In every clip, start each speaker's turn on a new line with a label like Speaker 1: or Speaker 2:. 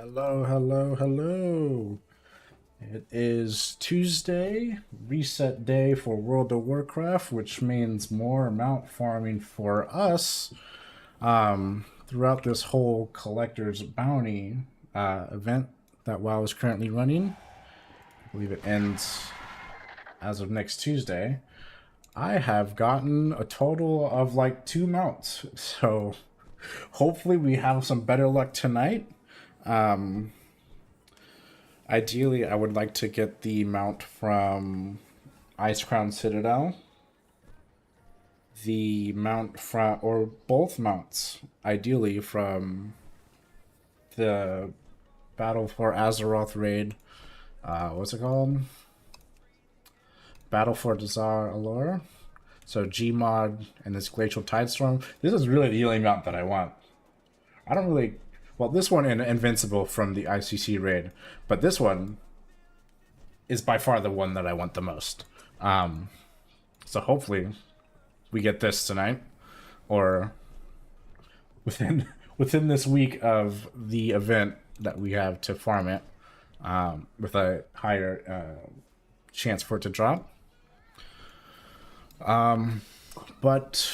Speaker 1: Hello, hello, hello. It is Tuesday, reset day for World of Warcraft, which means more mount farming for us throughout this whole collector's bounty event that WoW is currently running. I believe it ends as of next Tuesday. I have gotten a total of like 2 mounts, so hopefully we have some better luck tonight. Ideally, I would like to get the mount from Ice Crown Citadel, the mount from, or both mounts, ideally from the Battle for Azeroth raid. What's it called? Battle for Dazar Allure. So Gmod and this Glacial Tidestorm. This is really the only mount that I want. I don't really. Well, this one in Invincible from the ICC raid, but this one is by far the one that I want the most. So hopefully we get this tonight, or within this week of the event that we have to farm it, with a higher chance for it to drop. But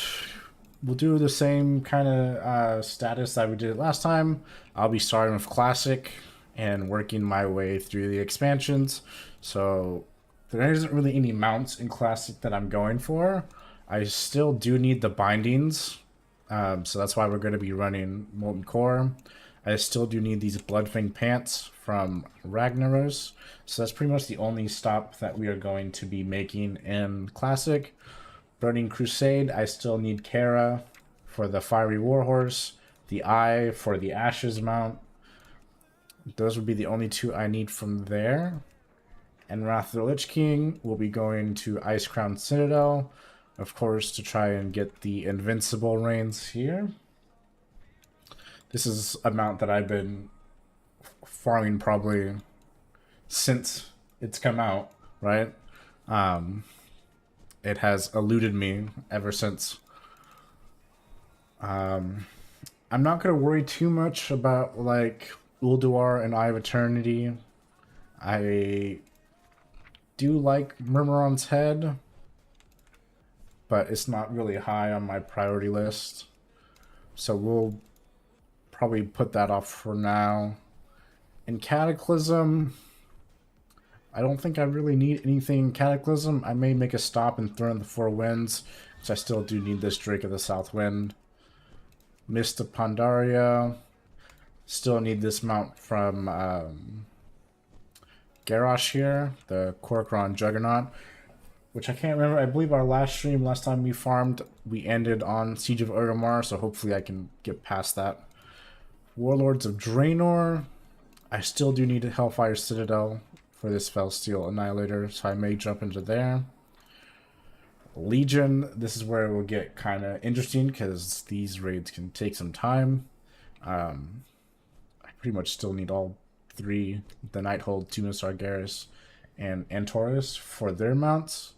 Speaker 1: we'll do the same kind of status that we did last time. I'll be starting with Classic and working my way through the expansions. So there isn't really any mounts in Classic that I'm going for. I still do need the bindings. So that's why we're going to be running Molten Core. I still do need these Bloodfang pants from Ragnaros. So that's pretty much the only stop that we are going to be making in Classic. Burning Crusade, I still need Kara for the Fiery Warhorse, the Eye for the Ashes mount. Those would be the only two I need from there. And Wrath of the Lich King will be going to Ice Crown Citadel, of course, to try and get the Invincible Reigns here. This is a mount that I've been farming probably since it's come out, right? It has eluded me ever since. I'm not going to worry too much about like Ulduar and Eye of Eternity. I do like Murmuron's Head, but it's not really high on my priority list. So we'll probably put that off for now. In Cataclysm, I don't think I really need anything Cataclysm. I may make a stop and throw in the Four Winds, because I still do need this Drake of the South Wind. Mist of Pandaria. Still need this mount from Garrosh here, the Kor'kron Juggernaut, which I can't remember. I believe our last stream, last time we farmed, we ended on Siege of Orgrimmar, so hopefully I can get past that. Warlords of Draenor. I still do need a Hellfire Citadel for this Felsteel Annihilator, so I may jump into there. Legion, this is where it will get kind of interesting because these raids can take some time. I pretty much still need all three, the Nighthold, Tumas Argaris, and Antorus for their mounts.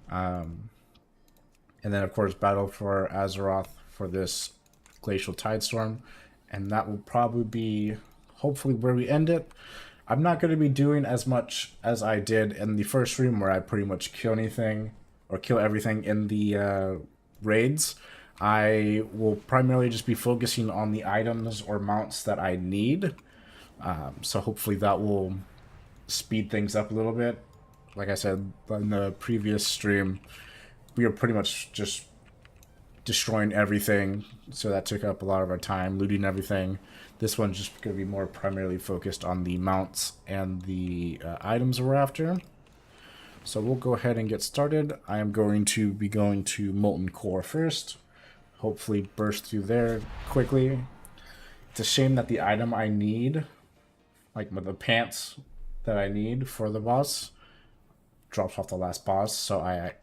Speaker 1: And then, of course, Battle for Azeroth for this Glacial Tidestorm. And that will probably be, hopefully, where we end it. I'm not going to be doing as much as I did in the first stream where I pretty much kill anything or kill everything in the raids. I will primarily just be focusing on the items or mounts that I need. So hopefully that will speed things up a little bit. Like I said in the previous stream, we were pretty much just destroying everything, so that took up a lot of our time, looting everything. This one's just going to be more primarily focused on the mounts and the items we're after. So we'll go ahead and get started. I am going to be going to Molten Core first. Hopefully burst through there quickly. It's a shame that the item I need, like with the pants that I need for the boss, drops off the last boss, so I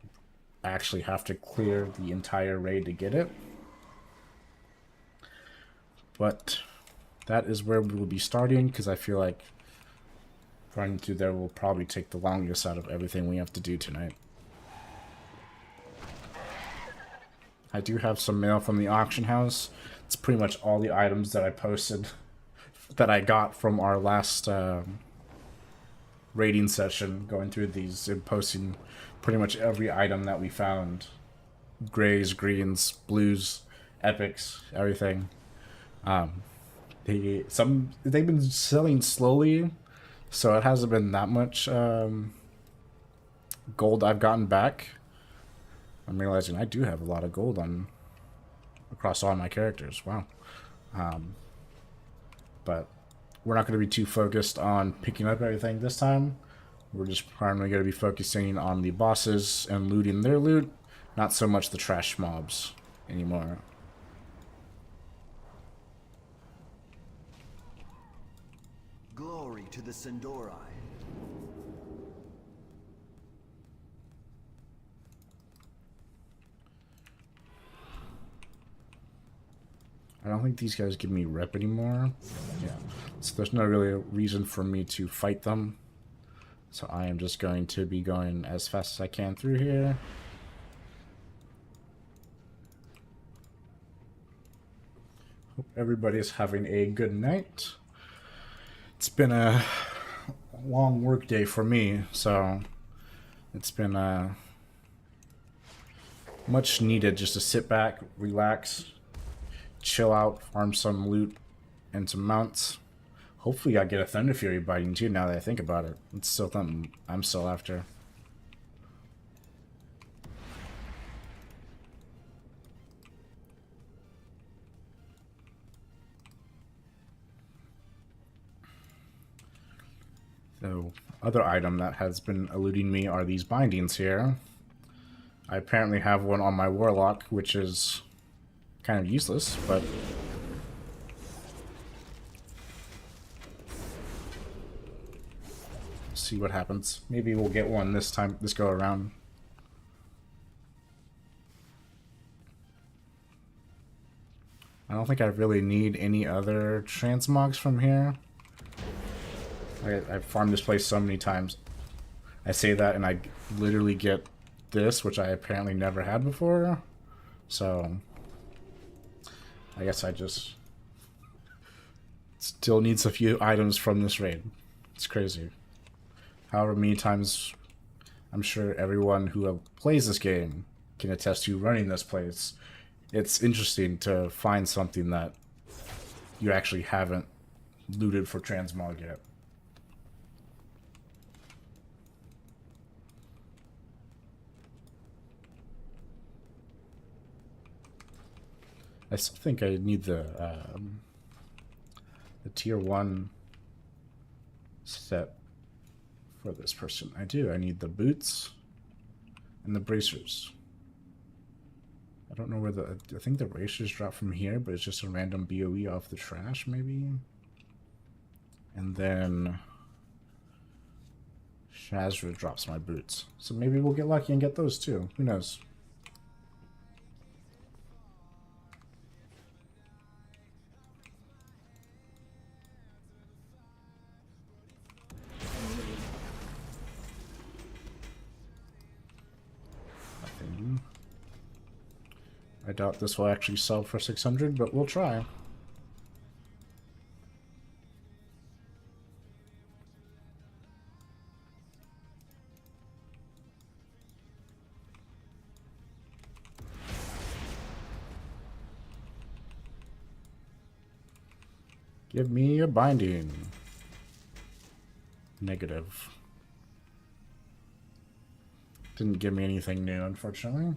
Speaker 1: actually have to clear the entire raid to get it. But that is where we will be starting, because I feel like running through there will probably take the longest out of everything we have to do tonight. I do have some mail from the auction house. It's pretty much all the items that I posted that I got from our last raiding session, going through these and posting pretty much every item that we found. Grays, greens, blues, epics, everything. They've been selling slowly, so it hasn't been that much gold I've gotten back. I'm realizing I do have a lot of gold on across all my characters. Wow. But we're not going to be too focused on picking up everything this time. We're just primarily going to be focusing on the bosses and looting their loot, not so much the trash mobs anymore.
Speaker 2: Glory to the Sindori.
Speaker 1: I don't think these guys give me rep anymore. Yeah, so there's no really reason for me to fight them. So I am just going to be going as fast as I can through here. Hope everybody's having a good night. It's been a long work day for me, so it's been much needed just to sit back, relax, chill out, farm some loot and some mounts. Hopefully I get a Thunder Fury biting too now that I think about it. It's still something I'm still after. So, other item that has been eluding me are these bindings here. I apparently have one on my Warlock, which is kind of useless, but see what happens. Maybe we'll get one this time, this go around. I don't think I really need any other transmogs from here. I've farmed this place so many times. I say that and I literally get this, which I apparently never had before. So I guess I just still needs a few items from this raid. It's crazy. However many times I'm sure everyone who plays this game can attest to running this place. It's interesting to find something that you actually haven't looted for transmog yet. I still think I need the tier 1 set for this person. I do. I need the boots and the bracers. I don't know where I think the bracers drop from here, but it's just a random BOE off the trash, maybe? And then Shazra drops my boots. So maybe we'll get lucky and get those too. Who knows? I doubt this will actually sell for 600, but we'll try. Give me a binding. Negative. Didn't give me anything new, unfortunately.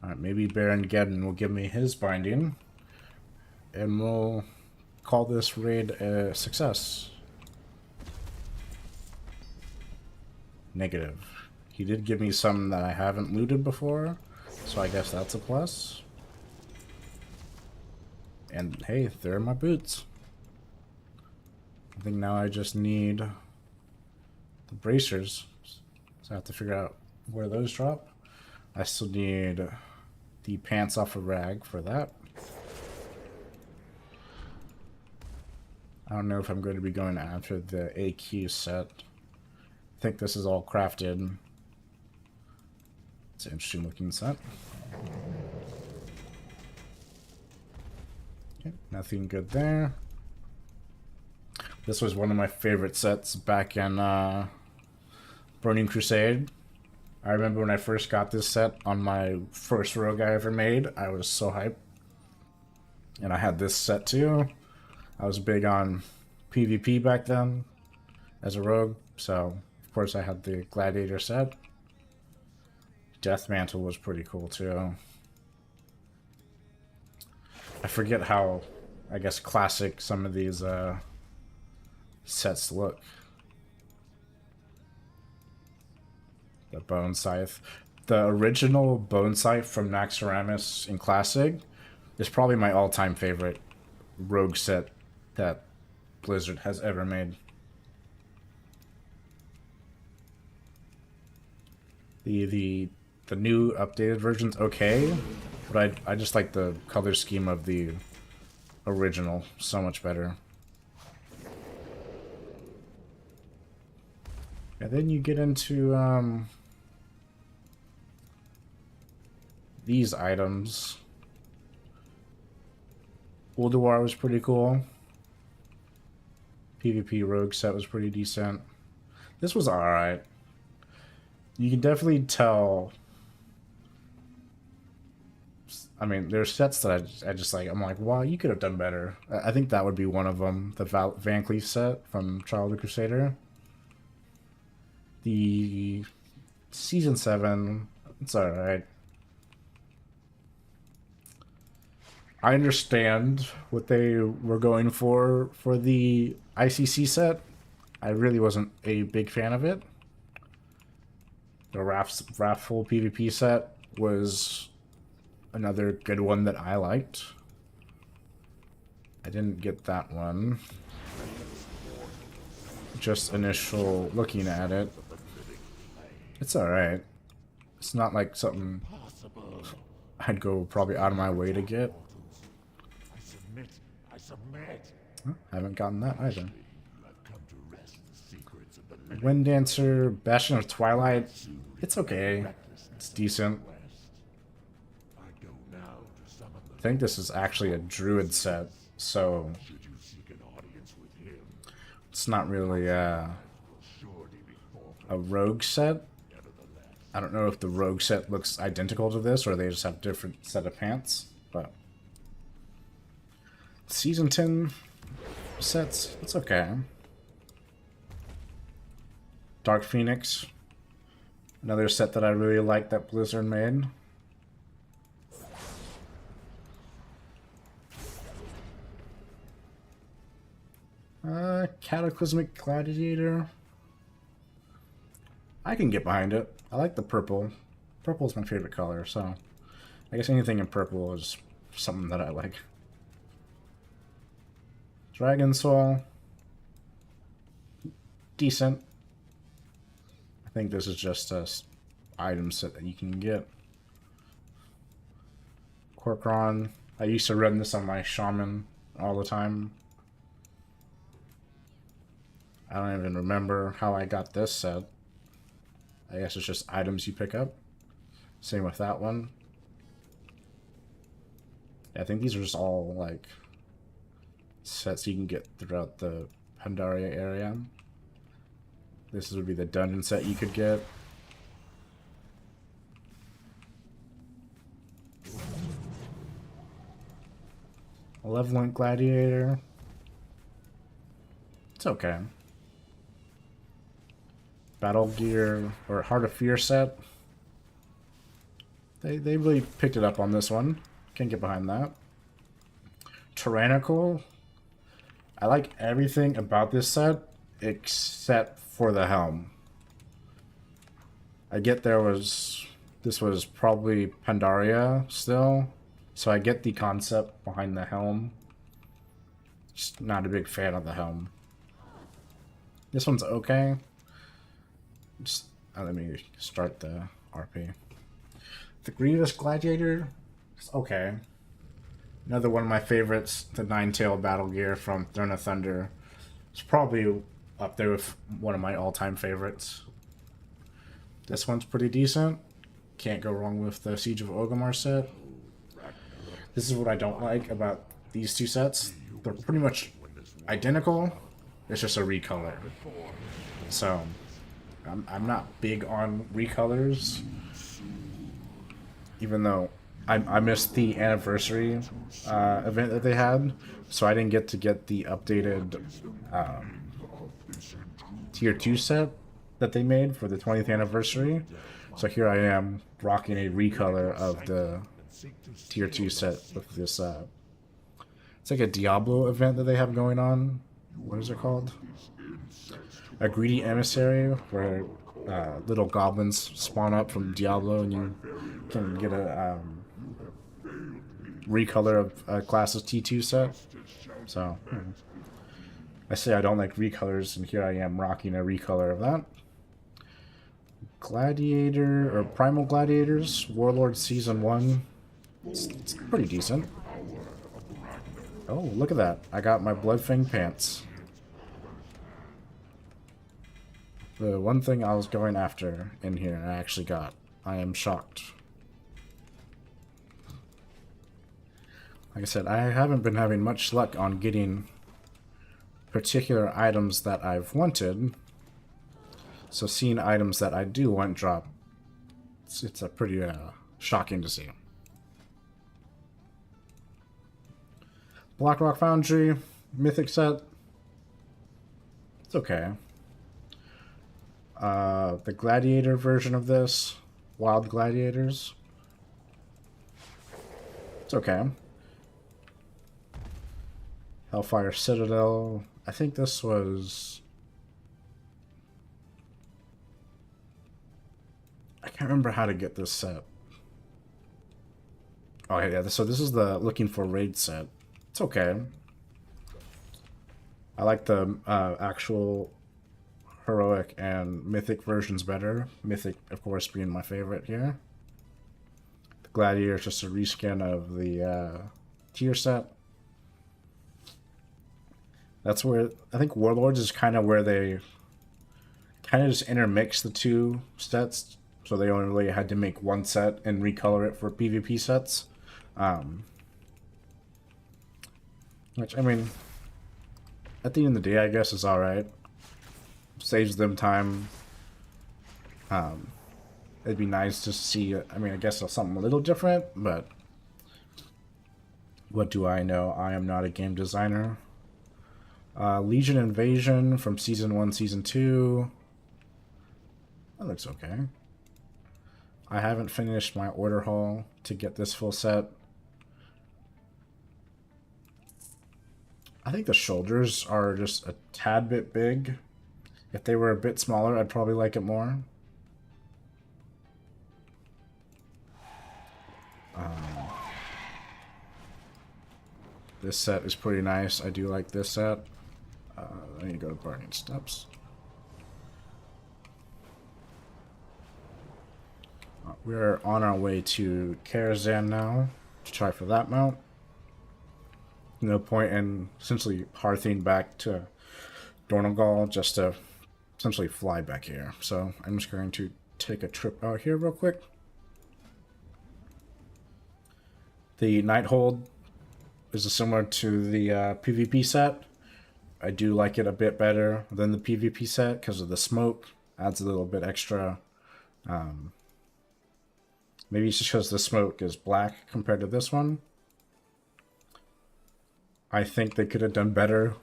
Speaker 1: Alright, maybe Baron Geddon will give me his binding, and we'll call this raid a success. Negative. He did give me some that I haven't looted before, so I guess that's a plus. And hey, there are my boots. I think now I just need the bracers. So I have to figure out where those drop. I still need the pants off a rag for that. I don't know if I'm going to be going after the AQ set. I think this is all crafted. It's an interesting looking set. Okay, nothing good there. This was one of my favorite sets back in Burning Crusade. I remember when I first got this set on my first rogue I ever made, I was so hyped. And I had this set too. I was big on PvP back then as a rogue, so of course I had the gladiator set. Death Mantle was pretty cool too. I forget how, I guess, classic some of these sets look. The Bone Scythe. The original Bone Scythe from Naxxramas in Classic is probably my all-time favorite rogue set that Blizzard has ever made. The new updated version's okay, but I just like the color scheme of the original so much better. And then you get into these items. Ulduar was pretty cool. PvP rogue set was pretty decent. This was alright. You can definitely tell. I mean, there's sets that I just like. I'm like, wow, you could have done better. I think that would be one of them. The Van Cleef set from Trial of the Crusader. The Season 7, it's alright. I understand what they were going for the ICC set. I really wasn't a big fan of it. The Wrathful PvP set was another good one that I liked. I didn't get that one. Just initial looking at it. It's alright. It's not like something I'd go probably out of my way to get. Huh, I haven't gotten that either. Wind Dancer, Bastion of Twilight. It's okay. It's decent. I think this is actually a druid set, so it's not really a rogue set. I don't know if the rogue set looks identical to this or they just have different set of pants, but Season 10 sets, it's okay. Dark Phoenix, another set that I really like that Blizzard made. Cataclysmic Gladiator. I can get behind it. I like the purple. Purple is my favorite color, so I guess anything in purple is something that I like. Dragon Soul. Decent. I think this is just a item set that you can get. Corcoran. I used to run this on my Shaman all the time. I don't even remember how I got this set. I guess it's just items you pick up. Same with that one. Yeah, I think these are just all like sets you can get throughout the Pandaria area. This would be the dungeon set you could get. Malevolent Gladiator. It's okay. Battle Gear or Heart of Fear set. They really picked it up on this one. Can't get behind that. Tyrannical. I like everything about this set except for the helm. I get this was probably Pandaria still, so I get the concept behind the helm. Just not a big fan of the helm. This one's okay. Just let me start the RP. The Grievous Gladiator, it's okay. Another one of my favorites, the Nine-Tail Battle Gear from Throne of Thunder. It's probably up there with one of my all-time favorites. This one's pretty decent. Can't go wrong with the Siege of Orgrimmar set. This is what I don't like about these two sets. They're pretty much identical. It's just a recolor. So, I'm not big on recolors. Even though I missed the anniversary event that they had. So I didn't get to get the updated Tier 2 set that they made for the 20th anniversary. So here I am rocking a recolor of the Tier 2 set with this it's like a Diablo event that they have going on. What is it called? A Greedy Emissary, where little goblins spawn up from Diablo and you can get a recolor of a class's T2 set. So I say I don't like recolors, and here I am rocking a recolor of that. Gladiator, or Primal Gladiators, Warlord Season 1. It's pretty decent. Oh, look at that. I got my Bloodfang pants. The one thing I was going after in here, I actually got. I am shocked. Like I said, I haven't been having much luck on getting particular items that I've wanted. So seeing items that I do want drop, it's a pretty shocking to see. Blackrock Foundry, Mythic set. It's okay. The Gladiator version of this, Wild Gladiators. It's okay. Hellfire Citadel. I think this was... I can't remember how to get this set. Oh yeah, so this is the Looking for Raid set. It's okay. I like the actual heroic and mythic versions better. Mythic, of course, being my favorite here. The Gladiator is just a reskin of the tier set. That's where I think Warlords is kind of where they kind of just intermix the two sets, so they only really had to make one set and recolor it for PvP sets. Which, I mean, at the end of the day, I guess is alright. Saves them time. It'd be nice to see, I mean, I guess something a little different, but what do I know? I am not a game designer. Legion Invasion from Season 1, Season 2. That looks okay. I haven't finished my order haul to get this full set. I think the shoulders are just a tad bit big. If they were a bit smaller, I'd probably like it more. This set is pretty nice. I do like this set. I need to go to Burning Steps. We're on our way to Karazhan now to try for that mount. No point in essentially hearthing back to Dornogal just to essentially fly back here. So I'm just going to take a trip out here real quick. The Nighthold is similar to the PvP set. I do like it a bit better than the PvP set because of the smoke. Adds a little bit extra. Maybe it's just because the smoke is black compared to this one. I think they could have done better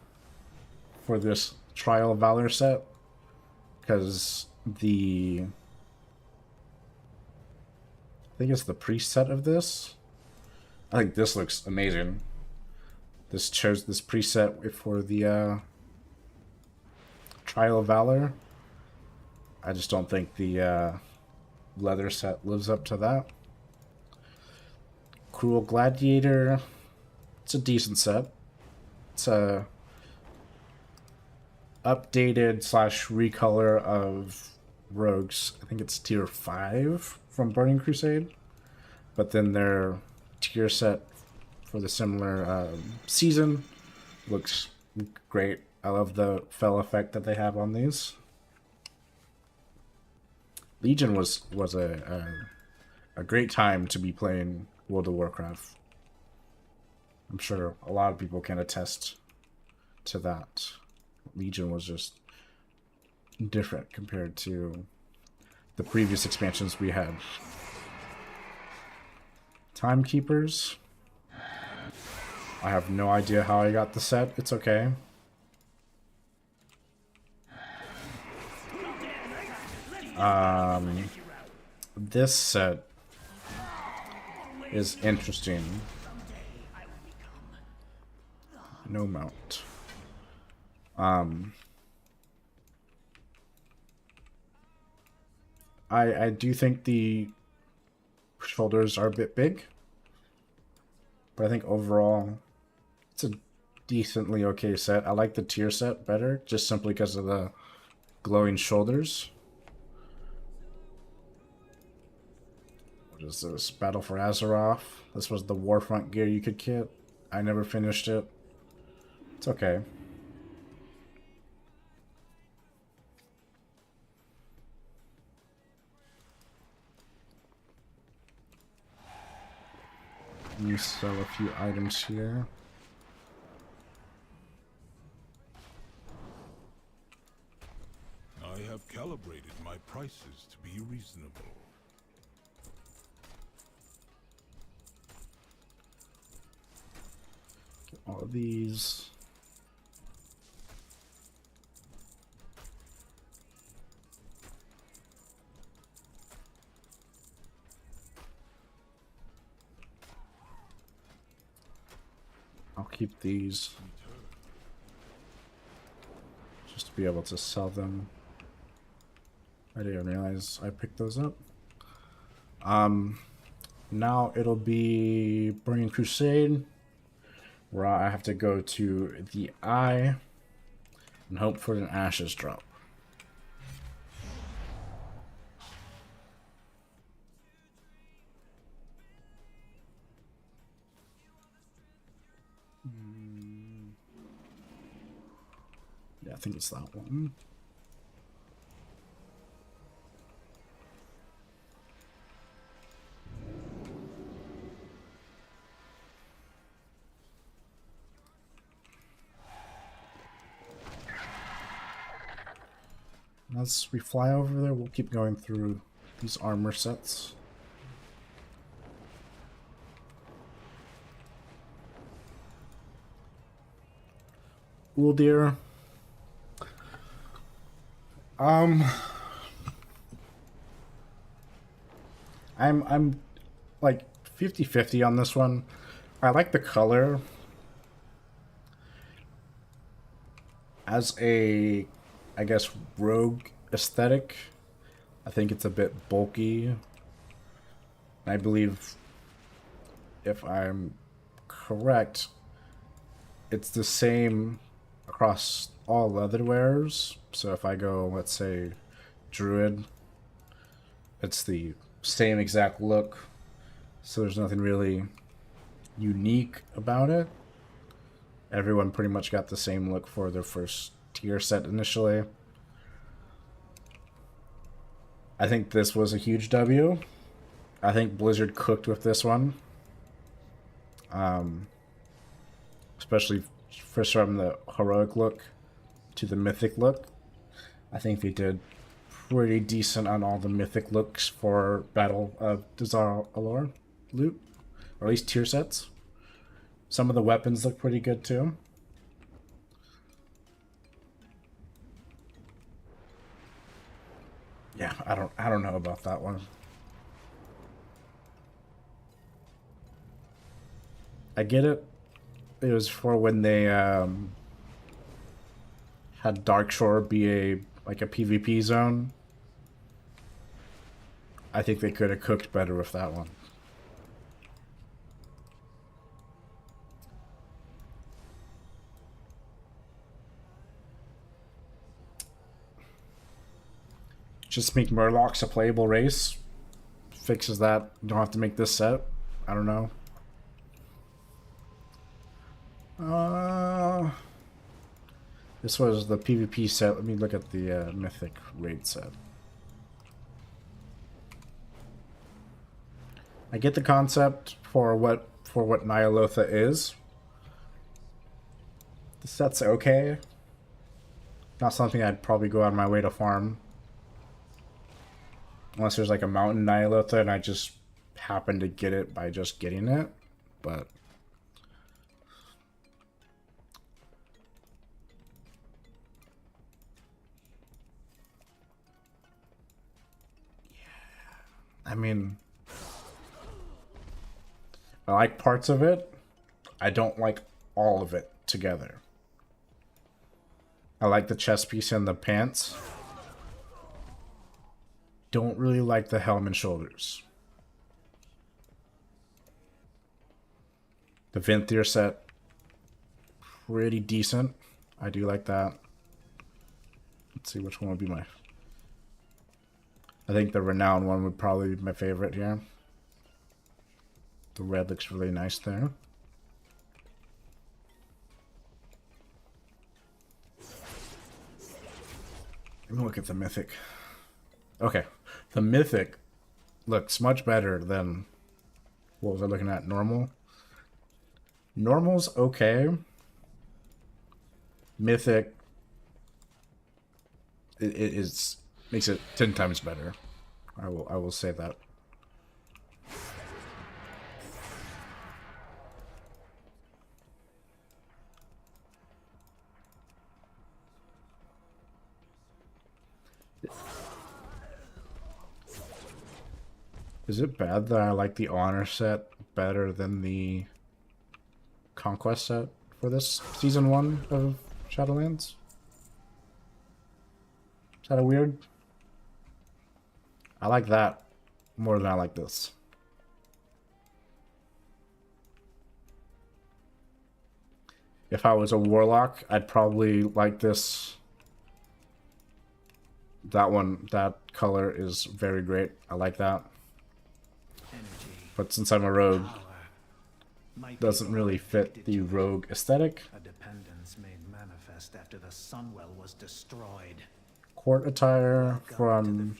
Speaker 1: for this Trial of Valor set because I think it's the priest set of this. I think this looks amazing. This chose this preset for the Trial of Valor. I just don't think the leather set lives up to that. Cruel Gladiator. It's a decent set. It's a... updated slash recolor of rogues. I think it's tier 5 from Burning Crusade, but then their tier set for the similar season looks great. I love the fell effect that they have on these. Legion was a great time to be playing World of Warcraft. I'm sure a lot of people can attest to that. Legion was just different compared to the previous expansions we had. Timekeepers. I have no idea how I got the set. It's okay. This set is interesting. No mount. I do think the shoulders are a bit big, but I think overall it's a decently okay set. I like the tier set better, just simply because of the glowing shoulders. What is this? Battle for Azeroth. This was the Warfront gear you could get. I never finished it. It's okay. Let me sell a few items here.
Speaker 2: I have calibrated my prices to be reasonable.
Speaker 1: Get all of these. I'll keep these just to be able to sell them. I didn't realize I picked those up. Now it'll be Burning Crusade, where I have to go to the Eye and hope for an Ashes drop. Yeah, I think it's that one. As we fly over there, we'll keep going through these armor sets. Uldir. I'm like 50-50 on this one. I like the color. As a, I guess, rogue aesthetic, I think it's a bit bulky. I believe, if I'm correct, it's the same across all other wearers. So if I go, let's say, Druid, it's the same exact look. So there's nothing really unique about it. Everyone pretty much got the same look for their first tier set initially. I think this was a huge W. I think Blizzard cooked with this one. Especially from the heroic look to the mythic look. I think they did pretty decent on all the mythic looks for Battle of Dazar Alor loot, or at least tier sets. Some of the weapons look pretty good too. Yeah, I don't know about that one. I get it. It was for when they had Darkshore be a PvP zone. I think they could have cooked better with that one. Just make Murlocs a playable race. Fixes that. You don't have to make this set. I don't know. This was the PvP set. Let me look at the Mythic raid set. I get the concept for what Nyalotha is. The set's okay. Not something I'd probably go out of my way to farm. Unless there's like a mountain Nyalotha and I just happen to get it by just getting it. But I mean, I like parts of it. I don't like all of it together. I like the chest piece and the pants. Don't really like the helm and shoulders. The Venthyr set, pretty decent. I do like that. Let's see which one would be my... I think the Renown one would probably be my favorite here. The red looks really nice there. Let me look at the Mythic. Okay, the Mythic looks much better than... What was I looking at? Normal? Normal's okay. Mythic... It is... Makes it 10 times better. I will say that. Is it bad that I like the Honor set better than the Conquest set for this Season 1 of Shadowlands? Is that a weird? I like that more than I like this. If I was a Warlock, I'd probably like this. That one, that color is very great. I like that. But since I'm a rogue, doesn't really fit the rogue aesthetic.
Speaker 3: A dependence made manifest after the Sunwell was destroyed.
Speaker 1: Court attire from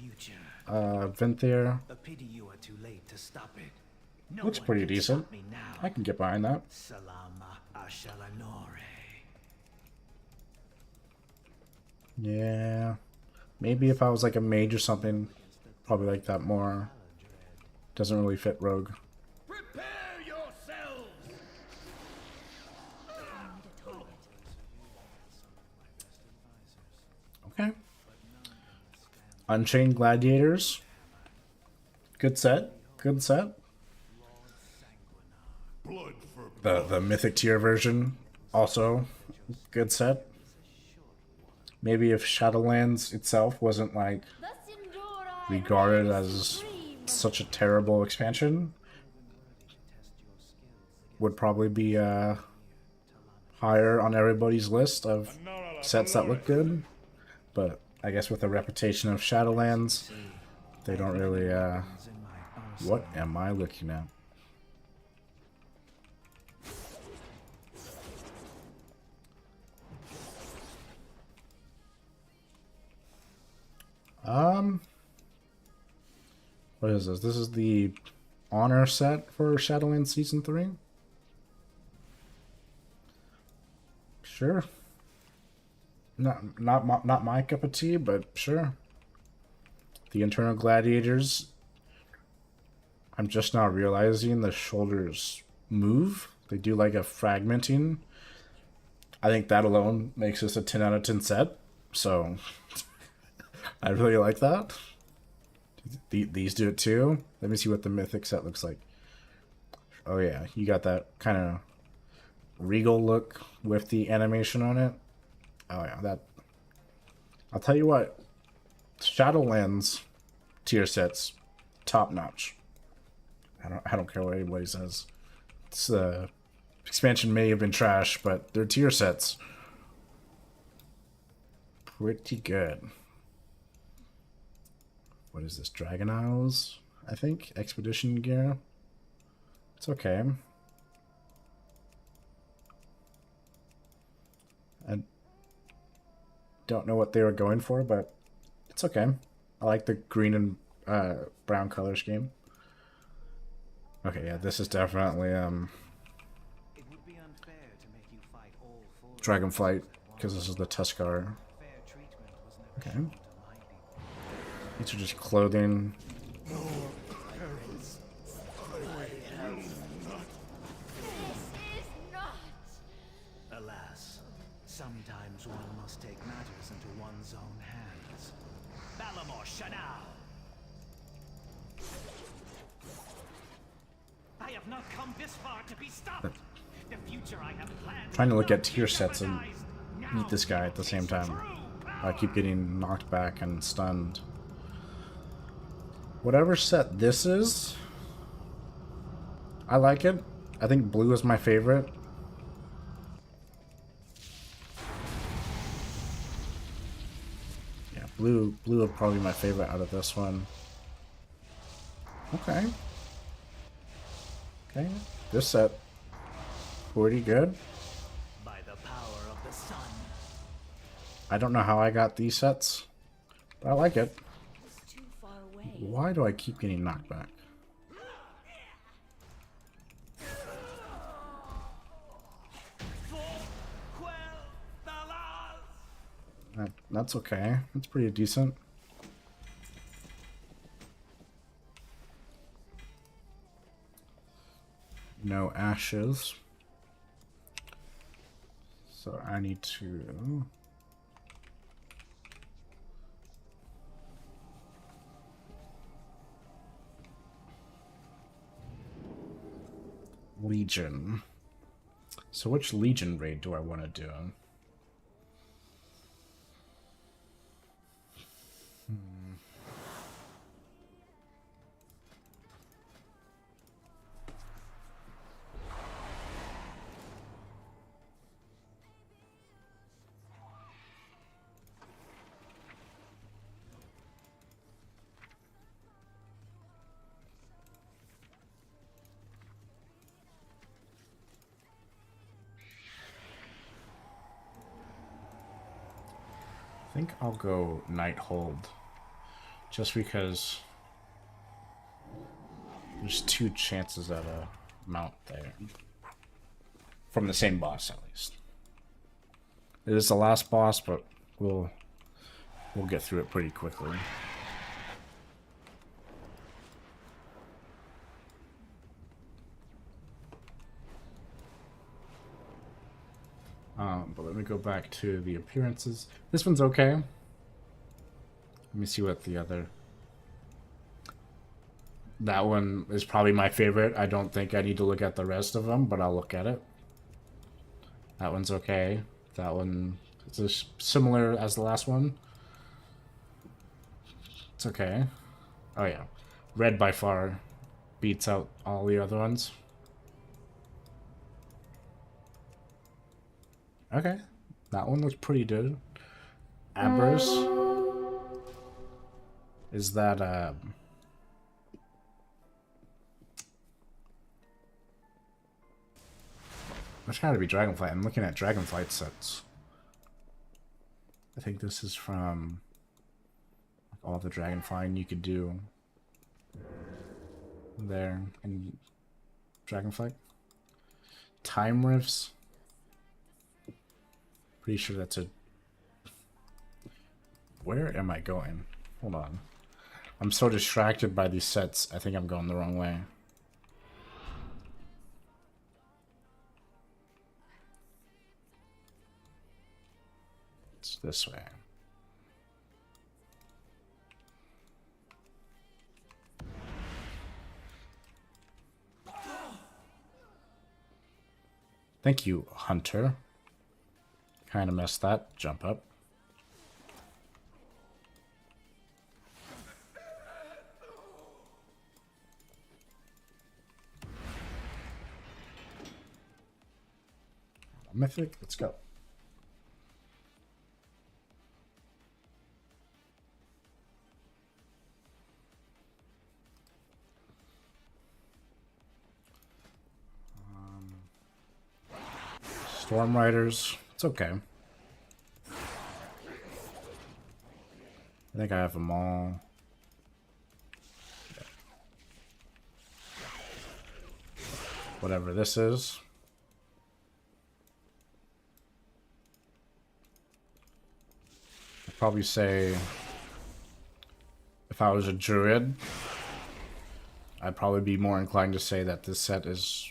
Speaker 1: Venthyr.
Speaker 3: A pity you are too late to stop it. No
Speaker 1: Looks
Speaker 3: one
Speaker 1: pretty
Speaker 3: can
Speaker 1: decent.
Speaker 3: stop me now.
Speaker 1: I can get behind that.
Speaker 3: Salama Ashalanore.
Speaker 1: Yeah. Maybe if I was like a mage or something, probably like that more. Doesn't really fit rogue.
Speaker 2: Prepare yourselves!
Speaker 1: Okay. Unchained Gladiators. Good set. Good set.
Speaker 2: Blood for
Speaker 1: The Mythic tier version, also good set. Maybe if Shadowlands itself wasn't like regarded as such a terrible expansion, would probably be higher on everybody's list of sets that look good. But I guess with the reputation of Shadowlands, they don't really what am I looking at? What is this? This is the Honor set for Shadowlands Season 3? Sure. Not my cup of tea, but sure. The internal gladiators. I'm just now realizing the shoulders move. They do like a fragmenting. I think that alone makes this a 10 out of 10 set. So I really like that. These do it too. Let me see what the Mythic set looks like. Oh yeah, you got that kind of regal look with the animation on it. Oh yeah, that. I'll tell you what. Shadowlands tier sets, top notch. I don't care what anybody says. It's expansion may have been trash, but their tier sets pretty good. What is this? Dragon Isles, I think. Expedition gear. It's okay. I don't know what they were going for, but it's okay. I like the green and brown color scheme. Okay, yeah, this is definitely
Speaker 3: It would be unfair to make you fight all four
Speaker 1: Dragonflight, because this is the Tuskar.
Speaker 3: fair treatment was never
Speaker 1: Okay.
Speaker 3: shown to my people.
Speaker 1: These are just clothing.
Speaker 3: Alas, sometimes one must take matters into one's own hands. Balamor Shanao! I have not come this far to be stopped. The future I have planned.
Speaker 1: Trying to look at tier sets and meet this guy at the same time. I keep getting knocked back and stunned. Whatever set this is, I like it. I think blue is my favorite. Yeah, blue is probably my favorite out of this one. Okay. Okay, this set, pretty good.
Speaker 3: By the power of the sun.
Speaker 1: I don't know how I got these sets, but I like it.
Speaker 4: It's too far away.
Speaker 1: Why do I keep getting knocked back? That's okay. That's pretty decent. No ashes. So I need to... Legion. So which Legion raid do I want to do? I think I'll go Nighthold, just because there's 2 chances at a mount there. From the same boss, at least. It is the last boss, but we'll get through it pretty quickly. But let me go back to the appearances. This one's okay. Let me see what the other... That one is probably my favorite. I don't think I need to look at the rest of them, but I'll look at it. That one's okay. That one is similar as the last one. It's okay. Oh yeah. Red by far beats out all the other ones. Okay, that one looks pretty good. Abers. Is that, It's gotta be Dragonflight. I'm looking at Dragonflight sets. I think this is from all the Dragonflying you could do there in Dragonflight. Time Rifts. Pretty sure that's a... Where am I going? Hold on. I'm so distracted by these sets, I think I'm going the wrong way. It's this way. Thank you, Hunter. Kind of messed that jump up. Mythic, let's go. Storm Riders. It's okay. I think I have them all. Whatever this is. I'd probably say if I was a druid, I'd probably be more inclined to say that this set is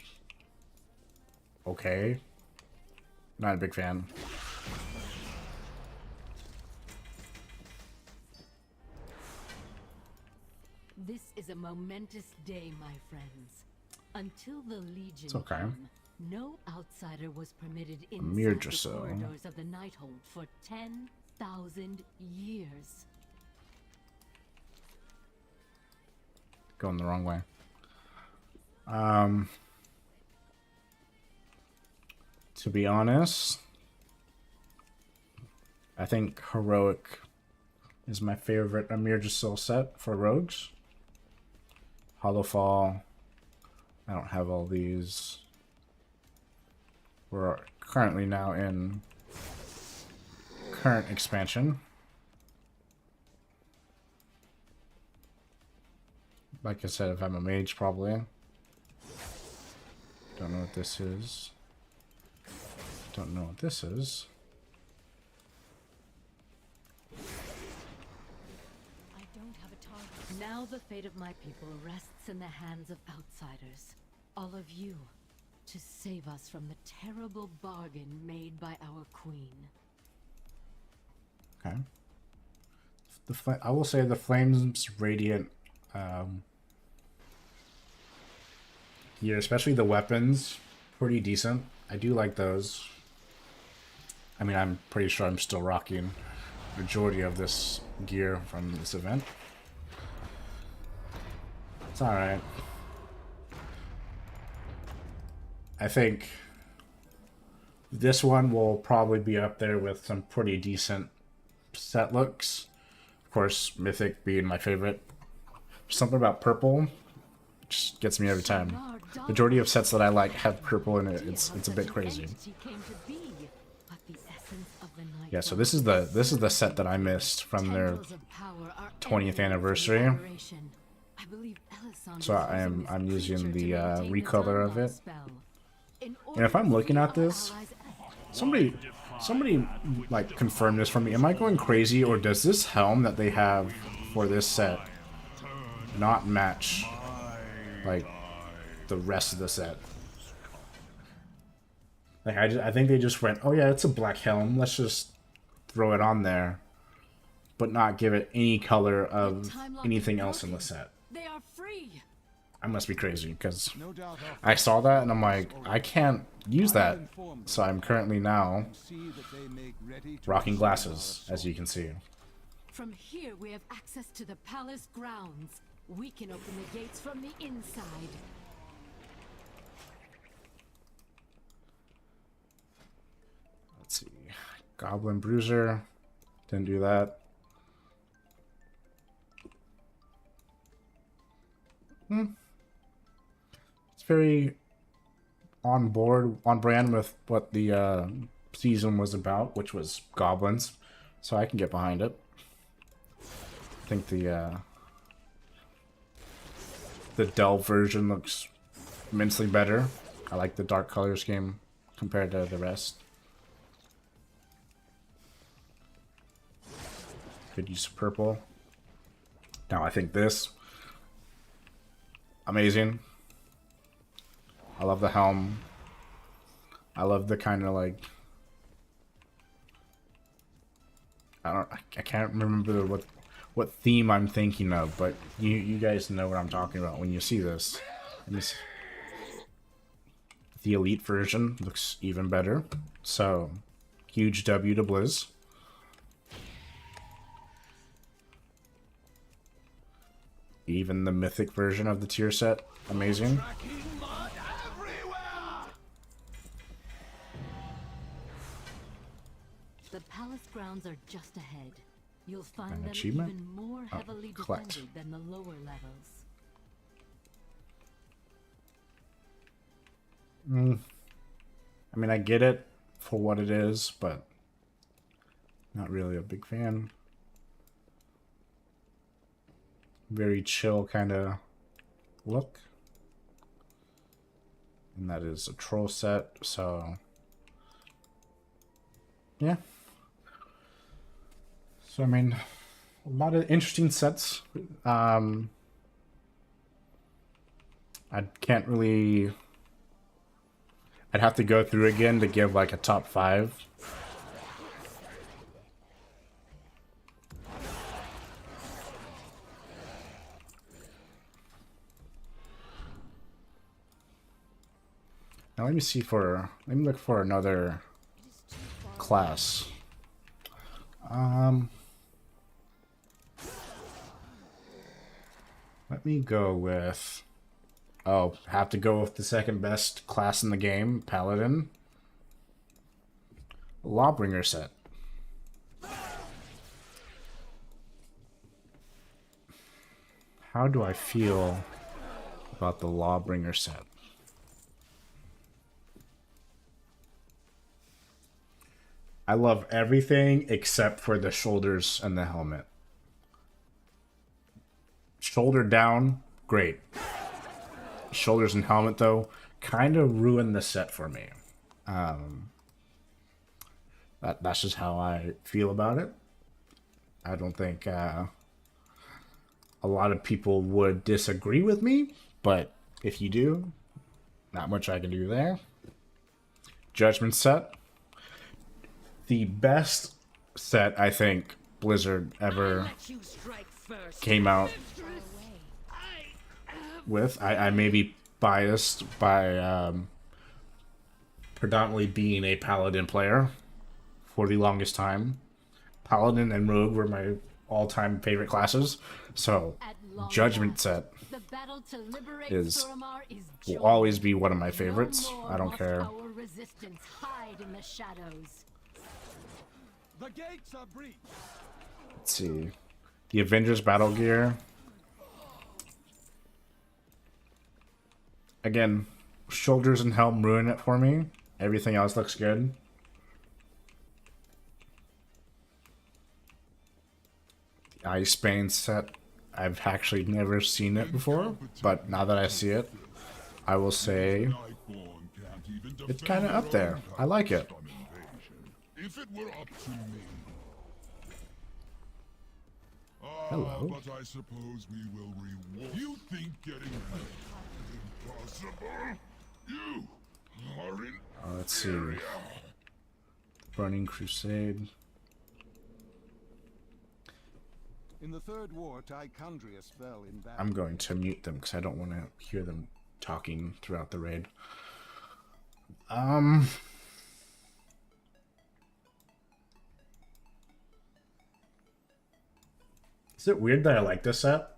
Speaker 1: okay. Not a big fan.
Speaker 4: This is a momentous day, my friends. Until the Legion
Speaker 1: It's okay.
Speaker 4: came, no outsider was permitted inside the
Speaker 1: Mirjaso.
Speaker 4: corridors of the Nighthold for 10,000 years.
Speaker 1: Going the wrong way. To be honest, I think Heroic is my favorite Amir Jasil set for rogues. Hollowfall. I don't have all these. We're currently now in current expansion. Like I said, if I'm a mage, probably. Don't know what this is. Don't know what this is.
Speaker 4: I don't have a target. Now the fate of my people rests in the hands of outsiders. All of you, to save us from the terrible bargain made by our queen.
Speaker 1: Okay. I will say the Flames Radiant gear, especially the weapons, pretty decent. I do like those. I mean, I'm pretty sure I'm still rocking the majority of this gear from this event. It's alright. I think this one will probably be up there with some pretty decent set looks. Of course, Mythic being my favorite. Something about purple just gets me every time. Majority of sets that I like have purple in it. It's a bit crazy. Yeah, so this is the set that I missed from their 20th anniversary. So I'm using the recolor of it. And if I'm looking at this, somebody like confirm this for me. Am I going crazy, or does this helm that they have for this set not match like the rest of the set? Like I think they just went, oh yeah, it's a black helm, let's just throw it on there, but not give it any color of anything else in the set.
Speaker 4: They are free.
Speaker 1: I must be crazy, because I saw that and I'm like, I can't use that. So I'm currently now rocking glasses, as you can see.
Speaker 4: From here we have access to the palace grounds. We can open the gates from the inside.
Speaker 1: Let's see. Goblin Bruiser. Didn't do that. It's very on brand with what the season was about, which was goblins. So I can get behind it. I think the Delve version looks immensely better. I like the dark color scheme compared to the rest. Could use purple. Now I think this amazing. I love the helm. I love the kind of like I can't remember what theme I'm thinking of, but you guys know what I'm talking about when you see this. The elite version looks even better. So huge W to Blizz. Even the mythic version of the tier set, amazing.
Speaker 4: The palace grounds are just ahead. You'll find
Speaker 1: An
Speaker 4: them
Speaker 1: achievement?
Speaker 4: even more heavily
Speaker 1: collect.
Speaker 4: defended than the lower levels.
Speaker 1: I mean, I get it. for what it is, but not really a big fan. Very chill kind of look. And that is a troll set, so yeah. So I mean, a lot of interesting sets. I can't really. I'd have to go through again to give like a top 5. Now let me see for. Let me look for another class. Let me go with. Oh, have to go with the second best class in the game, Paladin. Lawbringer set. How do I feel about the Lawbringer set? I love everything except for the shoulders and the helmet. Shoulder down, great. Shoulders and helmet, though, kind of ruined the set for me. That's just how I feel about it. I don't think a lot of people would disagree with me, but if you do, not much I can do there. Judgment set. The best set I think Blizzard ever came out with. I may be biased by predominantly being a Paladin player for the longest time. Paladin and Rogue were my all-time favorite classes, so Judgment set will always be one of my favorites. I don't care. Let's see. The Avengers Battle Gear. Again, shoulders and helm ruin it for me. Everything else looks good. The Icebane set. I've actually never seen it before, but now that I see it, I will say it's kind of up there. I like it.
Speaker 2: If it were up to me.
Speaker 1: Hello.
Speaker 2: But I suppose we will reward. You think getting impossible? You are in.
Speaker 1: Let's see. Burning Crusade.
Speaker 5: In the Third War, Tichondrius fell in battle.
Speaker 1: I'm going to mute them because I don't want to hear them talking throughout the raid. Is it weird that I like this set?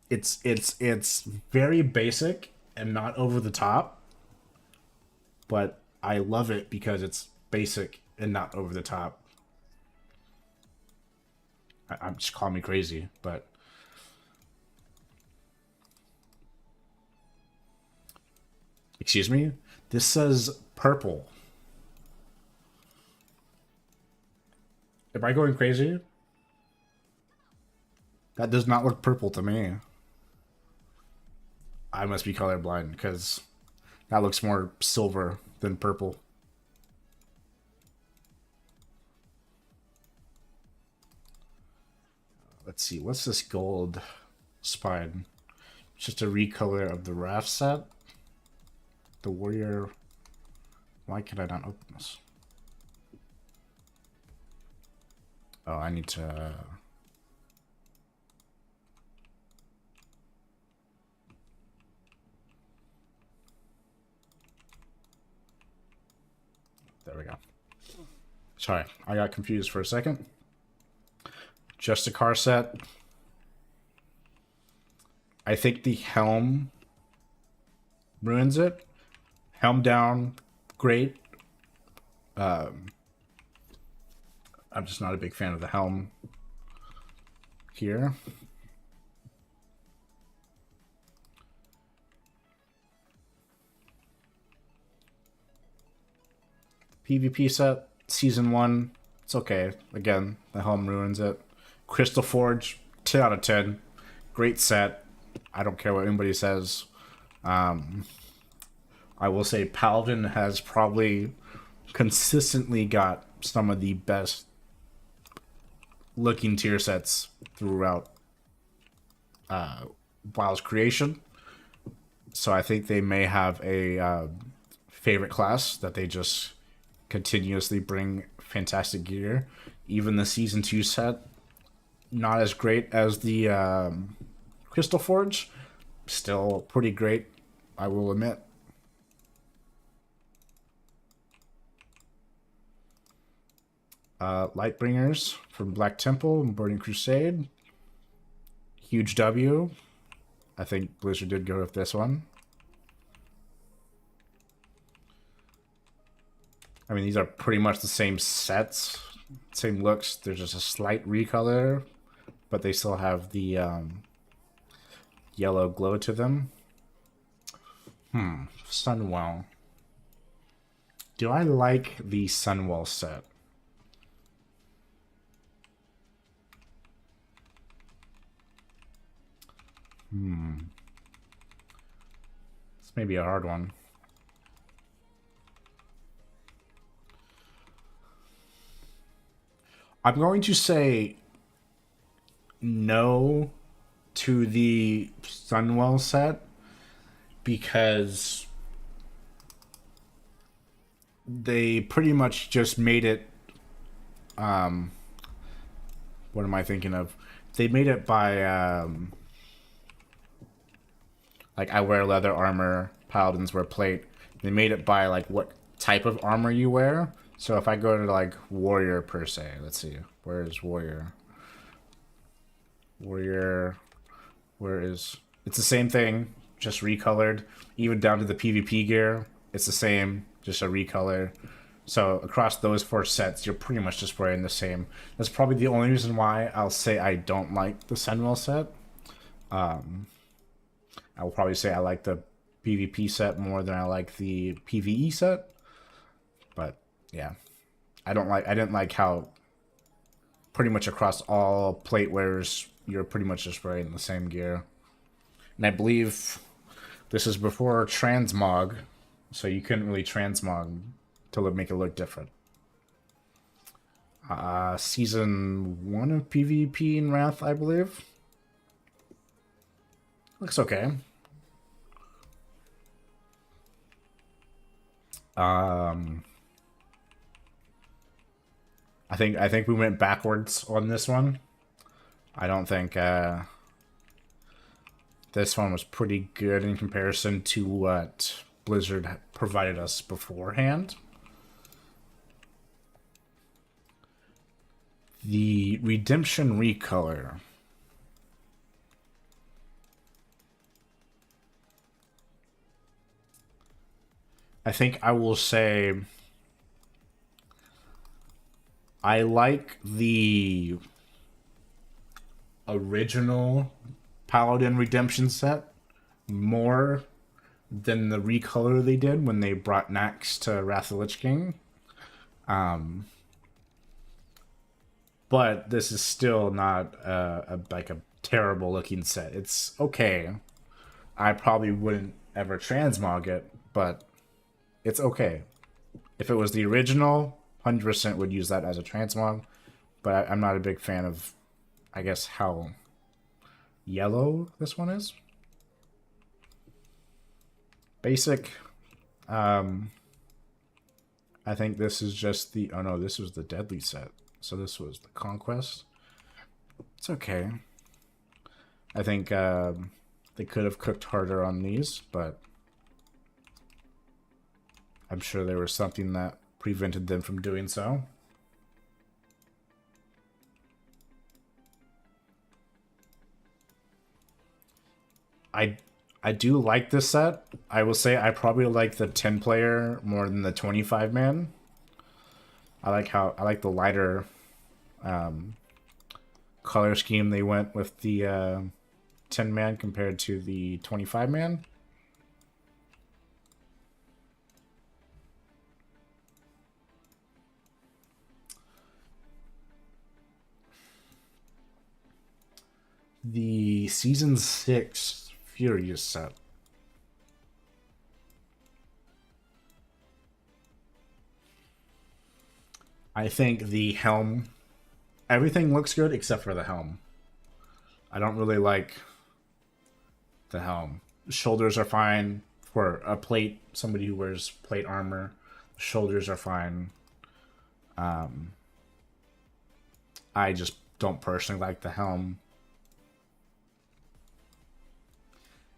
Speaker 1: It's very basic and not over the top, but I love it because it's basic and not over the top. I'm just call me crazy, but excuse me. This says purple. Am I going crazy? That does not look purple to me. I must be colorblind because that looks more silver than purple. Let's see, what's this gold spine? Just a recolor of the raft set. The warrior. Why can I not open this? Oh, I need to. There we go. Sorry, I got confused for a second. Just a car set. I think the helm ruins it. Helm down, great. I'm just not a big fan of the helm here. PvP set, Season 1, it's okay. Again, the Helm ruins it. Crystal Forge, 10 out of 10. Great set. I don't care what anybody says. I will say Paladin has probably consistently got some of the best looking tier sets throughout WoW's creation. So I think they may have a favorite class that they just continuously bring fantastic gear. Even the Season 2 set, not as great as the Crystal Forge, still pretty great, I will admit. Lightbringers from Black Temple and Burning Crusade. Huge W. I think Blizzard did go with this one. I mean, these are pretty much the same sets, same looks. There's just a slight recolor, but they still have the yellow glow to them. Sunwell. Do I like the Sunwell set? This may be a hard one. I'm going to say no to the Sunwell set because they pretty much just made it what am I thinking of? They made it by like I wear leather armor, paladins wear plate. They made it by like what type of armor you wear. So if I go to like warrior per se, let's see, where is warrior? Warrior, where is? It's the same thing, just recolored. Even down to the PvP gear, it's the same, just a recolor. So across those 4 sets, you're pretty much just wearing the same. That's probably the only reason why I'll say I don't like the Sunwell set. I will probably say I like the PvP set more than I like the PvE set. But yeah, I didn't like how pretty much across all plate wearers you're pretty much just wearing the same gear. And I believe this is before transmog, so you couldn't really transmog to make it look different. Season 1 of PvP in Wrath, I believe. Looks okay. I think we went backwards on this one. I don't think this one was pretty good in comparison to what Blizzard provided us beforehand. The Redemption Recolor. I think I will say I like the original Paladin Redemption set more than the recolor they did when they brought Nax to Wrath of the Lich King. But this is still not a terrible looking set. It's okay. I probably wouldn't ever transmog it, but it's okay. If it was the original, 100% would use that as a transmog, but I'm not a big fan of, I guess, how yellow this one is. Basic. I think this is just the... Oh no, this was the Deadly set. So this was the Conquest. It's okay. I think they could have cooked harder on these, but I'm sure there was something that prevented them from doing so. I do like this set. I will say I probably like the 10 player more than the 25 man. I like the lighter color scheme they went with the 10 man compared to the 25 man. the Season 6 Furious set. I think the helm, everything looks good except for the helm. I don't really like the helm. The shoulders are fine for a plate, somebody who wears plate armor. The shoulders are fine. I just don't personally like the helm.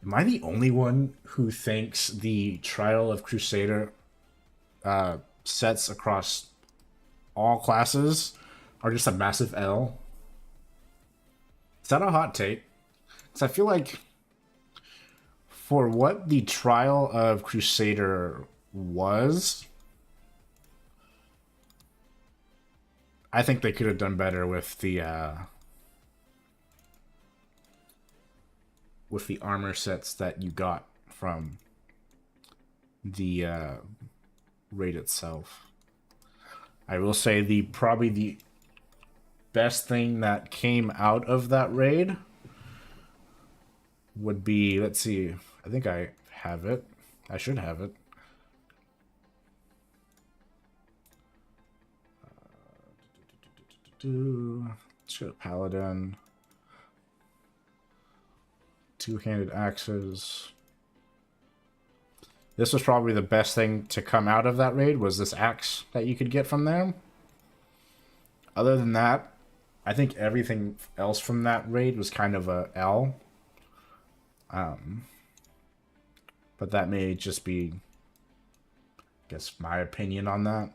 Speaker 1: Am I the only one who thinks the Trial of Crusader sets across all classes are just a massive L? Is that a hot take? Because I feel like for what the Trial of Crusader was, I think they could have done better with the armor sets that you got from the raid itself. I will say probably the best thing that came out of that raid would be, let's see, I think I have it. I should have it. Let's go to Paladin. Two-handed axes. This was probably the best thing to come out of that raid, was this axe that you could get from there. Other than that, I think everything else from that raid was kind of a L. But that may just be, I guess, my opinion on that.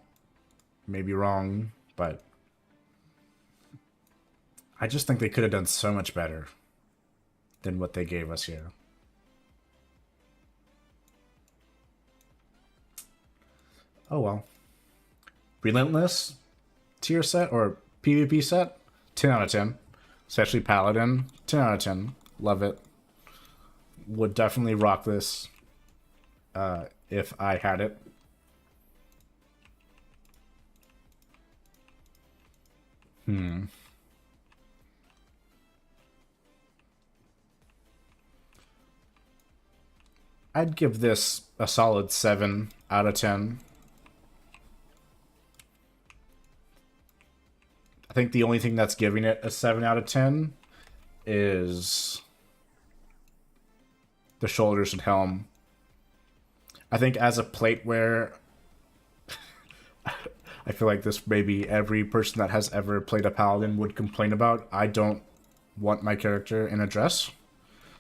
Speaker 1: Maybe wrong, but I just think they could have done so much better than what they gave us here. Oh well. Relentless tier set or PvP set, 10 out of 10. Especially Paladin, 10 out of 10. Love it. Would definitely rock this if I had it. I'd give this a solid 7 out of 10. I think the only thing that's giving it a 7 out of 10 is the shoulders and helm. I think as a plate wear, I feel like this maybe every person that has ever played a paladin would complain about. I don't want my character in a dress.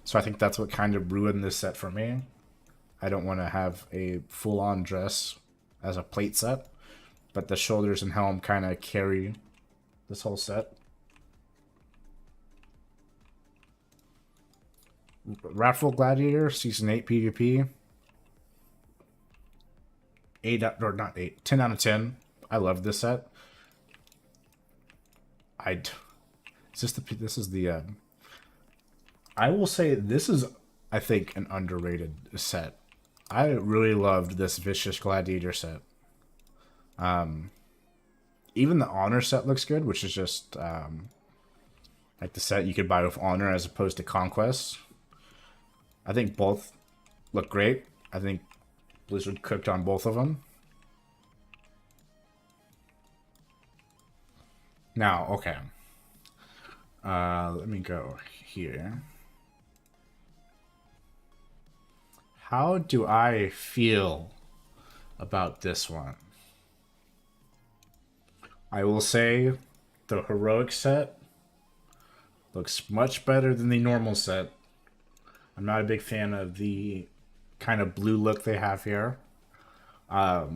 Speaker 1: So I think that's what kind of ruined this set for me. I don't want to have a full-on dress as a plate set, but the shoulders and helm kind of carry this whole set. Wrathful Gladiator, Season 8 PvP. 10 out of 10. I love this set. This is the I will say this is, I think, an underrated set. I really loved this Vicious Gladiator set. Even the Honor set looks good, which is just like the set you could buy with Honor as opposed to Conquest. I think both look great. I think Blizzard cooked on both of them. Now, okay. Let me go here. How do I feel about this one? I will say the heroic set looks much better than the normal set. I'm not a big fan of the kind of blue look they have here. I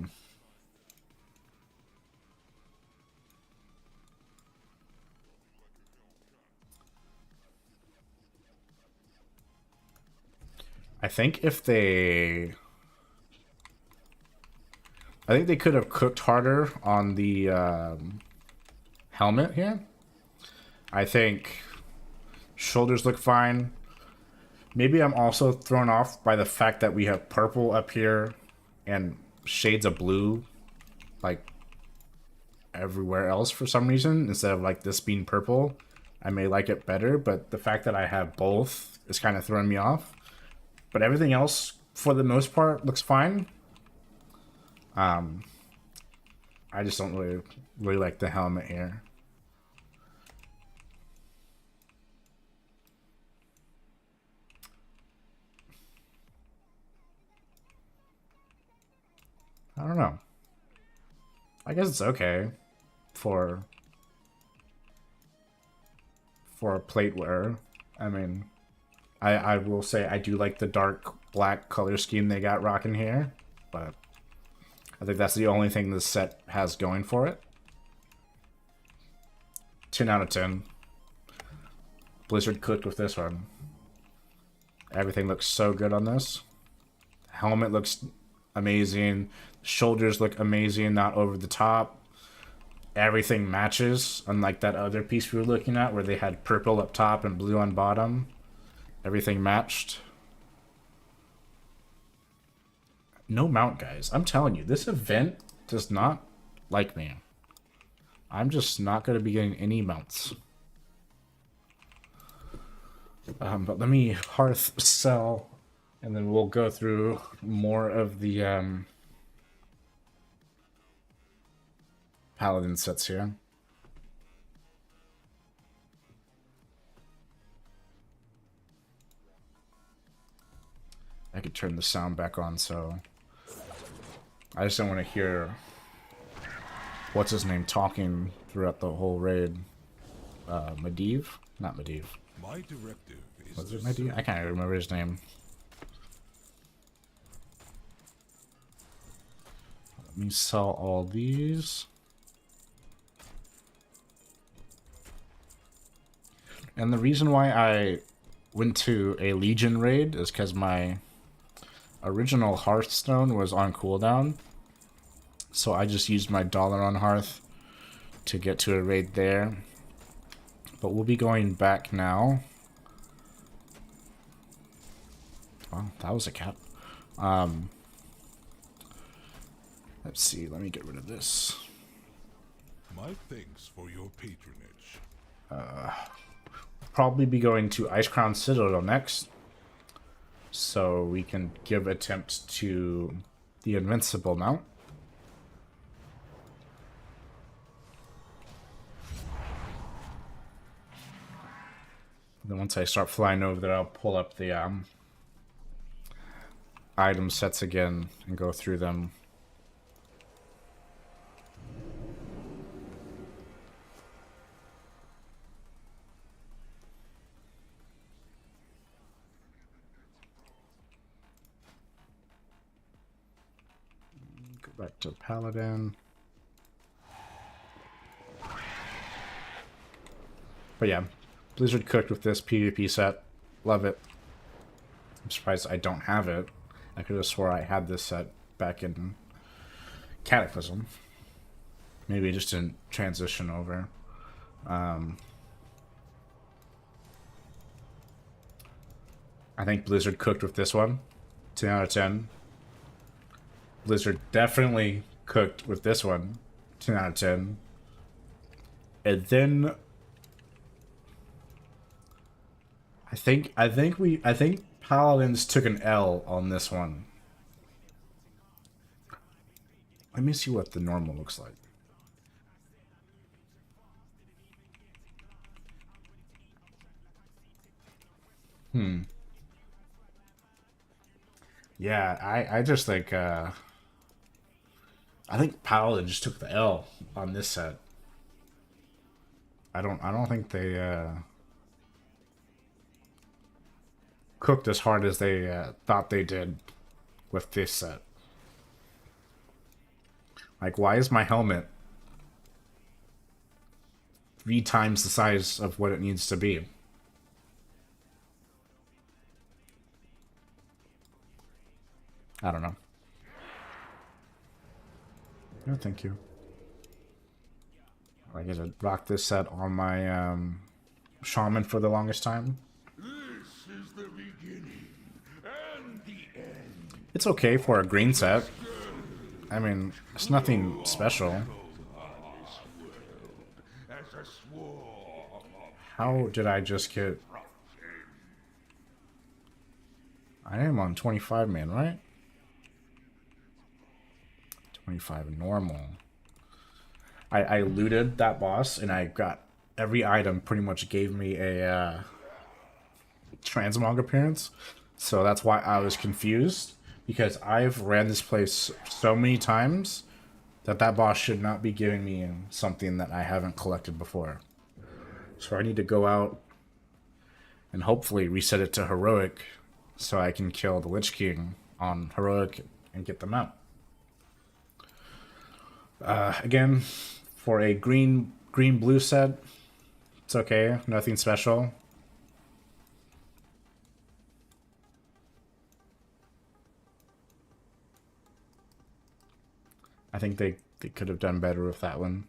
Speaker 1: think they could have cooked harder on the helmet here. I think shoulders look fine. Maybe I'm also thrown off by the fact that we have purple up here and shades of blue like everywhere else for some reason, instead of like this being purple. I may like it better, but the fact that I have both is kind of throwing me off. But everything else, for the most part, looks fine. I just don't really like the helmet here. I don't know. I guess it's okay for a plate wearer. I mean, I will say I do like the dark black color scheme they got rocking here, but I think that's the only thing this set has going for it. 10 out of 10. Blizzard cooked with this one. Everything looks so good on this. Helmet looks amazing. Shoulders look amazing, not over the top. Everything matches, unlike that other piece we were looking at where they had purple up top and blue on bottom. Everything matched. No mount, guys. I'm telling you, this event does not like me. I'm just not going to be getting any mounts. But let me hearth sell, and then we'll go through more of the paladin sets here. I could turn the sound back on, so I just don't want to hear what's his name talking throughout the whole raid. Medivh? Not Medivh.
Speaker 2: My directive is
Speaker 1: Was it Medivh? I can't even remember his name. Let me sell all these. And the reason why I went to a Legion raid is because my original Hearthstone was on cooldown. So I just used my dollar on Hearth to get to a raid there. But we'll be going back now. Oh, that was a cat. Let's see, let me get rid of this.
Speaker 2: my thanks for your patronage.
Speaker 1: Probably be going to Ice Crown Citadel next. So we can give attempt to the Invincible mount. Then once I start flying over there, I'll pull up the item sets again and go through them. Go back to Paladin. But yeah, Blizzard cooked with this PvP set. Love it. I'm surprised I don't have it. I could have swore I had this set back in Cataclysm. Maybe it just didn't transition over. I think Blizzard cooked with this one. 10 out of 10. Blizzard definitely cooked with this one. 10 out of 10. And then I think Paladins took an L on this one. Let me see what the normal looks like. Yeah, I just think I think Paladin just took the L on this set. I don't think they cooked as hard as they thought they did with this set. Like, why is my helmet 3 times the size of what it needs to be? I don't know. No, thank you. I get to rock this set on my shaman for the longest time.
Speaker 2: This is the beginning and the end.
Speaker 1: It's okay for a green set. I mean, it's nothing special.
Speaker 2: As a swarm of
Speaker 1: How did I just get... I am on 25 man, right? 25 normal. I looted that boss and I got every item pretty much gave me a transmog appearance. So that's why I was confused, because I've ran this place so many times that that boss should not be giving me something that I haven't collected before. So I need to go out and hopefully reset it to heroic so I can kill the Lich King on heroic and get them out. Again, for a green-blue set, it's okay, nothing special. I think they could have done better with that one.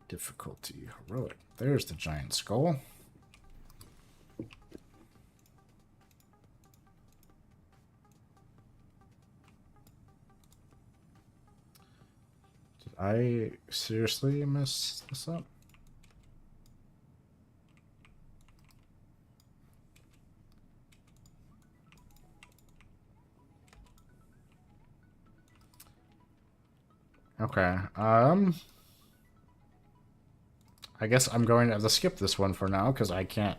Speaker 1: Difficulty, heroic. There's the giant skull. Did I seriously mess this up? Okay, I guess I'm going to have to skip this one for now, because I can't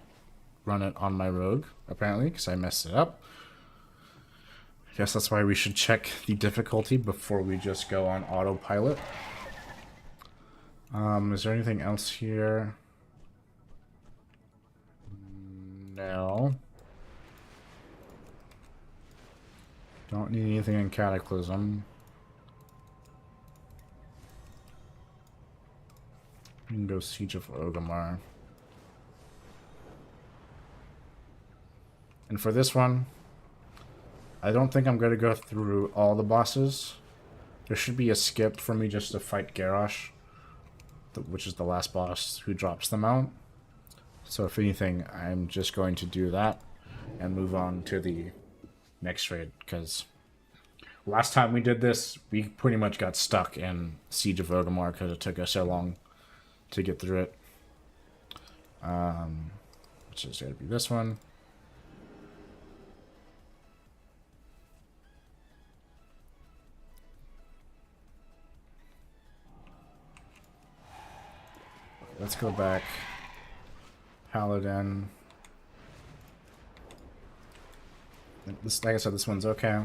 Speaker 1: run it on my rogue, apparently, because I messed it up. I guess that's why we should check the difficulty before we just go on autopilot. Is there anything else here? No. Don't need anything in Cataclysm. We can go Siege of Orgrimmar. And for this one, I don't think I'm going to go through all the bosses. There should be a skip for me just to fight Garrosh, which is the last boss who drops them out. So if anything, I'm just going to do that and move on to the next raid, because last time we did this, we pretty much got stuck in Siege of Orgrimmar because it took us so long to get through it. Which is going to be this one. Let's go back. Paladin. This, like I said, this one's okay.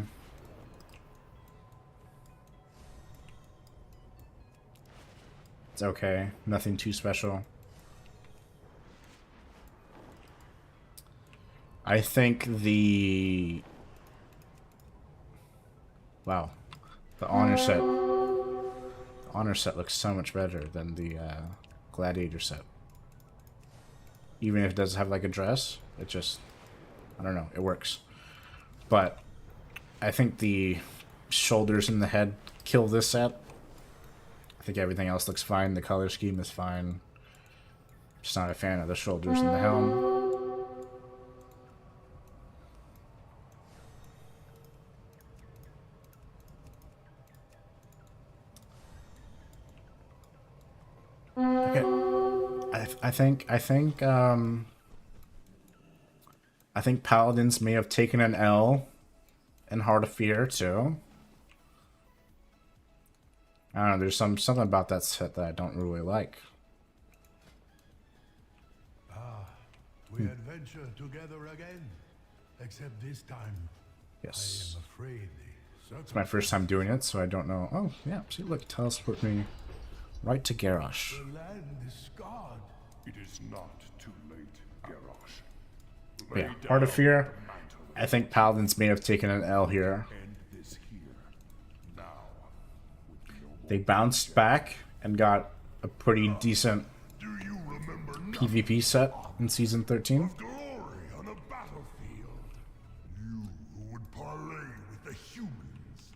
Speaker 1: It's okay. Nothing too special. I think the... Wow. The honor set. The honor set looks so much better than the gladiator set. Even if it does have like a dress, it just... I don't know. It works. But I think the shoulders and the head kill this set. I think everything else looks fine. The color scheme is fine. Just not a fan of the shoulders and the helm. Okay. I think Paladins may have taken an L in Heart of Fear too. I don't know, there's something about that set that I don't really like.
Speaker 2: We adventure together again, except this time.
Speaker 1: Yes.
Speaker 2: I am afraid
Speaker 1: It's my first time doing it, so I don't know. Oh, yeah, see, look, teleport me right to Garrosh.
Speaker 2: the land is scarred.
Speaker 5: It is not too late, Garrosh.
Speaker 1: But yeah, Heart of Fear. I think Paladins may have taken an L here.
Speaker 2: End this here. Now.
Speaker 1: They bounced back and got a pretty decent
Speaker 2: Do you remember
Speaker 1: PvP set in Season 13.
Speaker 2: glory on a battlefield? You who would parley with the humans.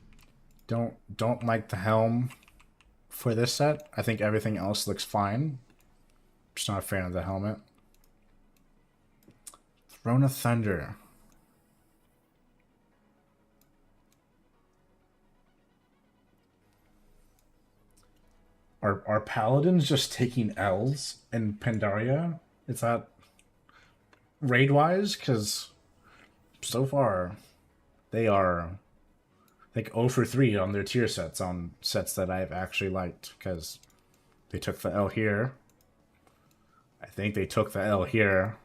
Speaker 1: Don't like the helm for this set. I think everything else looks fine. Just not a fan of the helmet. Throne of Thunder. Are paladins just taking L's in Pandaria? Is that raid wise? Because so far they are like 0 for 3 on their tier sets on sets that I've actually liked. Because they took the L here. I think they took the L here.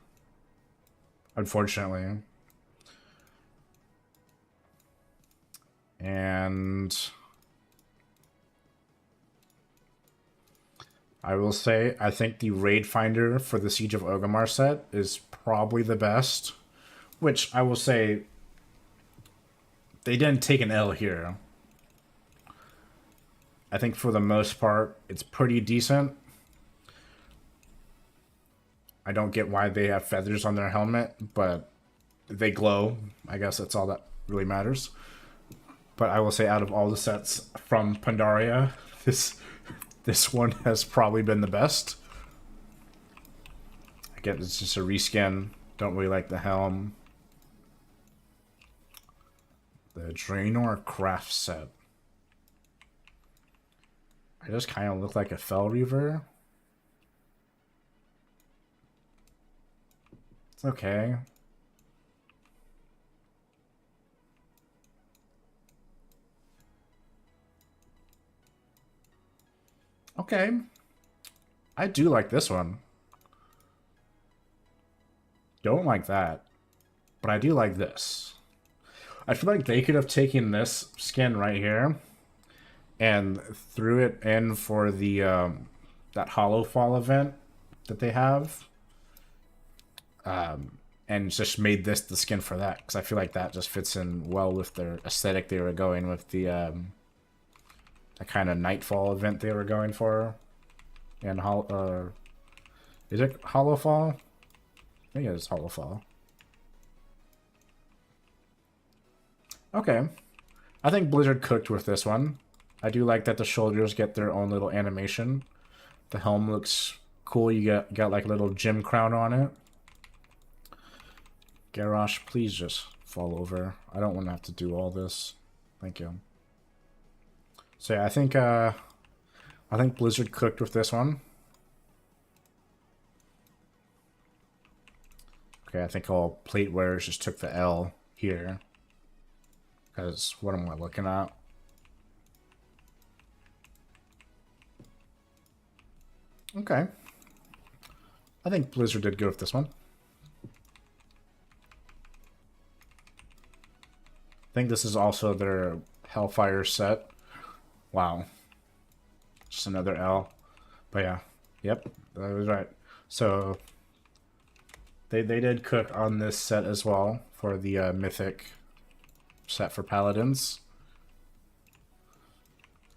Speaker 1: Unfortunately. And I will say, I think the Raid Finder for the Siege of Orgrimmar set is probably the best. Which I will say, they didn't take an L here. I think for the most part, it's pretty decent. I don't get why they have feathers on their helmet, but they glow. I guess that's all that really matters. But I will say, out of all the sets from Pandaria, this one has probably been the best. I get it's just a reskin. Don't really like the helm. The Draenor Craft set. I just kind of look like a Fell Reaver. It's okay. Okay. I do like this one. Don't like that. But I do like this. I feel like they could have taken this skin right here and threw it in for the that Hollow Fall event that they have. And just made this the skin for that, because I feel like that just fits in well with their aesthetic they were going with, the kind of Nightfall event they were going for. And is it Hollow Fall? I think it is Hollow Fall. Okay. I think Blizzard cooked with this one. I do like that the shoulders get their own little animation. The helm looks cool. You got like a little gem crown on it. Garrosh, please just fall over. I don't want to have to do all this. Thank you. So yeah, I think Blizzard cooked with this one. Okay, I think all plate wearers just took the L here. Because what am I looking at? Okay. I think Blizzard did good with this one. I think this is also their Hellfire set. Wow. Just another L. But yeah. Yep, that was right. So they did cook on this set as well for the Mythic set for Paladins.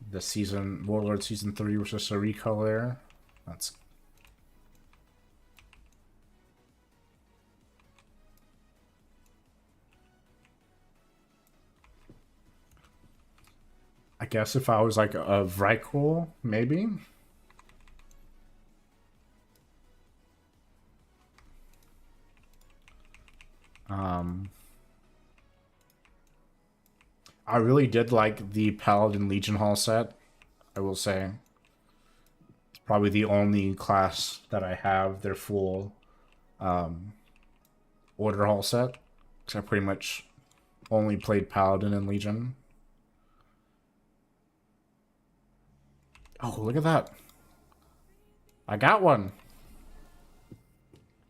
Speaker 1: The season Warlord Season 3 was just a recolor. That's I guess if I was like a Vrykul, maybe. I really did like the Paladin Legion Hall set, I will say. It's probably the only class that I have their full Order Hall set. Because I pretty much only played Paladin and Legion. Oh, look at that. I got one.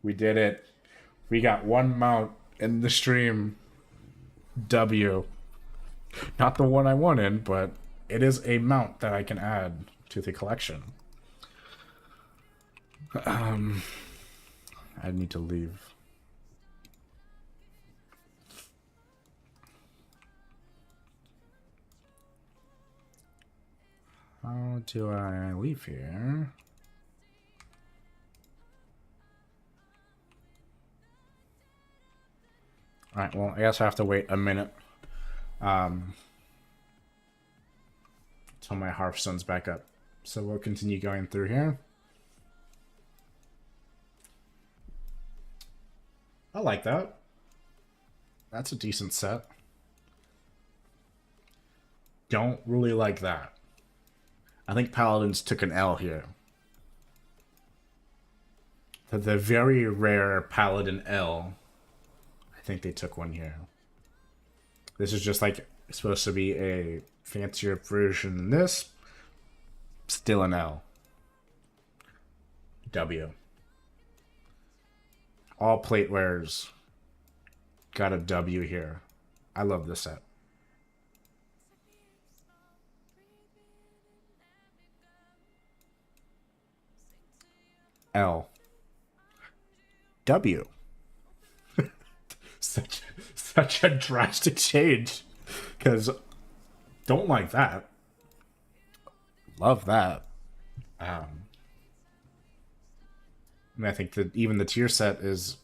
Speaker 1: We did it. We got one mount in the stream. W. Not the one I wanted, but it is a mount that I can add to the collection. I need to leave. How do I leave here? Alright, well, I guess I have to wait a minute. Till my Hearthstone's back up. So we'll continue going through here. I like that. That's a decent set. Don't really like that. I think Paladins took an L here. The very rare Paladin L, I think they took one here. This is just like supposed to be a fancier version than this. Still an L. W. All plate wearers got a W here. I love this set. L. W. such a drastic change. Because don't like that. Love that. I think that even the tier set is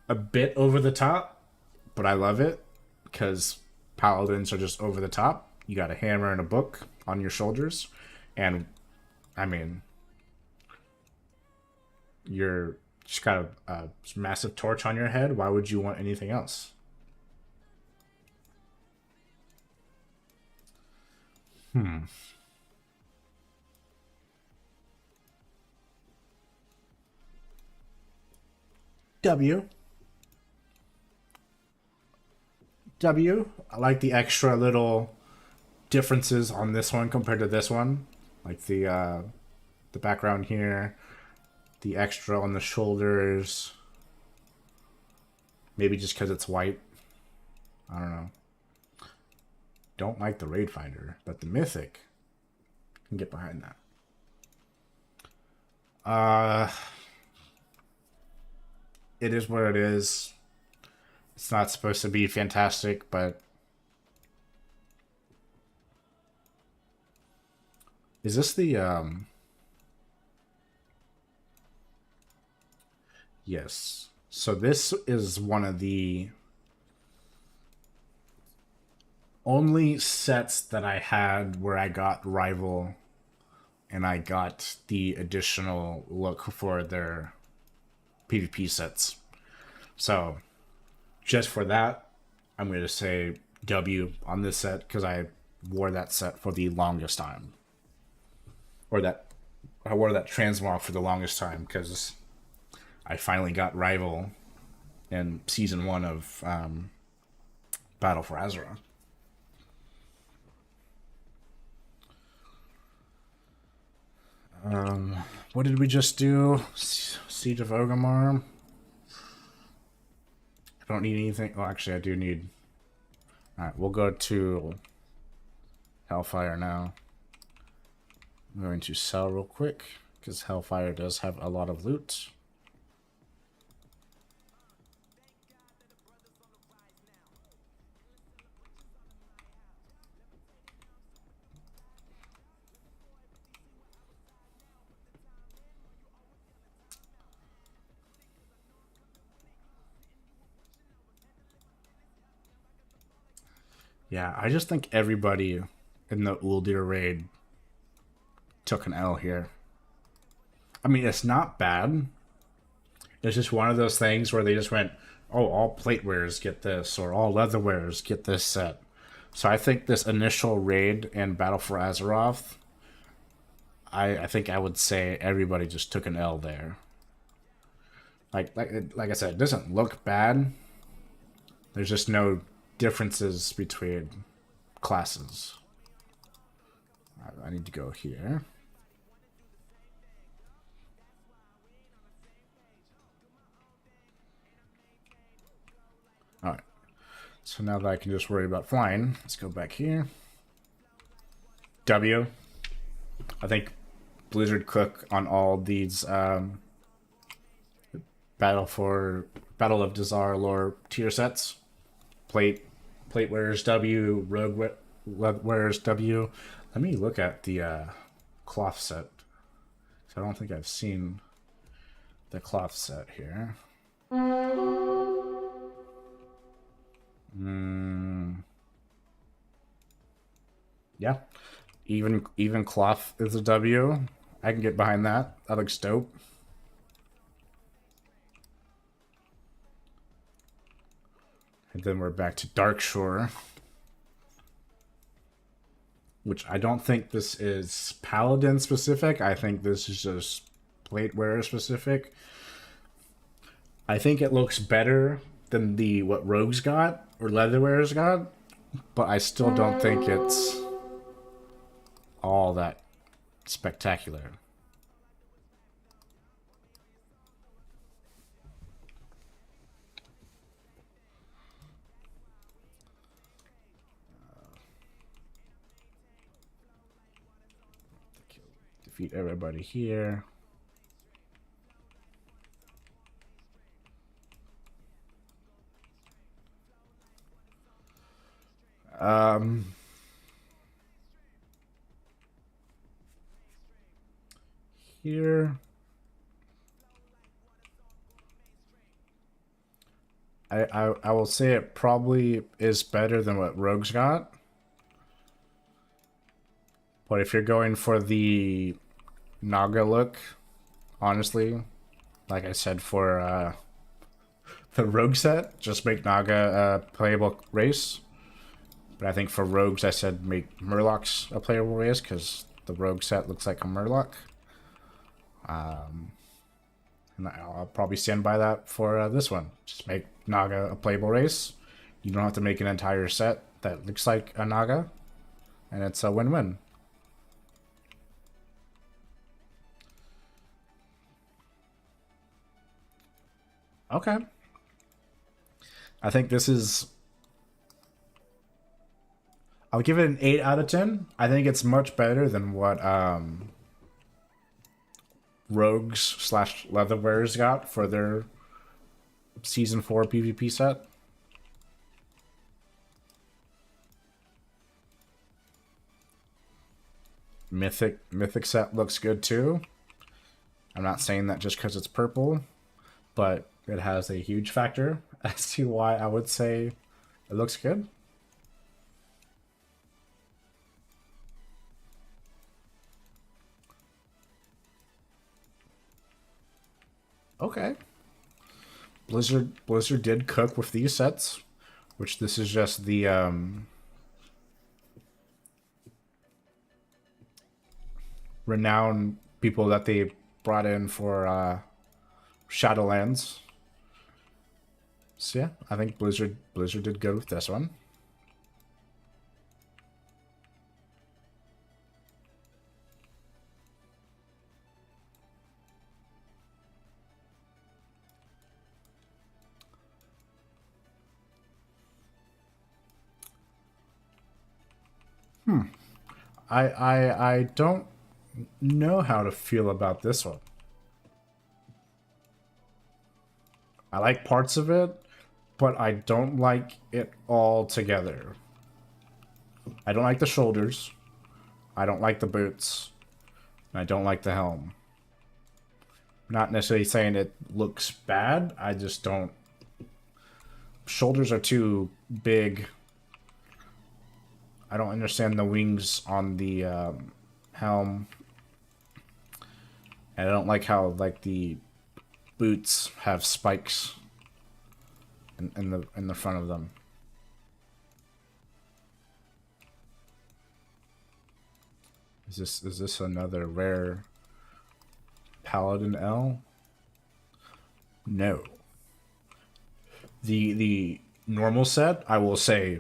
Speaker 1: a bit over the top, but I love it because paladins are just over the top. You got a hammer and a book on your shoulders, and I mean, you're just got a massive torch on your head. Why would you want anything else? W. W. I like the extra little differences on this one compared to this one. Like the background here, the extra on the shoulders. Maybe just because it's white. I don't know. Don't like the Raid Finder, but the Mythic, can get behind that. It is what it is. It's not supposed to be fantastic, but is this the yes. So this is one of the only sets that I had where I got Rival and I got the additional look for their PvP sets. So just for that, I'm going to say W on this set because I wore that set for the longest time. Or that I wore that transmog for the longest time because I finally got Rival in Season 1 of Battle for Azeroth. What did we just do? Siege of Orgrimmar. I don't need anything. Oh, actually, I do need... Alright, we'll go to Hellfire now. I'm going to sell real quick, because Hellfire does have a lot of loot. Yeah, I just think everybody in the Uldir raid took an L here. I mean, it's not bad. It's just one of those things where they just went, oh, all plate wearers get this, or all leather wearers get this set. So I think this initial raid in Battle for Azeroth, I think I would say everybody just took an L there. Like I said, it doesn't look bad. There's just no differences between classes. I need to go here. Alright. So now that I can just worry about flying, let's go back here. W. I think Blizzard Cook on all these Battle of Dazar'alor tier sets. Plate wearers W, rogue wearers W. Let me look at the cloth set. So I don't think I've seen the cloth set here. Yeah, even cloth is a W. I can get behind that. That looks dope. And then we're back to Darkshore. which I don't think this is Paladin specific. I think this is just plate wearer specific. I think it looks better than the what Rogues got or Leatherwearers got, but I still don't think it's all that spectacular. Defeat everybody here. Here. I will say it probably is better than what Rogues got. But if you're going for the Naga look, honestly, like I said for the Rogue set, just make Naga a playable race. But I think for Rogues, I said make Murlocs a playable race because the Rogue set looks like a Murloc. And I'll probably stand by that for this one. Just make Naga a playable race. You don't have to make an entire set that looks like a Naga. And it's a win-win. Okay. I think this is... I'll give it an 8 out of 10. I think it's much better than what Rogues / Leatherwearers got for their Season 4 PvP set. Mythic set looks good too. I'm not saying that just because it's purple, but it has a huge factor as to why I would say it looks good. Okay. Blizzard did cook with these sets, which this is just the renowned people that they brought in for Shadowlands. So yeah, I think Blizzard did good with this one. I don't know how to feel about this one. I like parts of it, but I don't like it all together. I don't like the shoulders. I don't like the boots. And I don't like the helm. Not necessarily saying it looks bad. I just don't... Shoulders are too big. I don't understand the wings on the helm. And I don't like how like the boots have spikes in the front of them. Is this another rare Paladin L? No. The normal set, I will say,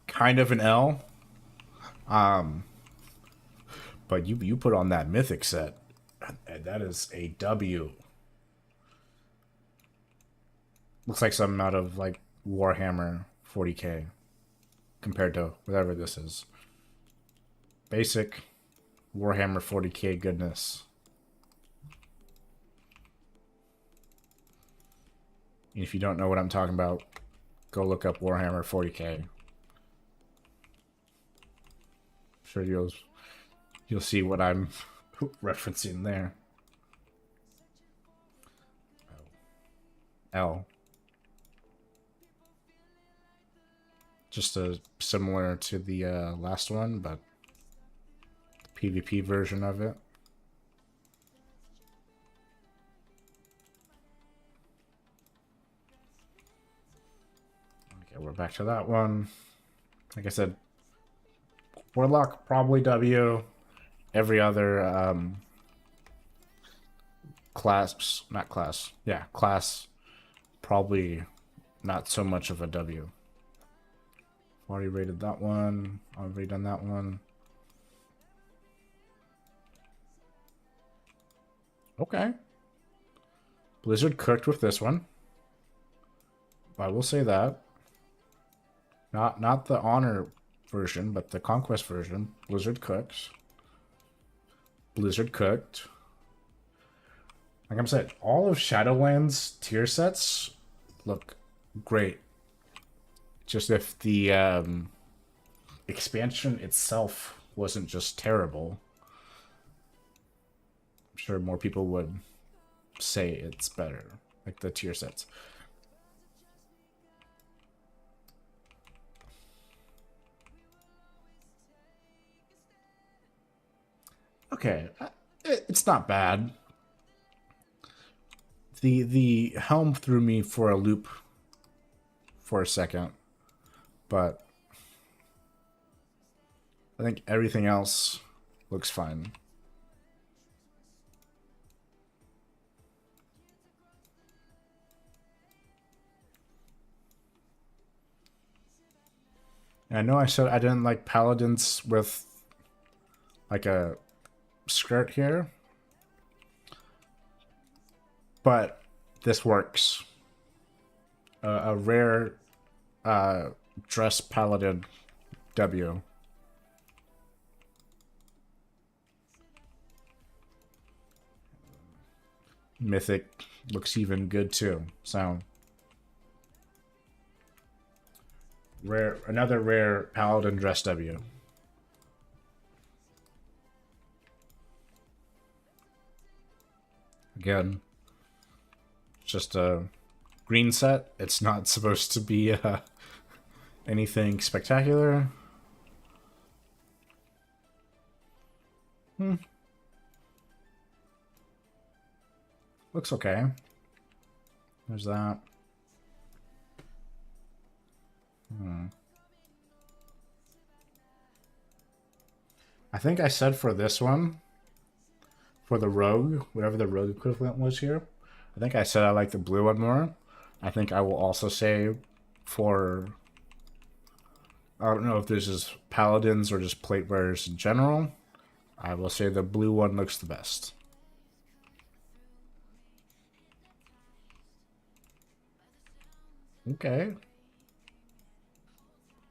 Speaker 1: kind of an L. But you put on that mythic set, and that is a W. Looks like something out of like Warhammer 40k compared to whatever this is. Basic Warhammer 40k goodness. If you don't know what I'm talking about, go look up Warhammer 40k. I'm sure you'll see what I'm referencing there. L. Just similar to the last one, but the PvP version of it. Okay, we're back to that one. Like I said, Warlock, probably W. Every other class, not class, yeah, class, probably not so much of a W. Already rated that one. Already done that one. Okay. Blizzard cooked with this one. I will say that. Not the Honor version, but the Conquest version. Blizzard cooked. Blizzard cooked. Like I said, all of Shadowlands tier sets look great. Just if the expansion itself wasn't just terrible, I'm sure more people would say it's better. Like the tier sets. Okay, it's not bad. The helm threw me for a loop for a second, but I think everything else looks fine. And I know I said I didn't like paladins with like a skirt here, but this works. A rare dress paladin W. Mythic looks even good too. So rare, another rare paladin dress W. Again, just a green set. It's not supposed to be anything spectacular. Looks okay. There's that. I think I said for this one, for the rogue, whatever the rogue equivalent was here, I think I said I like the blue one more. I think I will also say for, I don't know if this is paladins or just plate wearers in general, I will say the blue one looks the best. Okay.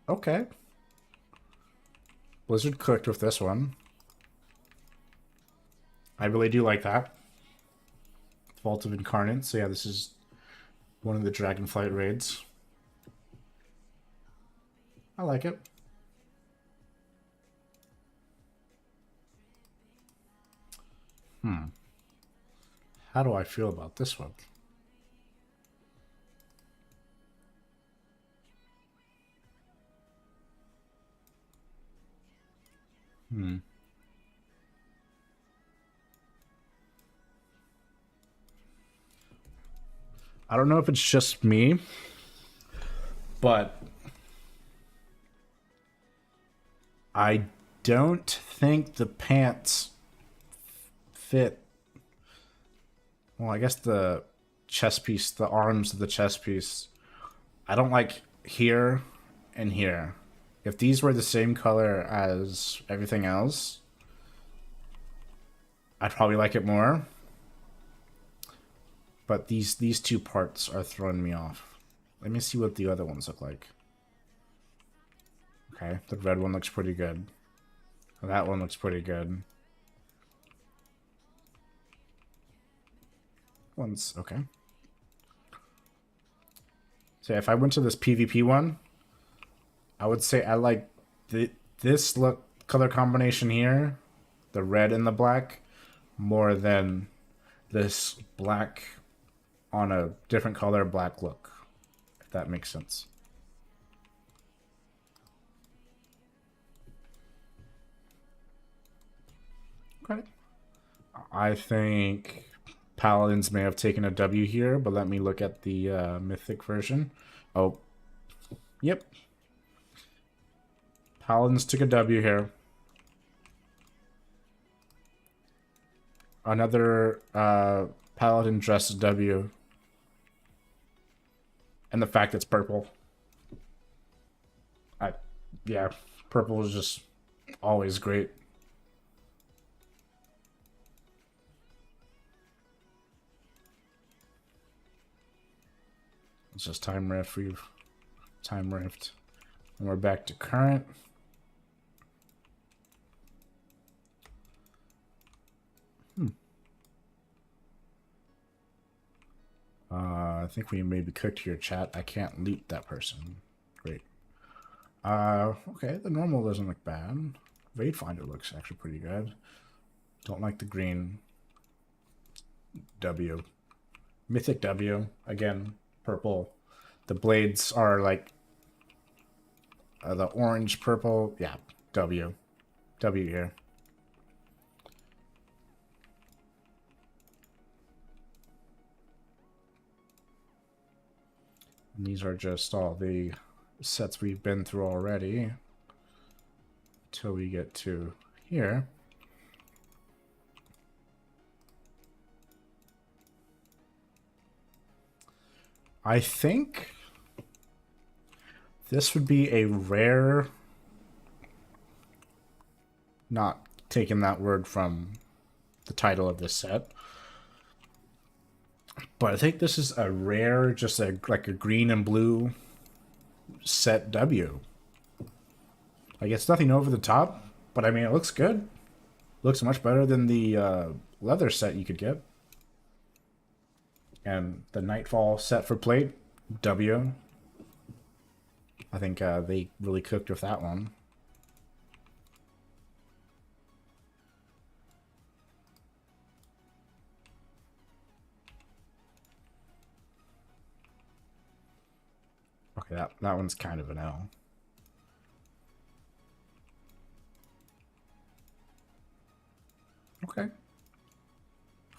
Speaker 1: Okay. Blizzard cooked with this one. I really do like that. Vault of Incarnate. So yeah, this is one of the Dragonflight raids. I like it. How do I feel about this one? I don't know if it's just me, but I don't think the pants fit. Well, I guess the chest piece, the arms of the chest piece, I don't like here and here. If these were the same color as everything else, I'd probably like it more. But these two parts are throwing me off. Let me see what the other ones look like. Okay, the red one looks pretty good. That one looks pretty good. One's okay. So if I went to this PvP one, I would say I like this color combination here, the red and the black, more than this black on a different color black look, if that makes sense. Okay. I think Paladins may have taken a W here, but let me look at the Mythic version. Oh, yep. Paladins took a W here. Another Paladin dressed W. And the fact it's purple. Yeah, purple is just always great. It's just time rift. We've time rift. And we're back to current. I think we maybe cooked your chat. I can't loot that person. Great. Okay, the normal doesn't look bad. Raid Finder looks actually pretty good. Don't like the green. W. Mythic W. Again, purple. The blades are like the orange, purple. Yeah, W. W here. And these are just all the sets we've been through already. Until we get to here. I think this would be a rare, not taking that word from the title of this set, but I think this is a rare, just like a green and blue set W. Like, it's nothing over the top, but I mean, it looks good. Looks much better than the leather set you could get. And the Nightfall set for plate, W. I think they really cooked with that one. Okay, that one's kind of an L. Okay.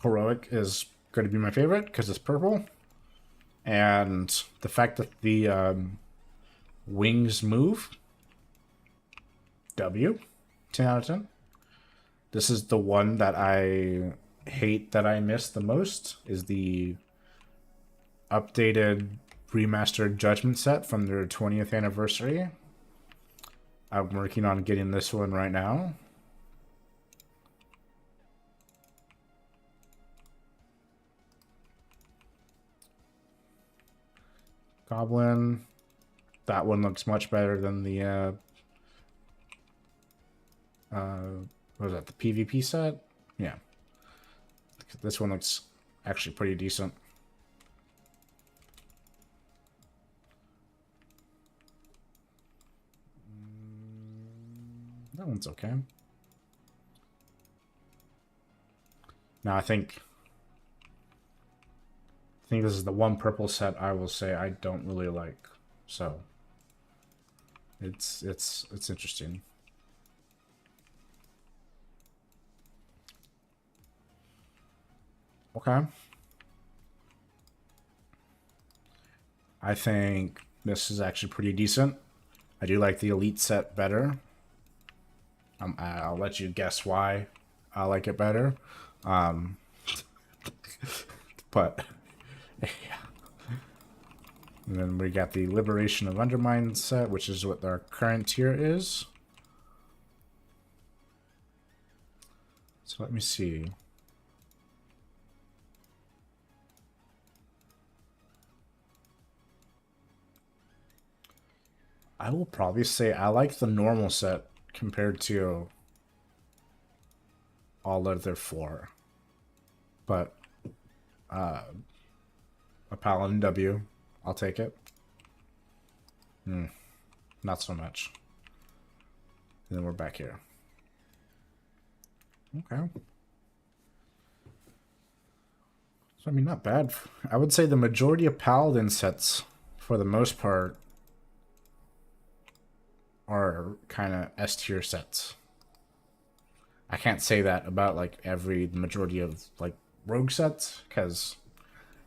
Speaker 1: Heroic is going to be my favorite because it's purple. And the fact that the wings move. W. 10 out of 10. This is the one that I hate that I missed the most. Is the updated remastered Judgment set from their 20th anniversary. I'm working on getting this one right now. Goblin. That one looks much better than the what was that, the PvP set? Yeah. This one looks actually pretty decent. That one's okay. Now I think this is the one purple set I will say I don't really like. So it's interesting. Okay. I think this is actually pretty decent. I do like the Elite set better. I'll let you guess why I like it better. But yeah. And then we got the Liberation of Undermine set, which is what our current tier is. So let me see. I will probably say I like the normal set compared to all other four. But a Paladin W, I'll take it. Not so much. And then we're back here. Okay. So I mean, not bad. I would say the majority of Paladin sets, for the most part, are kind of S tier sets. I can't say that about like the majority of like rogue sets, because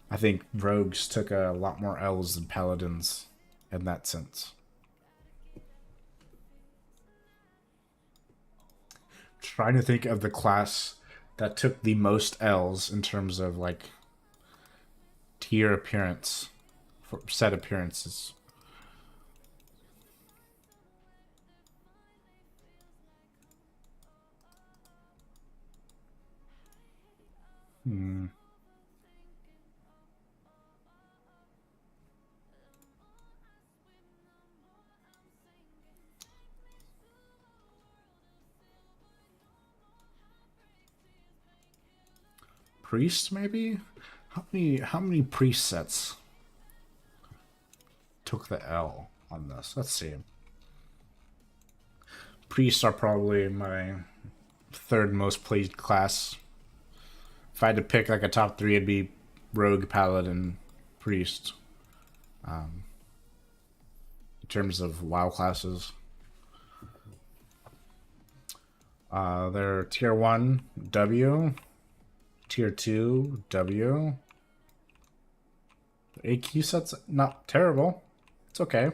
Speaker 1: I think rogues took a lot more L's than paladins in that sense. trying to think of the class that took the most L's in terms of like tier appearance for set appearances. Priest, maybe? How many priest sets took the L on this? Let's see. Priests are probably my third most played class. If I had to pick like a top 3, it'd be Rogue, Paladin, Priest. In terms of WoW classes. They're tier 1, W. Tier 2, W. The AQ set's not terrible. It's okay.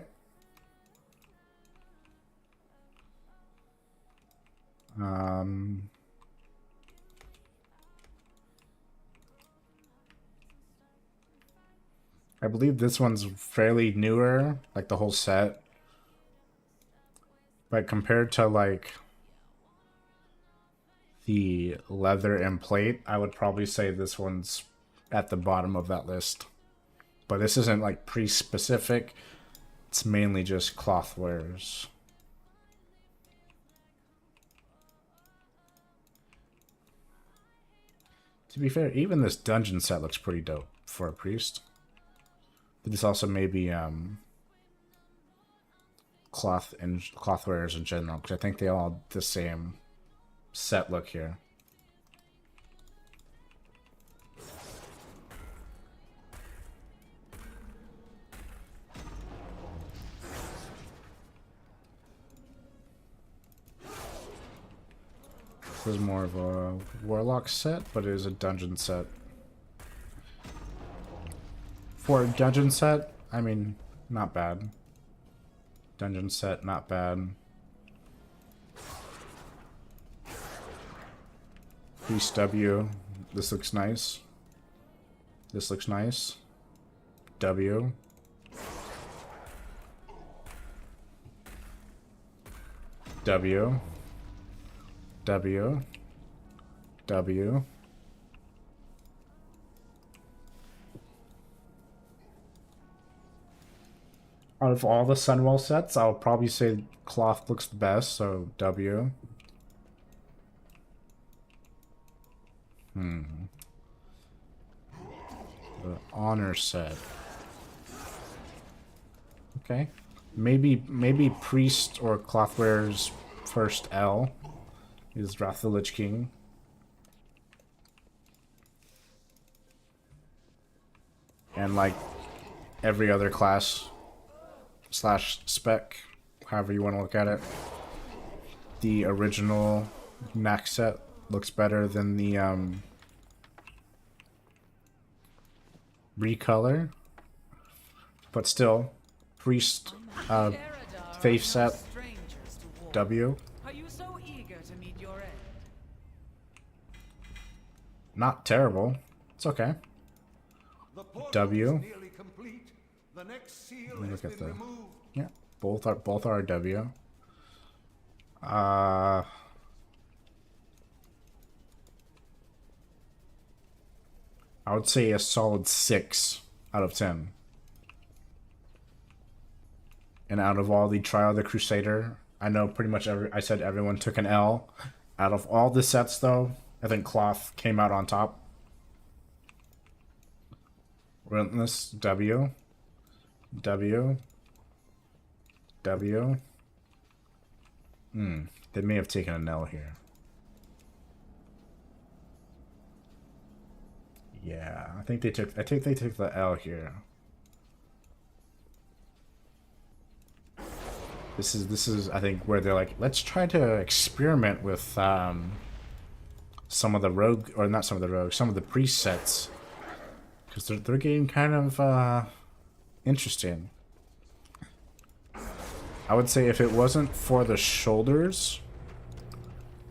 Speaker 1: I believe this one's fairly newer, like the whole set. But compared to like the leather and plate, I would probably say this one's at the bottom of that list. But this isn't like pre-specific. It's mainly just cloth wares. To be fair, even this dungeon set looks pretty dope for a priest. But this also may be cloth wares in general, because I think they all have the same set look here. This is more of a warlock set, but it is a dungeon set. For a dungeon set, I mean, not bad. Dungeon set, not bad. Priest W. This looks nice. This looks nice. W. W. W. W. Out of all the Sunwell sets, I'll probably say cloth looks the best, so W. The honor set. Okay. Maybe priest or clothware's first L is Wrath of the Lich King. And like every other class slash spec, however you want to look at it, the original Knack set looks better than the recolor, but still, priest faith set W.
Speaker 3: Are you so eager to meet your end?
Speaker 1: Not terrible. It's okay.
Speaker 5: The portal
Speaker 1: W.
Speaker 5: is nearly complete. The next seal has
Speaker 1: Look at
Speaker 5: been
Speaker 1: the
Speaker 5: removed.
Speaker 1: yeah. Both are W. I would say a solid 6 out of 10. And out of all the Trial of the Crusader, I know pretty much I said everyone took an L. Out of all the sets, though, I think cloth came out on top. Relentless W. W. W. They may have taken an L here. Yeah, I think they took the L here. This is I think where they're like, let's try to experiment with some of the rogue, or not some of the rogue, some of the priest sets, because they're getting kind of interesting. I would say if it wasn't for the shoulders,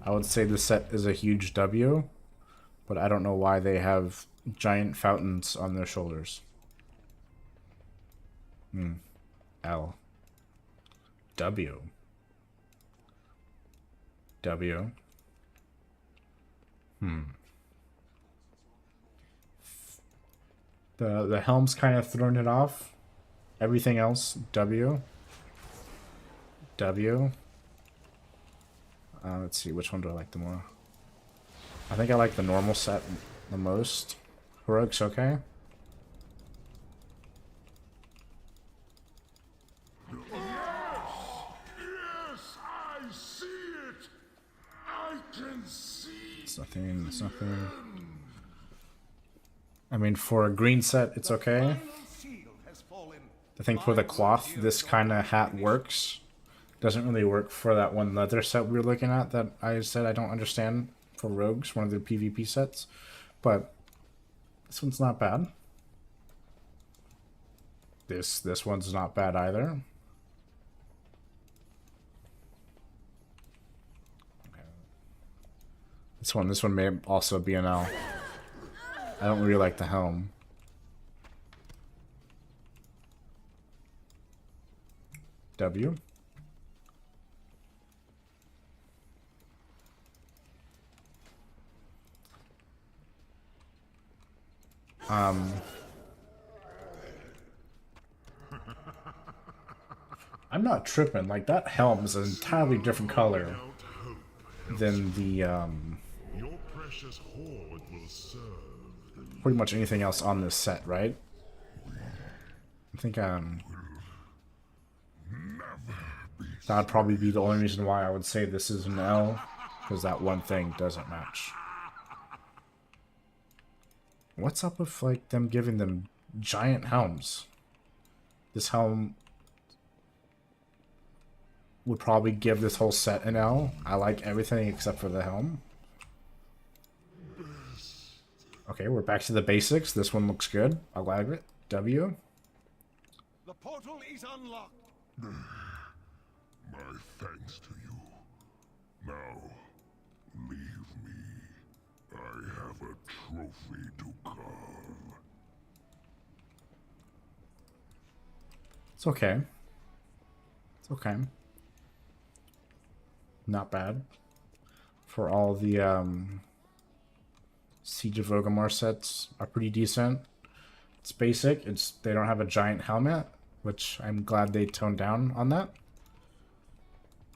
Speaker 1: I would say the set is a huge W, but I don't know why they have giant fountains on their shoulders. L. W. W. The helm's kind of thrown it off. Everything else, W. W. Let's see, which one do I like the more? I think I like the normal set the most. Heroic's okay.
Speaker 2: Yes, I see it. I can see.
Speaker 1: It's nothing, it's nothing. I mean, for a green set, it's okay. I think for the cloth, this kind of hat works. Doesn't really work for that one leather set we were looking at that I said I don't understand for rogues, one of the PvP sets. But this one's not bad. This one's not bad either. Okay. This one may also be an L. I don't really like the helm. W. I'm not tripping. Like, that helm is an entirely different color than the
Speaker 2: Your precious hoard will serve.
Speaker 1: pretty much anything else on this set, right? I think that'd probably be the only reason why I would say this is an L, because that one thing doesn't match. What's up with, like, them giving them giant helms? This helm would probably give this whole set an L. I like everything except for the helm. Okay, we're back to the basics. This one looks good. I like it. W.
Speaker 5: The portal is unlocked.
Speaker 2: My thanks to you. Now, leave me. I have a trophy to carve.
Speaker 1: It's okay. It's okay. Not bad. For all the Siege of Orgrimmar sets are pretty decent. It's basic. They don't have a giant helmet, which I'm glad they toned down on that.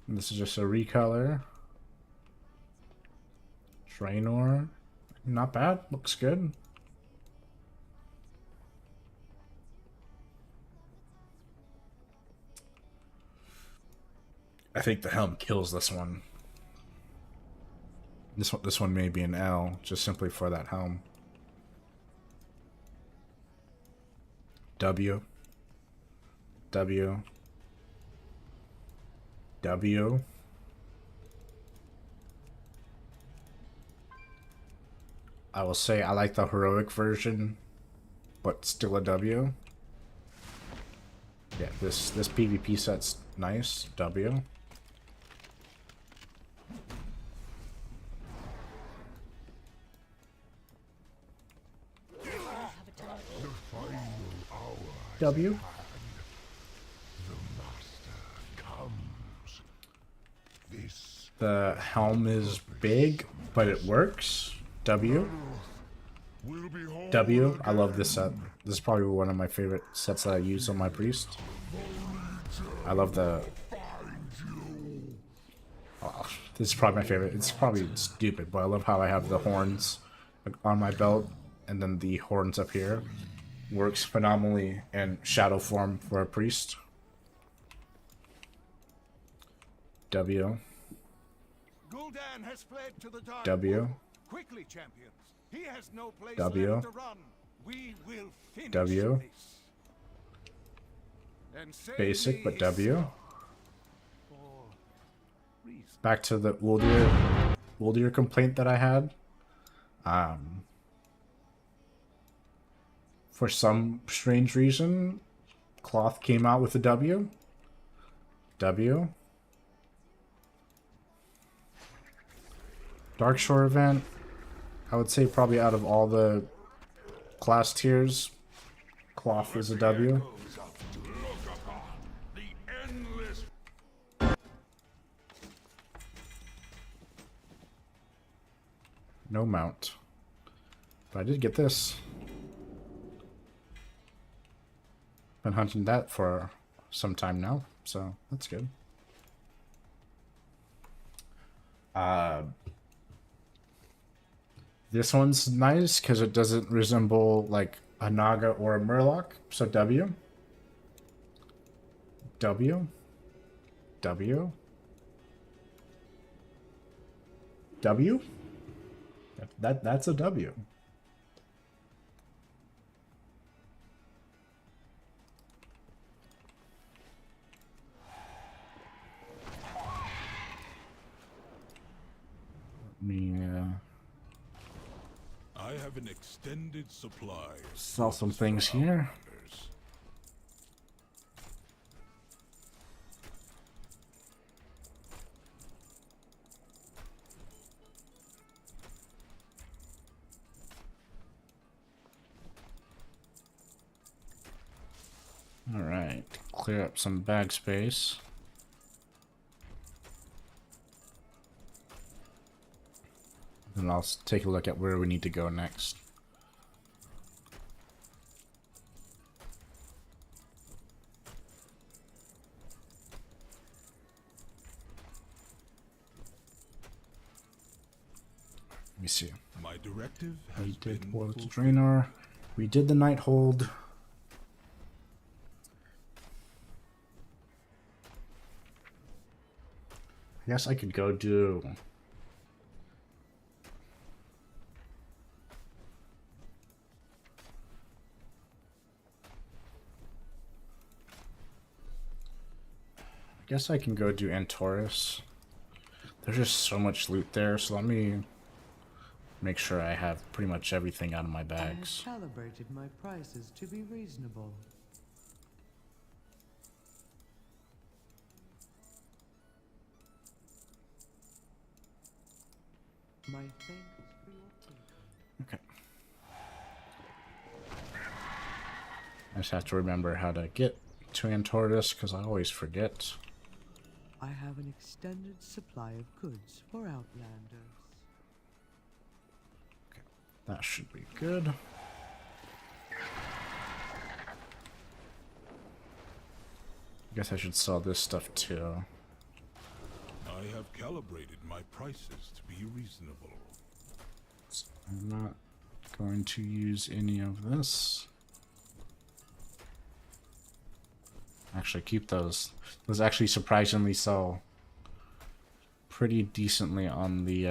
Speaker 1: And this is just a recolor. Draenor. Not bad. Looks good. I think the helm kills this one. This one may be an L, just simply for that helm. W. W. W. I will say I like the heroic version, but still a W. Yeah, this PvP set's nice. W. W.
Speaker 2: The master comes. This
Speaker 1: The helm is big, but it works. W.
Speaker 2: will be whole.
Speaker 1: W. I love this set. This is probably one of my favorite sets that I use on my priest. I love the... Oh, this is probably my favorite. It's probably stupid, but I love how I have the horns on my belt and then the horns up here. Works phenomenally in shadow form for a priest. W.
Speaker 5: Gul'dan has fled to the dark.
Speaker 1: W.
Speaker 5: Quickly, champions. He has no place
Speaker 1: W.
Speaker 5: left to run. We will finish
Speaker 1: W.
Speaker 5: this. And save
Speaker 1: Basic, but
Speaker 5: these
Speaker 1: W.
Speaker 5: for reasons.
Speaker 1: Back to the Uldir complaint that I had. For some strange reason, cloth came out with a W. W. Dark Shore event, I would say probably out of all the class tiers, Cloth is a W.
Speaker 2: Goes up to look upon the endless.
Speaker 1: No mount. But I did get this. Been hunting that for some time now, so that's good. This one's nice because it doesn't resemble like a Naga or a Murloc, so W. W. W. W. That's a W. Let me
Speaker 2: I have an extended supply.
Speaker 1: sell some things here. Alright, clear up some bag space. Then I'll take a look at where we need to go next. Let me see.
Speaker 2: My directive
Speaker 1: We
Speaker 2: has
Speaker 1: did
Speaker 2: been
Speaker 1: War of the
Speaker 2: fulfilled.
Speaker 1: Draenor. We did the Night Hold. I guess I could go do... I guess I can go do Antorus. There's just so much loot there, so let me make sure I have pretty much everything out of my
Speaker 6: I have
Speaker 1: bags.
Speaker 6: calibrated my prices to be reasonable. My thanks for your patience.
Speaker 1: Okay. I just have to remember how to get to Antorus, because I always forget.
Speaker 6: I have an extended supply of goods for Outlanders.
Speaker 1: That should be good. I guess I should sell this stuff too.
Speaker 2: I have calibrated my prices to be reasonable.
Speaker 1: So I'm not going to use any of this. Actually, keep those. Those actually surprisingly sell pretty decently on the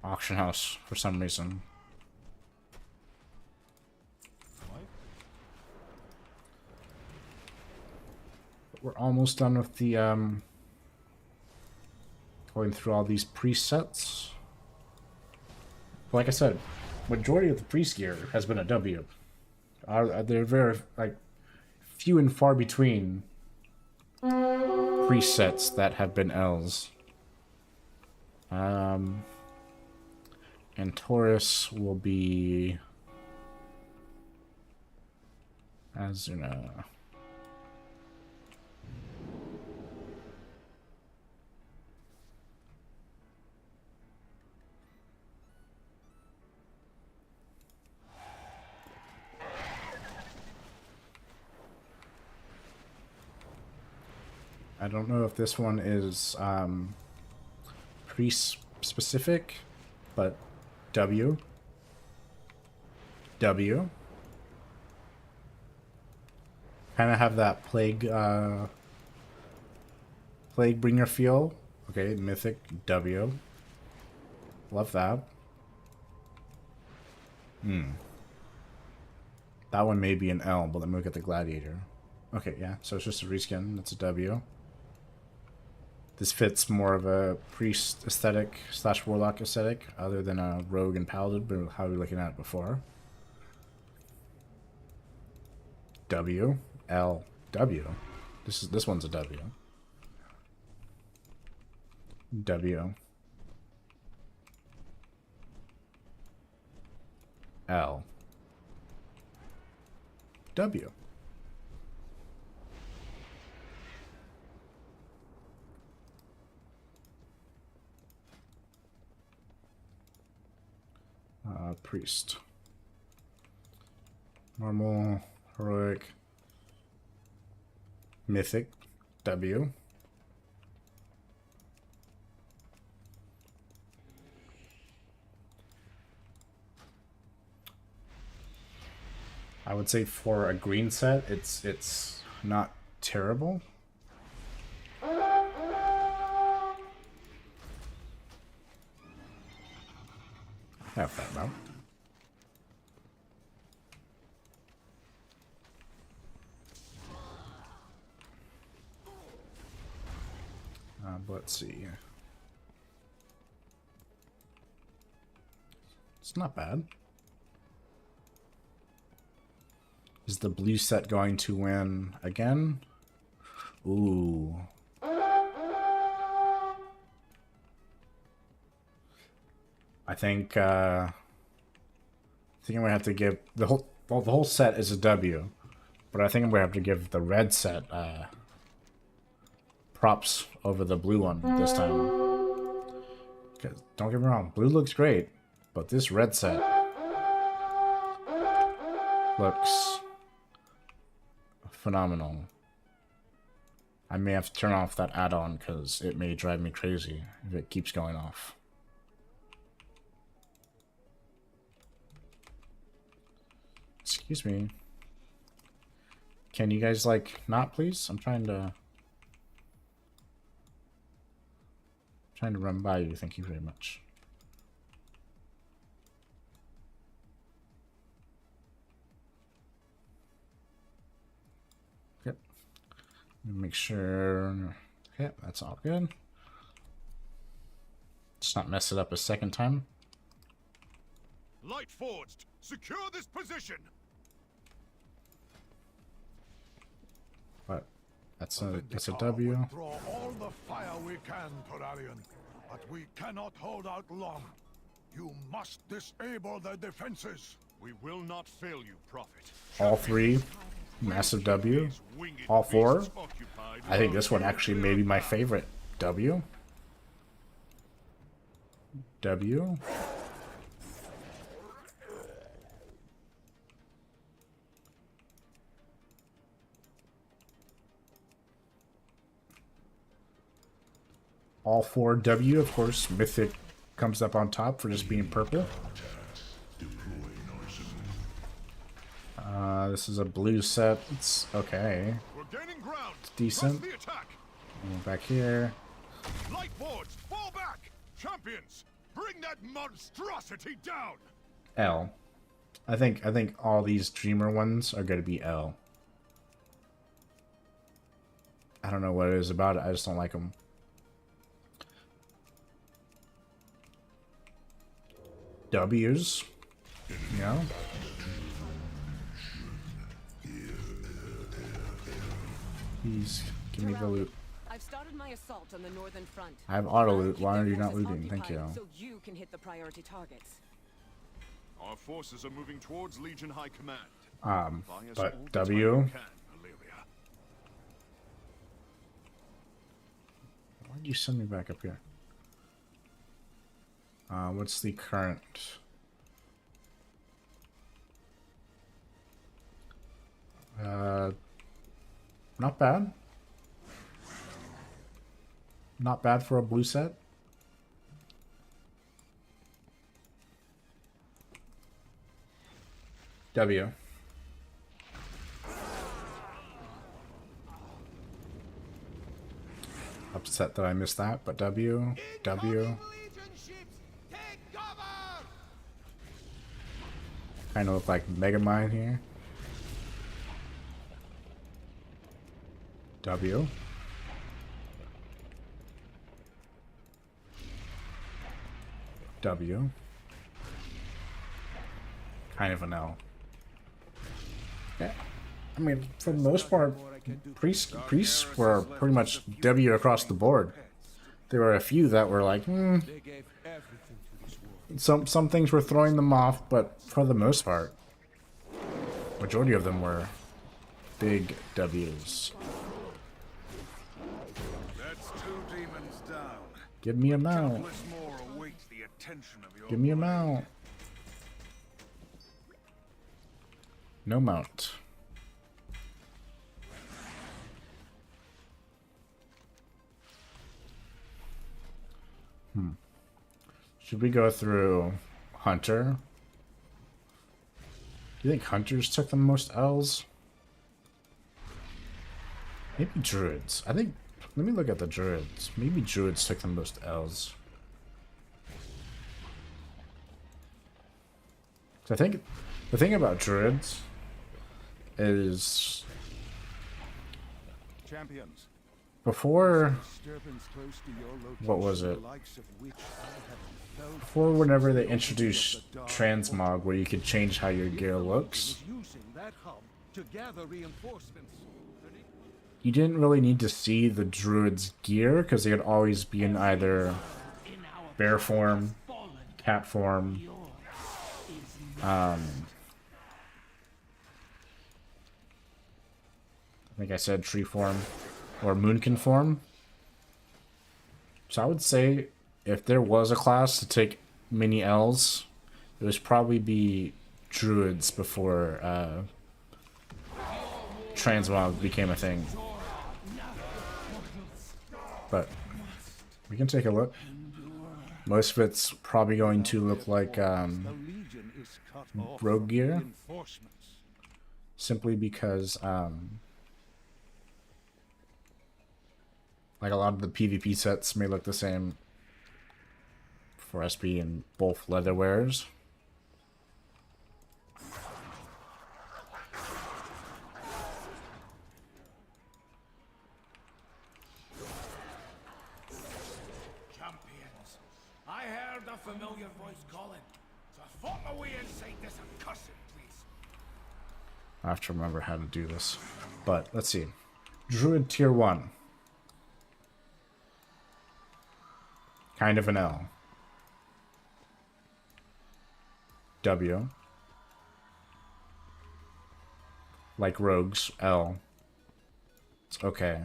Speaker 1: auction house for some reason. But we're almost done with the going through all these presets. Like I said, majority of the priest gear has been a W. They're very like few and far between presets that have been L's. And Taurus will be Azuna. I don't know if this one is priest specific, but W. W. Kind of have that plague bringer feel. Okay, mythic W. Love that. That one may be an L, but let me look at the gladiator. Okay, yeah, so it's just a reskin. That's a W. This fits more of a priest aesthetic / warlock aesthetic, other than a rogue and paladin, but how are we looking at it before? W. L. W. This one's a W. W. L. W. Priest. Normal, heroic, mythic, W. I would say for a green set, it's not terrible. Have that amount. Let's see. It's not bad. Is the blue set going to win again? Ooh. I think I'm gonna have to give the whole set is a W, but I think I'm gonna have to give the red set props over the blue one this time. Because don't get me wrong, blue looks great, but this red set looks phenomenal. I may have to turn off that add-on because it may drive me crazy if it keeps going off. Excuse me. Can you guys, like, not, please? I'm trying to run by you. Thank you very much. Yep. Make sure. Okay, that's all good. Let's not mess it up a second time.
Speaker 2: Light forged! Secure this position!
Speaker 1: But that's a W.
Speaker 5: Throw all the fire we can, Torarian, but we cannot hold out long. You must disable their defenses.
Speaker 2: We will not fail you, Prophet.
Speaker 1: All three, massive W. All four. I think this one actually may be my favorite. W. W. All four W, of course. Mythic comes up on top for just being purple. This is a blue set. It's okay.
Speaker 2: We're gaining ground.
Speaker 1: It's decent.
Speaker 2: Press the attack.
Speaker 1: And back here.
Speaker 2: Light forged, fall back! Champions, bring that monstrosity down!
Speaker 1: L. I think all these Dreamer ones are going to be L. I don't know what it is about it. I just don't like them. W's. Yeah. Please give me the loot.
Speaker 7: I've started my assault on the northern front.
Speaker 1: I have auto loot.
Speaker 7: Keep
Speaker 1: Why
Speaker 7: their
Speaker 1: are you not
Speaker 7: forces
Speaker 1: looting? Thank you.
Speaker 7: occupied So you can hit the priority targets.
Speaker 2: Our forces are moving towards Legion High Command. Buy us all
Speaker 1: But
Speaker 2: the time
Speaker 1: W.
Speaker 2: you can, Illyria.
Speaker 1: Why'd you send me back up here? What's the current? Not bad. Not bad for a blue set. W. Upset that I missed that, but W. W. Kind of look like Megamind here. W. W. Kind of an L. Yeah. I mean, for the most part, priests were pretty much W across the board. There were a few that were like,
Speaker 5: They gave everything to this war.
Speaker 1: some things were throwing them off, but for the most part, majority of them were big W's.
Speaker 5: That's 2 demons down.
Speaker 1: Give me a mount.
Speaker 5: Countless more await the attention of your
Speaker 1: Give me a
Speaker 5: blade.
Speaker 1: mount. No mount. Should we go through Hunter? Do you think Hunters took the most L's? Maybe Druids. I think... Let me look at the Druids. Maybe Druids took the most L's. So I think the thing about Druids is
Speaker 5: Champions.
Speaker 1: before...
Speaker 5: Disturbance close to your location,
Speaker 1: What was it?
Speaker 5: the likes of which I have felt
Speaker 1: Before, whenever they introduced Transmog, where you could change how your gear looks,
Speaker 5: using that hub to gather reinforcements.
Speaker 1: you didn't really need to see the Druid's gear, because they could always be in either bear form, cat form, I think I said tree form, or moonkin form. So I would say, if there was a class to take many L's, it would probably be Druids before Transmog became a thing. But we can take a look. Most of it's probably going to look like
Speaker 5: The Legion is cut off
Speaker 1: rogue
Speaker 5: from
Speaker 1: gear,
Speaker 5: reinforcements.
Speaker 1: simply because like a lot of the PvP sets may look the same for SP and both leather wearers.
Speaker 3: Champions, I heard a familiar voice calling. So form away inside this accursed place.
Speaker 1: I have to remember how to do this. But let's see. Druid tier 1. Kind of an L. W. Like rogues, L. It's okay.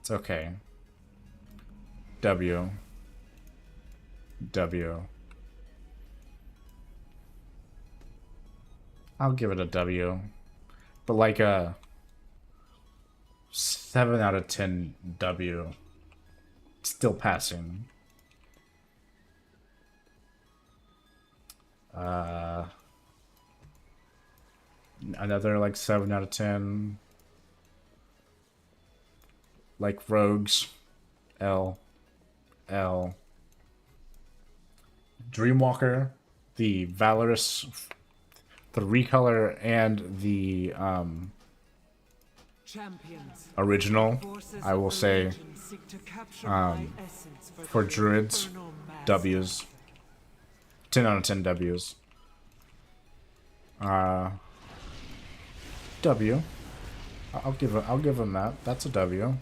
Speaker 1: It's okay. W. W. I'll give it a W. But like a 7 out of 10 W. Still passing. Another like 7 out of 10. Like rogues. L. L. Dreamwalker. The Valorous. The recolor and the
Speaker 6: Champions.
Speaker 1: original,
Speaker 6: Forces
Speaker 1: I will
Speaker 6: of the
Speaker 1: say,
Speaker 6: Legion seek to capture my essence
Speaker 1: for
Speaker 6: their
Speaker 1: druids,
Speaker 6: infernal master.
Speaker 1: W's. 10 out of 10 W's. W. I'll give him that. That's a W.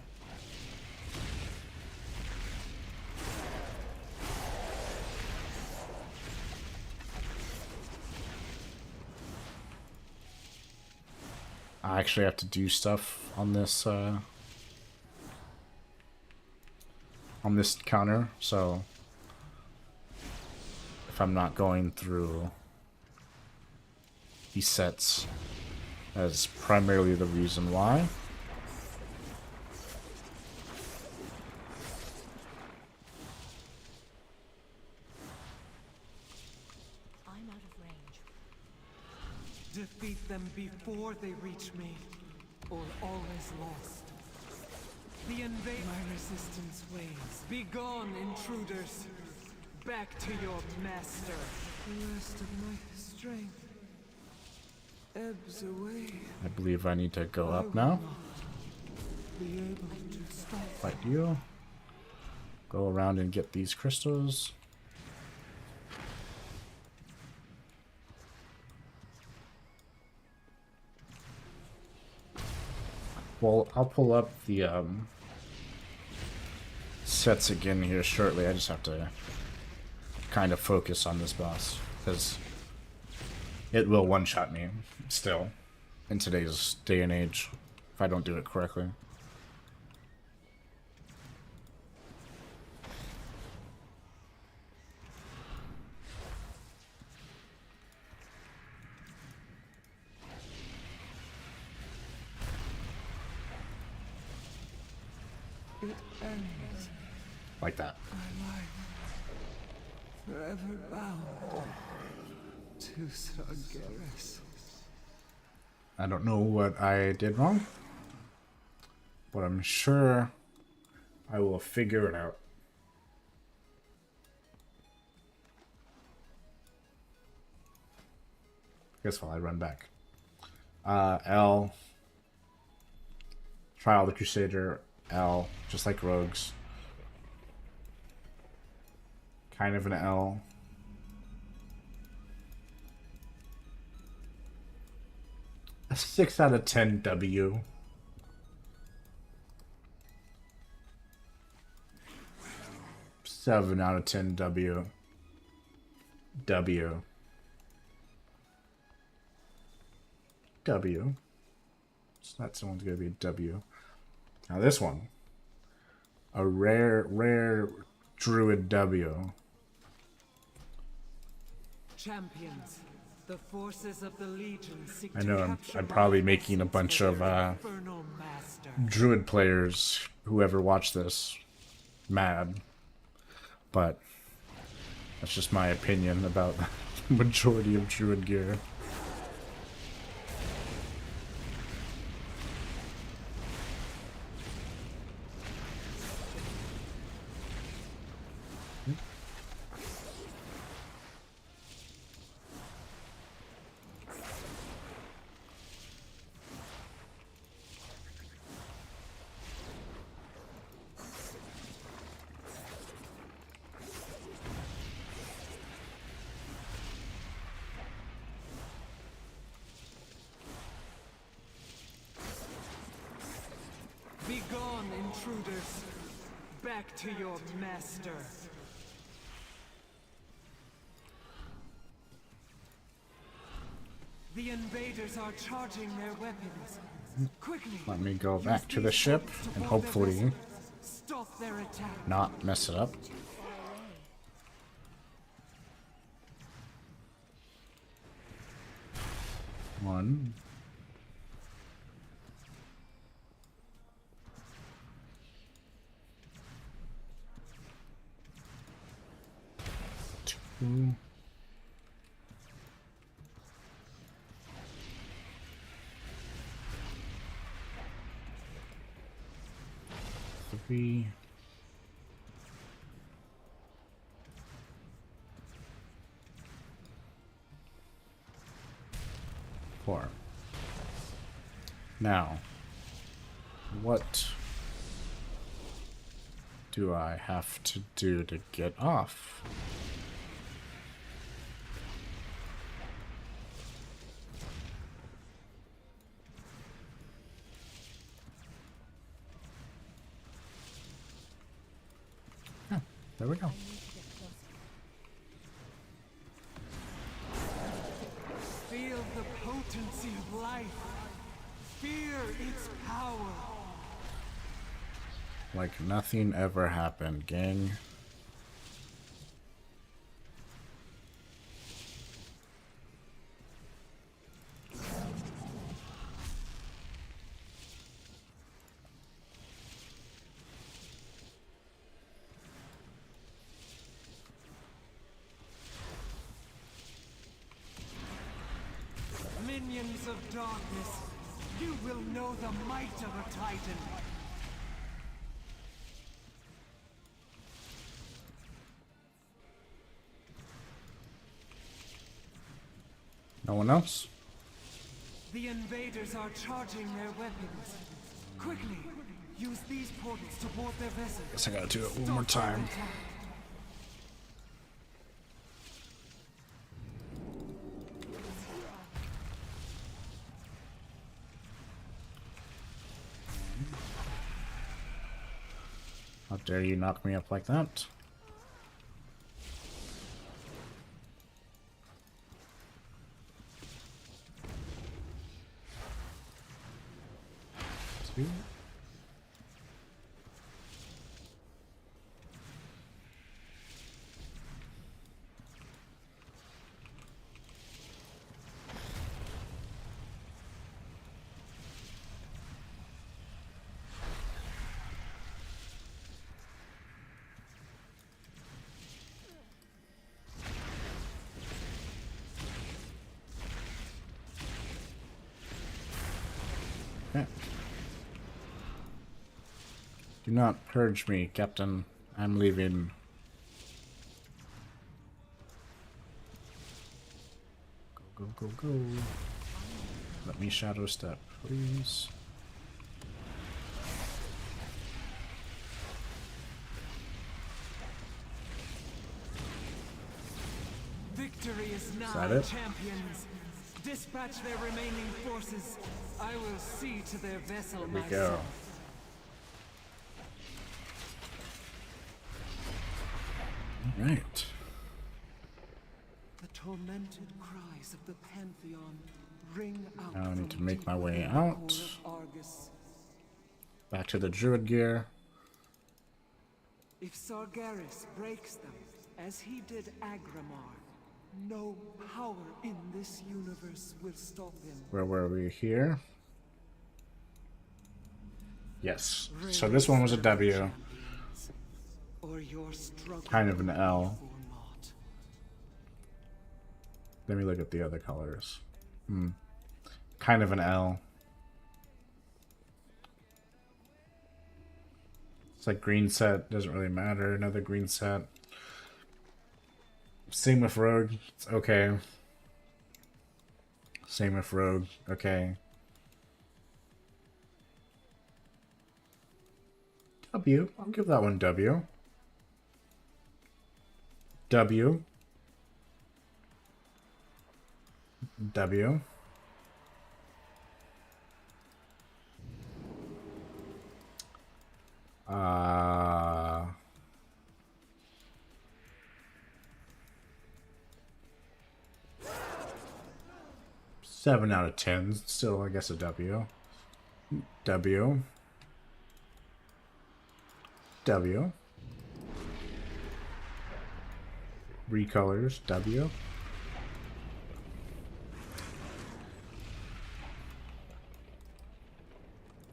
Speaker 1: I actually have to do stuff on this counter, so if I'm not going through these sets, that's primarily the reason why.
Speaker 4: I'm out of range.
Speaker 6: Defeat them before they reach me, or all is lost. The invade my resistance wanes. Be gone, intruders. Back to your master. The rest of my strength ebbs away.
Speaker 1: I believe I need to go up now.
Speaker 6: Be able to stop.
Speaker 1: Fight you. Go around and get these crystals. Well, I'll pull up the resets again here shortly. I just have to kind of focus on this boss, because it will one-shot me still in today's day and age if I don't do it correctly.
Speaker 6: It ends.
Speaker 1: Like that.
Speaker 6: My life forever bound to Sargeras.
Speaker 1: I don't know what I did wrong, but I'm sure I will figure it out. I guess while I run back. L. Trial of the Crusader. L. Just like rogues. Kind of an L. A 6 out of 10 W. Seven out of 10 W. W. W. So that's one's gonna be a W. Now this one. A rare druid W.
Speaker 6: Champions, the forces of the Legion seek
Speaker 1: I know
Speaker 6: to
Speaker 1: I'm
Speaker 6: capture
Speaker 1: probably
Speaker 6: my
Speaker 1: making a
Speaker 6: essence
Speaker 1: bunch
Speaker 6: for
Speaker 1: of
Speaker 6: their infernal master.
Speaker 1: druid players, whoever watched this, mad. But that's just my opinion about the majority of druid gear.
Speaker 6: Begone, intruders! Back to your master! The invaders are charging their weapons. Quickly!
Speaker 1: Let me go
Speaker 6: use
Speaker 1: back to the
Speaker 6: these
Speaker 1: ship
Speaker 6: bullets to
Speaker 1: and
Speaker 6: board their
Speaker 1: hopefully
Speaker 6: vessels. Stop their attack.
Speaker 1: not mess it up. One. Two. Three. Four. Now, what do I have to do to get off? Oh, there we go.
Speaker 6: Feel the potency of life. Fear its power.
Speaker 1: Like nothing ever happened, gang.
Speaker 6: Minions of darkness, you will know the might of a titan.
Speaker 1: No one else?
Speaker 6: The invaders are charging their weapons. Quickly, use these portals to board their vessels.
Speaker 1: Guess I gotta do it one
Speaker 6: Stop
Speaker 1: more
Speaker 6: their
Speaker 1: time.
Speaker 6: attack.
Speaker 1: How dare you knock me up like that? Two. Okay. Do not purge me, Captain. I'm leaving. Go, go, go, go. Let me shadow step, please.
Speaker 6: Victory is now,
Speaker 1: that it?
Speaker 6: champions. Dispatch their remaining forces. I will see to their vessel
Speaker 1: Here we
Speaker 6: myself.
Speaker 1: go. All right.
Speaker 6: The tormented cries of the Pantheon ring out.
Speaker 1: Now I need
Speaker 6: from
Speaker 1: to make my
Speaker 6: deep
Speaker 1: way
Speaker 6: within the
Speaker 1: out.
Speaker 6: core of Argus.
Speaker 1: Back to the druid gear.
Speaker 6: If Sargeras breaks them, as he did Agramar, no power in this universe will stop him.
Speaker 1: Where were we here? Yes. So this one was a W.
Speaker 6: Or your struggle
Speaker 1: Kind of an L.
Speaker 6: for naught.
Speaker 1: Let me look at the other colors. Kind of an L. It's like green set, doesn't really matter. Another green set. Same with Rogue, it's okay. Same with Rogue, okay. W, I'll give that one W. W. W. Seven out of 10. Still, I guess, a W. W. W. Recolors. W.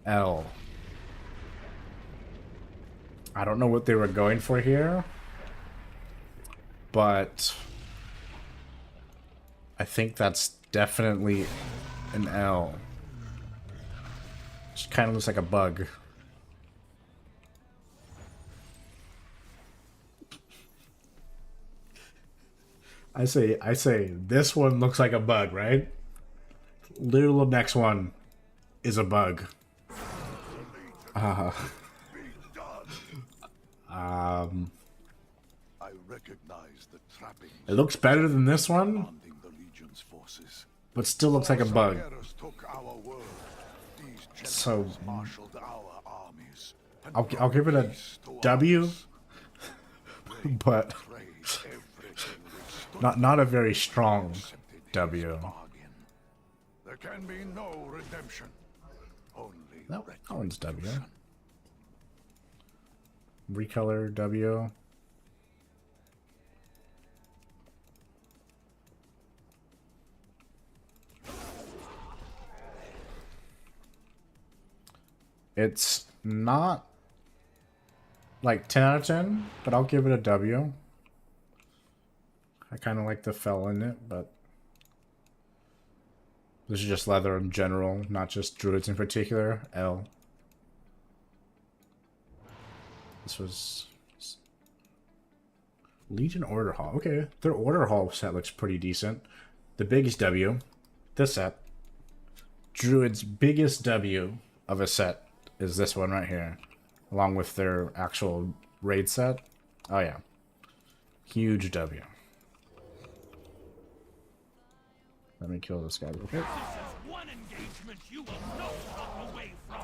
Speaker 1: L. I don't know what they were going for here, but I think that's definitely an L. Just kind of looks like a bug. I say this one looks like a bug, right? Literally the next one is a bug.
Speaker 5: I recognize the trappings.
Speaker 1: It looks better than this one,
Speaker 5: Commanding the Legion's forces.
Speaker 1: but still looks like a bug.
Speaker 5: Sargeras took our world. These
Speaker 1: So
Speaker 5: generals marshaled our armies. and
Speaker 1: I'll give it a
Speaker 5: brought peace to
Speaker 1: W,
Speaker 5: ours.
Speaker 1: but
Speaker 5: Trade everything which stood
Speaker 1: not a very strong
Speaker 5: accepted his
Speaker 1: W.
Speaker 5: bargain. There can be no redemption. Only
Speaker 1: That one's W.
Speaker 5: retribution.
Speaker 1: Recolor W. It's not like 10 out of 10, but I'll give it a W. I kind of like the fell in it, but this is just leather in general, not just druids in particular. L. This was Legion Order Hall. Okay, their Order Hall set looks pretty decent. The biggest W, this set. Druid's biggest W of a set is this one right here, along with their actual raid set. Oh yeah, huge W. Let me kill this guy real quick.
Speaker 3: One engagement you will not walk away from.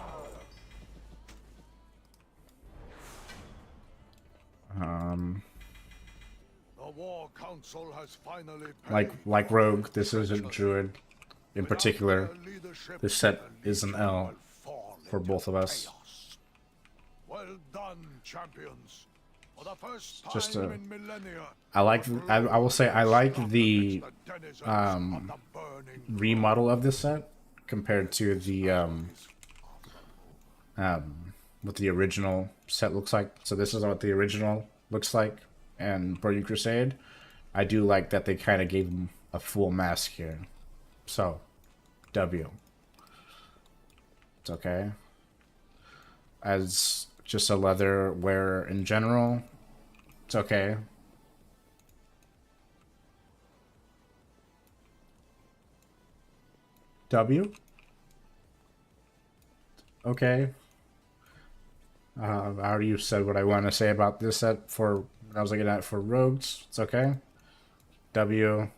Speaker 5: War Council has finally
Speaker 1: Like Rogue, this isn't Druid in particular. This set is an L for both of us.
Speaker 5: Well done, champions. For the first time
Speaker 1: Just a,
Speaker 5: in millennia,
Speaker 1: I will say I like the remodel of this set compared to the what the original set looks like. So this is what the original looks like, and Burning Crusade. I do like that they kind of gave him a full mask here. So, W. It's okay. As just a leather wearer in general, it's okay. W. Okay. I already said what I want to say about this set for when I was looking at it for rogues. It's okay. W.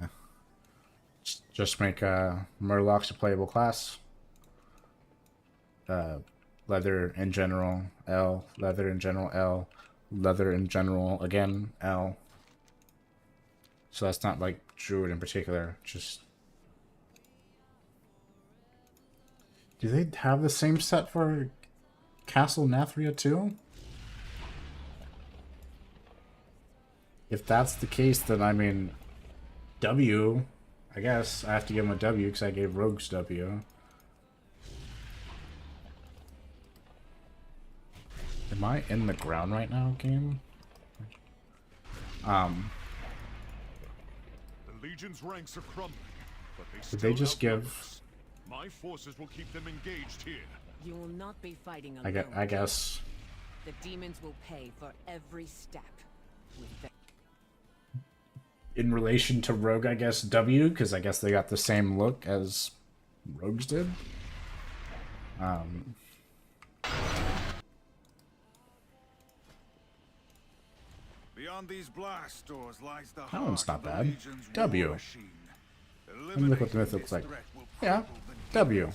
Speaker 1: Yeah. Just make Murlocs a playable class. Leather in general, L. Leather in general, L. Leather in general, again, L. So that's not like Druid in particular, just... Do they have the same set for Castle Nathria too? If that's the case, then I mean, W, I guess I have to give him a W because I gave Rogues W. Am I in the ground right now, game?
Speaker 2: The Legion's ranks are crumbling, but
Speaker 1: Did they just give...
Speaker 2: My forces will keep them engaged here.
Speaker 7: You will not be fighting alone.
Speaker 1: I guess.
Speaker 7: The demons will pay for every step.
Speaker 1: In relation to Rogue, I guess W, because I guess they got the same look as Rogues did.
Speaker 8: Beyond these blast doors lies the
Speaker 1: That one's not
Speaker 8: heart of the
Speaker 1: bad.
Speaker 8: Legion's
Speaker 1: W.
Speaker 8: war machine.
Speaker 1: Let me look what the myth looks like. Yeah, W.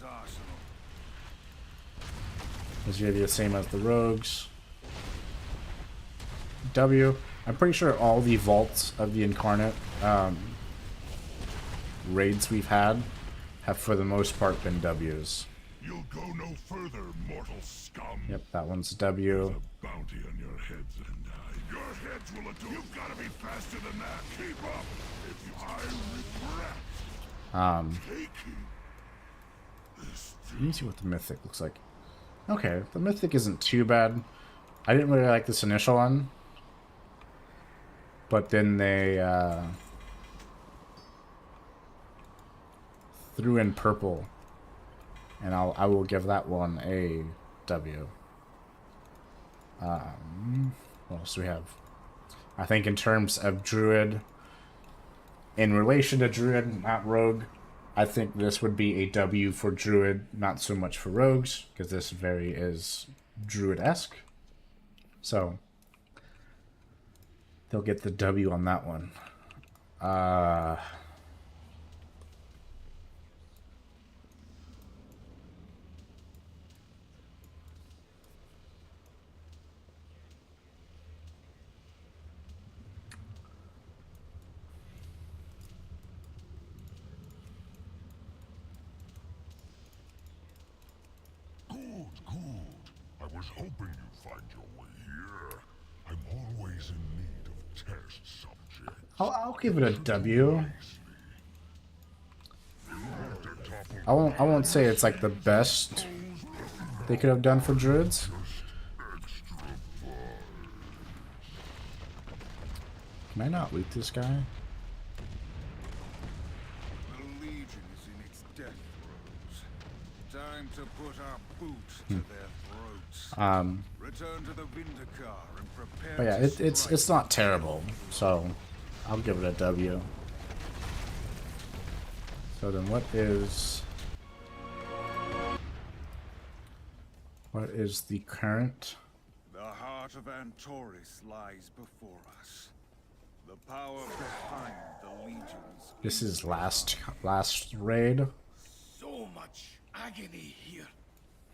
Speaker 1: Is gonna be the same as the Rogues. W. I'm pretty sure all the vaults of the Incarnate raids we've had have for the most part been W's.
Speaker 2: You'll go no further, mortal scum.
Speaker 1: Yep, that one's W.
Speaker 2: The bounty on your heads, and your heads will adore. You've got to be faster than that. Keep up. If you, I regret taking this.
Speaker 1: Let me see what the Mythic looks like. Okay, the Mythic isn't too bad. I didn't really like this initial one. But then they threw in purple. And I will give that one a W. What else do we have? I think in terms of Druid, in relation to Druid, not Rogue, I think this would be a W for Druid, not so much for Rogues, because this very is Druid-esque. So, they'll get the W on that one.
Speaker 2: I was hoping you'd find your way here. I'm always in need of test subjects.
Speaker 1: I'll give it a W. I won't say it's like the best they could have done for Druids. Can I not loot this guy?
Speaker 8: The Legion is in its death throes. Time to put our boots to their throats. Return to the Vindicar and prepare.
Speaker 1: But yeah, it's not terrible, so I'll give it a W. So then what is the current?
Speaker 8: The heart of Antoris lies before us. The power behind the Legions.
Speaker 1: This is last raid.
Speaker 5: So much agony here.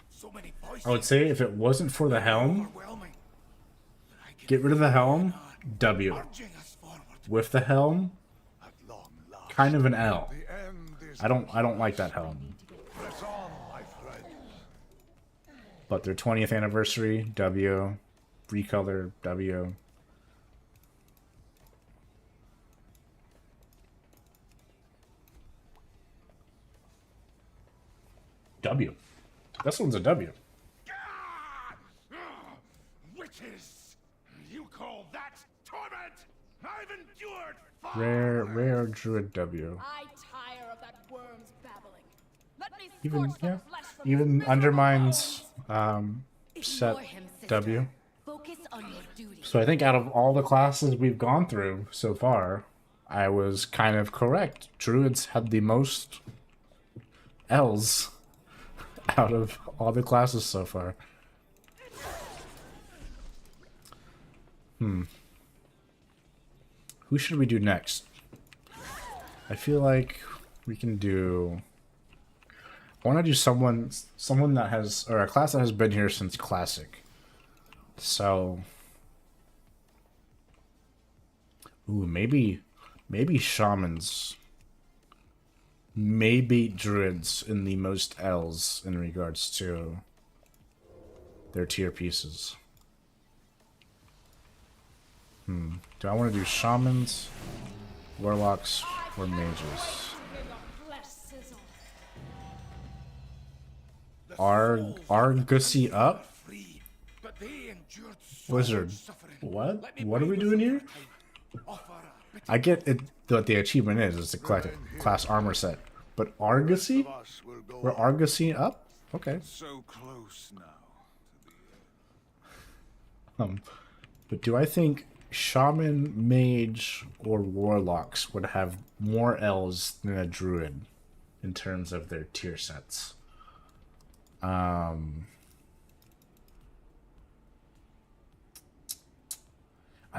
Speaker 5: So many voices.
Speaker 1: I would say if it wasn't for the helm,
Speaker 5: Overwhelming. I
Speaker 1: Get rid of the helm, W.
Speaker 5: urging us forward.
Speaker 1: With the helm,
Speaker 5: At long last,
Speaker 1: kind of an L.
Speaker 5: the end is
Speaker 1: I don't like that helm.
Speaker 5: press on, my friends.
Speaker 1: But their 20th anniversary, W. Recolor, W. W. This one's a W.
Speaker 5: Witches! You call that torment? I've endured
Speaker 1: Rare Druid W.
Speaker 9: I tire of that worm's babbling. Let me
Speaker 1: Even
Speaker 9: scorch the
Speaker 1: yeah,
Speaker 9: flesh from
Speaker 1: even
Speaker 9: his miserable
Speaker 1: undermines
Speaker 9: bones.
Speaker 1: set
Speaker 4: Ignore him, sister.
Speaker 1: W.
Speaker 4: Focus on your duty.
Speaker 1: So I think out of all the classes we've gone through so far, I was kind of correct. Druids had the most L's out of all the classes so far. Who should we do next? I feel like we can do... I want to do someone that has, or a class that has been here since Classic. So... Ooh, maybe Shamans. Maybe Druids in the most L's in regards to their tier pieces. Do I want to do Shamans, Warlocks, or Mages?
Speaker 9: May the flesh sizzle.
Speaker 1: Argosy up?
Speaker 5: free, but they endured so
Speaker 1: Wizard.
Speaker 5: much suffering.
Speaker 1: What?
Speaker 5: Let me
Speaker 1: What are we
Speaker 5: break
Speaker 1: doing
Speaker 5: with
Speaker 1: here?
Speaker 5: you. Offer a bit
Speaker 1: I get it. What the achievement is. It's a class armor set. But Argosy?
Speaker 5: of us will go
Speaker 1: We're Argosy up? Okay.
Speaker 8: So close now to the
Speaker 1: But do I think Shaman, Mage, or Warlocks would have more L's than a Druid in terms of their tier sets? I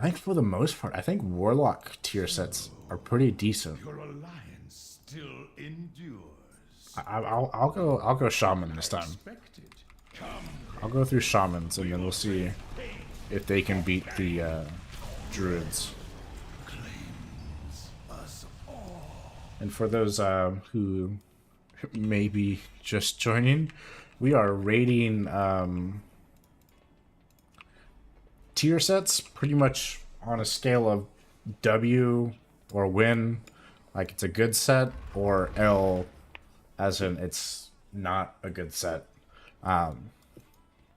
Speaker 1: think for the most part, I think Warlock tier sets are pretty decent.
Speaker 2: Your alliance still endures.
Speaker 1: I'll go Shaman this time.
Speaker 2: Expected.
Speaker 1: I'll go through Shamans and then we'll see if they can beat the Druids. And for those who may be just joining, we are rating tier sets pretty much on a scale of W or win, like it's a good set, or L as in it's not a good set.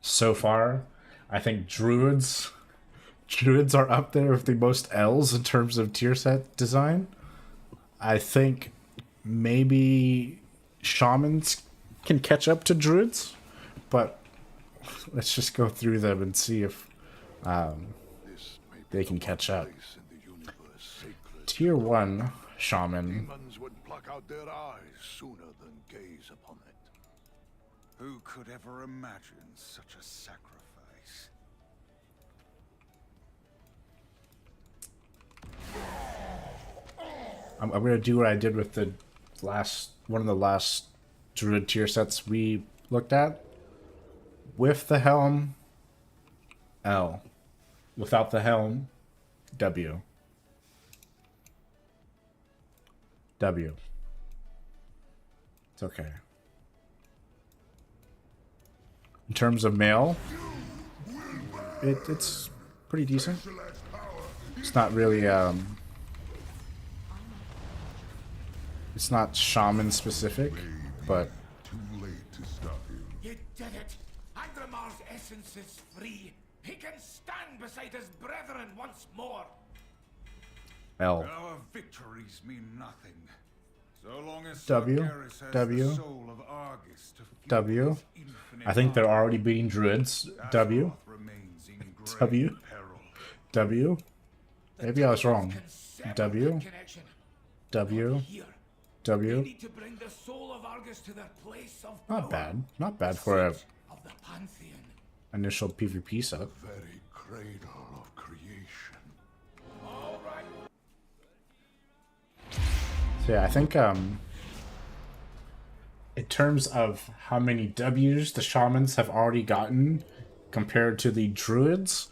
Speaker 1: So far, I think Druids are up there with the most L's in terms of tier set design. I think maybe Shamans can catch up to Druids, but let's just go through them and see if they can catch up. Tier 1 Shaman.
Speaker 5: Demons would pluck out their eyes sooner than gaze upon it.
Speaker 8: Who could ever imagine such a sacrifice?
Speaker 1: I'm gonna do what I did with the one of the last Druid tier sets we looked at. With the helm, L. Without the helm, W. W. It's okay. In terms of male, it's pretty decent. It's not really it's not shaman specific, but
Speaker 2: Too late to stop him.
Speaker 5: You did it! Agramar's essence is free. He can stand beside his brethren once more.
Speaker 1: L.
Speaker 8: Our victories mean nothing. So long as
Speaker 1: W,
Speaker 8: Sargeras has
Speaker 1: W,
Speaker 8: the soul of Argus to fuel
Speaker 1: W.
Speaker 8: his infinite
Speaker 1: I think they're
Speaker 8: army,
Speaker 1: already beating druids. W.
Speaker 8: Azeroth remains in grave
Speaker 1: W.
Speaker 8: peril.
Speaker 1: W. Maybe I was wrong.
Speaker 5: Can sever
Speaker 1: W.
Speaker 5: that connection.
Speaker 1: W.
Speaker 5: Here, they
Speaker 1: W.
Speaker 5: need to bring the soul of Argus to their place of
Speaker 1: Not
Speaker 5: power.
Speaker 1: bad. Not bad for a
Speaker 5: Seat of the Pantheon.
Speaker 1: initial PvP set.
Speaker 5: Very cradle of creation.
Speaker 1: So yeah, I think in terms of how many W's the shamans have already gotten compared to the druids,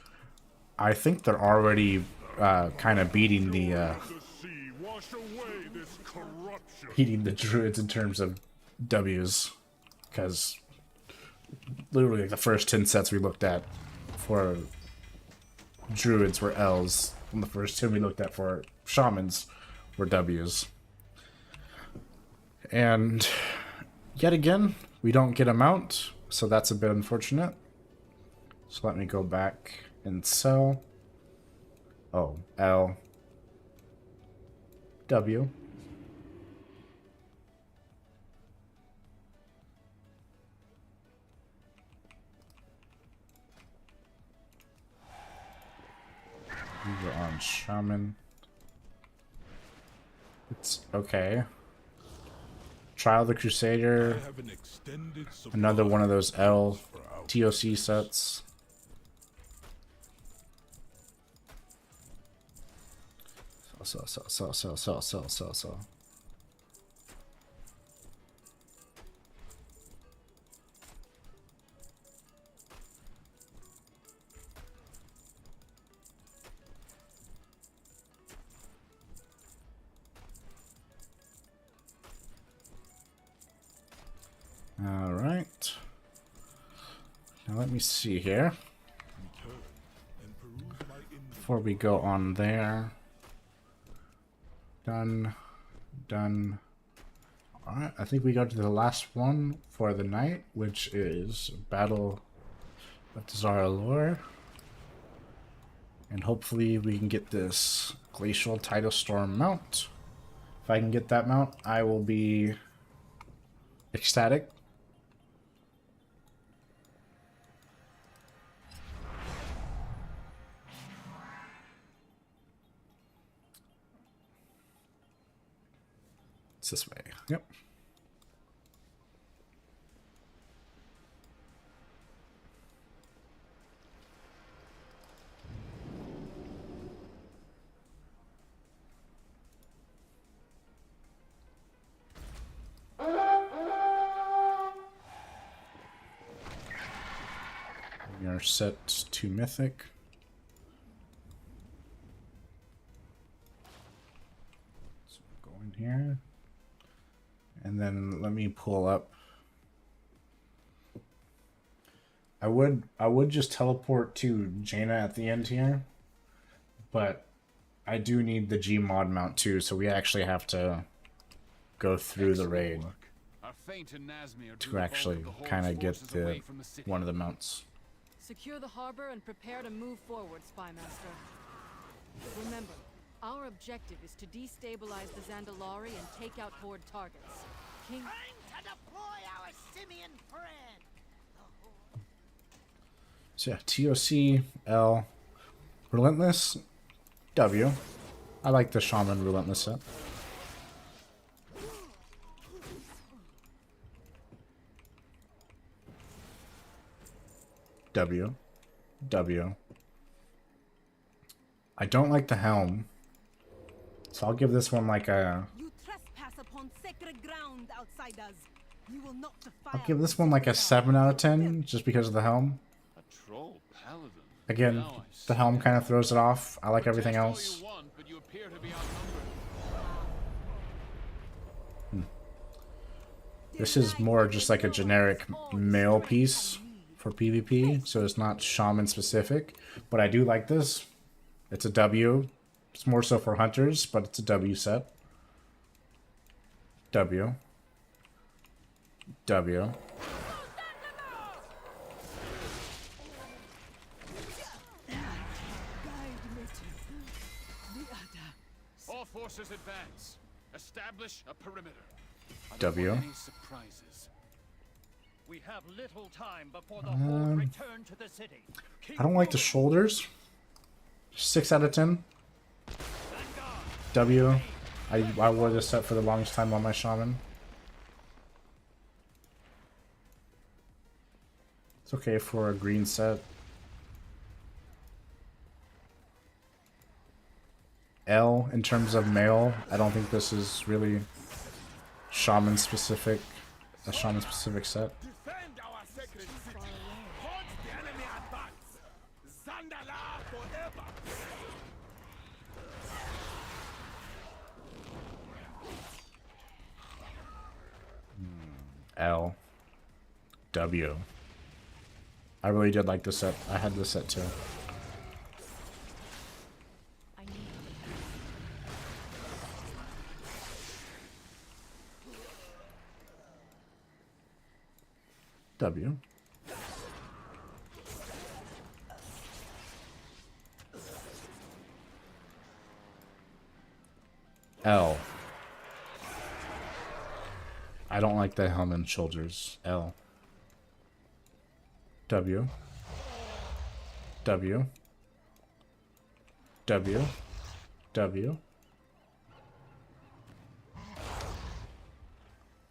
Speaker 1: I think they're already kind of beating the
Speaker 2: The sea, wash away this corruption.
Speaker 1: beating the druids in terms of W's, because literally like the first 10 sets we looked at for druids were L's, and the first 10 we looked at for shamans were W's. And yet again, we don't get a mount, so that's a bit unfortunate. So let me go back and sell. Oh, L. W. We were on Shaman. It's okay. Trial of the Crusader. Another one of those L TOC sets. So. All right. Now let me see here. Before we go on there. Done. Alright, I think we go to the last one for the night, which is Battle of Zara. And hopefully we can get this Glacial Tidal Storm mount. If I can get that mount, I will be ecstatic. This way. Yep. We are set to mythic. So go in here. And then let me pull up. I would just teleport to Jaina at the end here, but I do need the Gmod mount too, so we actually have to go through the raid to actually kind of get the one of the mounts.
Speaker 10: Secure the harbor and prepare to move forward, Spymaster. Remember, our objective is to destabilize the Zandalari and take out horde targets. King...
Speaker 3: Time to deploy our simian friend!
Speaker 1: So yeah, TOC, L, Relentless, W. I like the Shaman Relentless set. W. I don't like the helm, so I'll give this one like a...
Speaker 11: You trespass upon sacred ground, outsiders. You will not defile.
Speaker 1: I'll give this one like a 7 out of 10, just because of the helm.
Speaker 12: A troll paladin.
Speaker 1: Again, the helm kind of throws it off. I like everything else. This is more just like a generic male piece for PvP, so it's not shaman specific. But I do like this. It's a W. It's more so for hunters, but it's a W set. W.
Speaker 12: All forces advance. Establish a perimeter.
Speaker 1: W.
Speaker 12: Any surprises?
Speaker 3: We have little time before the horde return to the city.
Speaker 1: I don't like the shoulders. 6 out of 10. W. I wore this set for the longest time on my shaman. It's okay for a green set. L in terms of male, I don't think this is really shaman specific, a shaman specific set.
Speaker 2: Defend our sacred city. Hold the enemy attacks. Zandala forever.
Speaker 1: L. W. I really did like this set. I had this set too. W. L. I don't like the helmet and shoulders. L. W. W. W. W.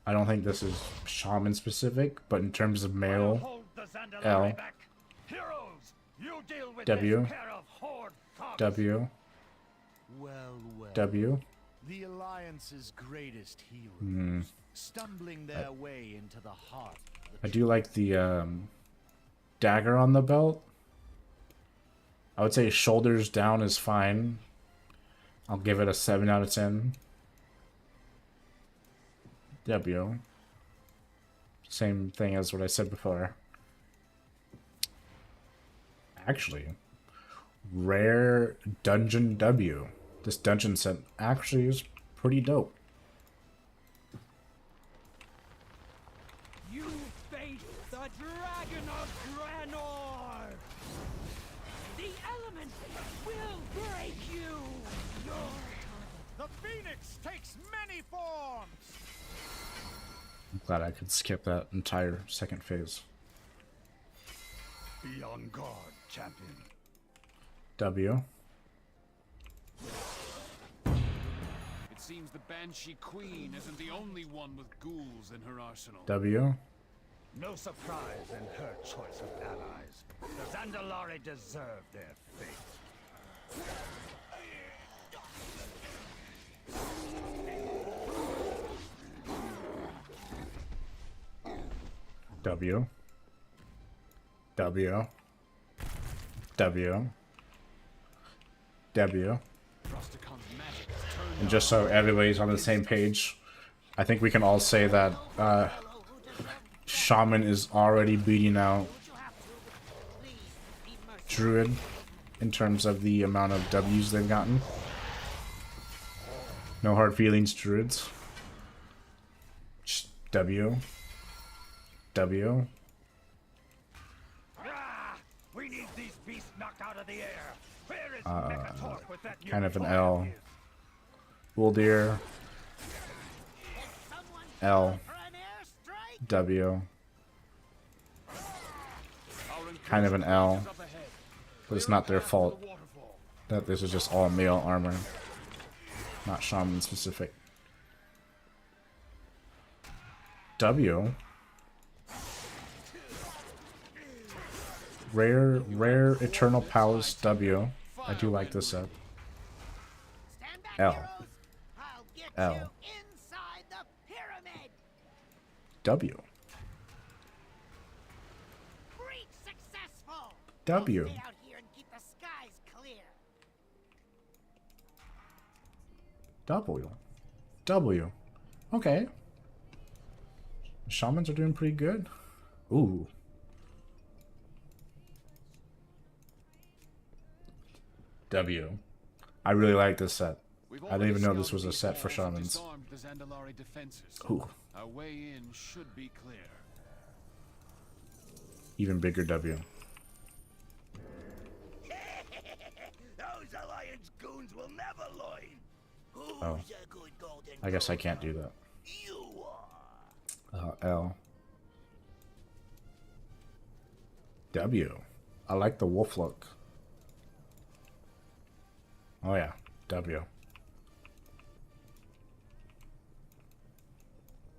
Speaker 1: I don't think this is shaman specific, but in terms of male, L. W. W. W.
Speaker 3: The Alliance's greatest heroes, stumbling their way into the heart.
Speaker 1: I do like the dagger on the belt. I would say shoulders down is fine. I'll give it a 7 out of 10. W. Same thing as what I said before. Actually, rare dungeon W. This dungeon set actually is pretty dope.
Speaker 3: You face the Dragon of Draenor! The elements will break you! The Phoenix takes many forms!
Speaker 1: I'm glad I could skip that entire second phase.
Speaker 5: Be on guard, champion.
Speaker 1: W.
Speaker 12: It seems the Banshee Queen isn't the only one with ghouls in her arsenal.
Speaker 1: W.
Speaker 3: No surprise in her choice of allies. The Zandalari deserve their fate.
Speaker 1: W. W. W. W. And just so everybody's on the same page, I think we can all say that Shaman is already beating out Druid in terms of the amount of W's they've gotten. No hard feelings, Druids. Just W. W.
Speaker 3: We need these beasts knocked out of the air. Where is Mekatorp with that
Speaker 1: Kind of an L. Woldir. L. W. Kind of an L. But it's not their fault that this is just all male armor. Not shaman specific. W. Rare Eternal Palace W. I do like this set. L. L. W. W. W. W. Okay. Shamans are doing pretty good. Ooh. W. I really like this set. I didn't even know this was a set for shamans. Ooh.
Speaker 12: Our way in should be clear.
Speaker 1: Even bigger W.
Speaker 3: Those Alliance goons will never loin.
Speaker 1: Oh. I guess I can't do that. L. W. I like the wolf look. Oh yeah, W.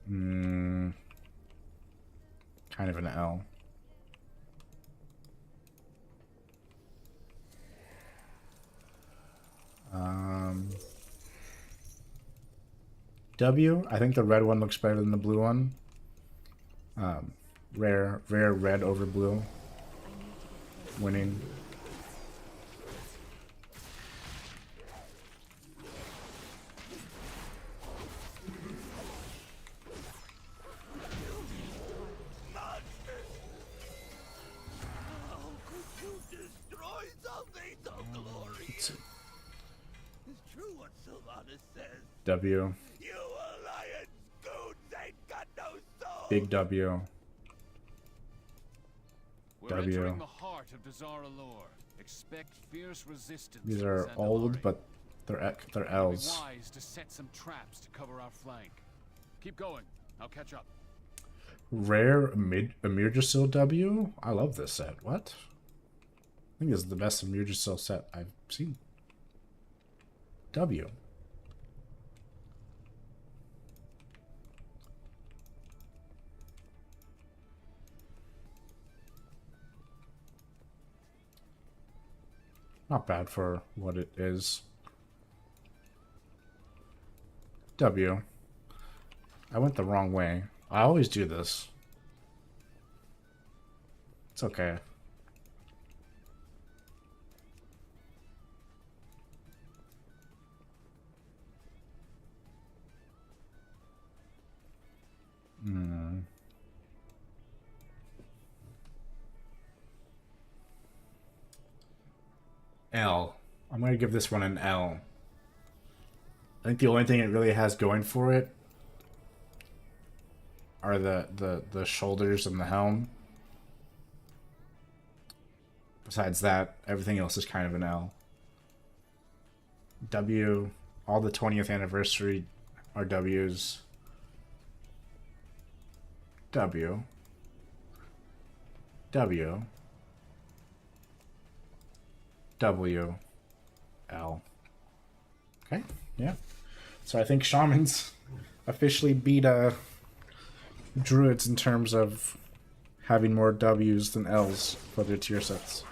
Speaker 1: Kind of an L. W. I think the red one looks better than the blue one. Rare red over blue. Winning. W.
Speaker 3: You alliance goons ain't got no soul.
Speaker 1: Big W.
Speaker 12: We're
Speaker 1: W.
Speaker 12: entering the heart of Dazar'alor. Expect fierce resistance.
Speaker 1: These
Speaker 12: from
Speaker 1: are
Speaker 12: Zandalari.
Speaker 1: old, but they're
Speaker 12: It'd be
Speaker 1: L's.
Speaker 12: wise to set some traps to cover our flank. Keep going. I'll catch up.
Speaker 1: Rare Emirjasil W. I love this set. What? I think this is the best Emirjasil set I've seen. W. Not bad for what it is. W. I went the wrong way. I always do this. It's okay. L. I'm going to give this one an L. I think the only thing it really has going for it are the shoulders and the helm. Besides that, everything else is kind of an L. W. All the 20th anniversary are W's. W. W. W. L. Okay, yeah. So I think Shamans officially beat Druids in terms of having more W's than L's for their tier sets.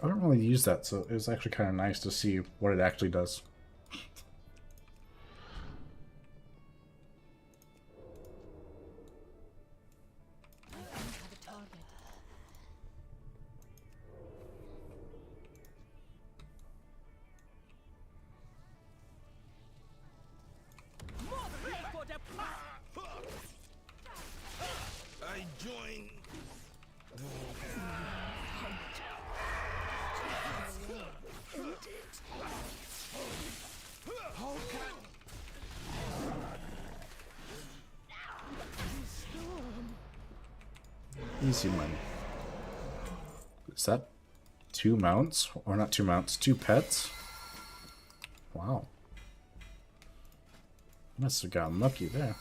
Speaker 1: I don't really use that, so it was actually kind of nice to see what it actually does.
Speaker 3: I join.
Speaker 1: Easy money. Is that 2 mounts? Or not 2 mounts, 2 pets? Wow. Must have gotten lucky there.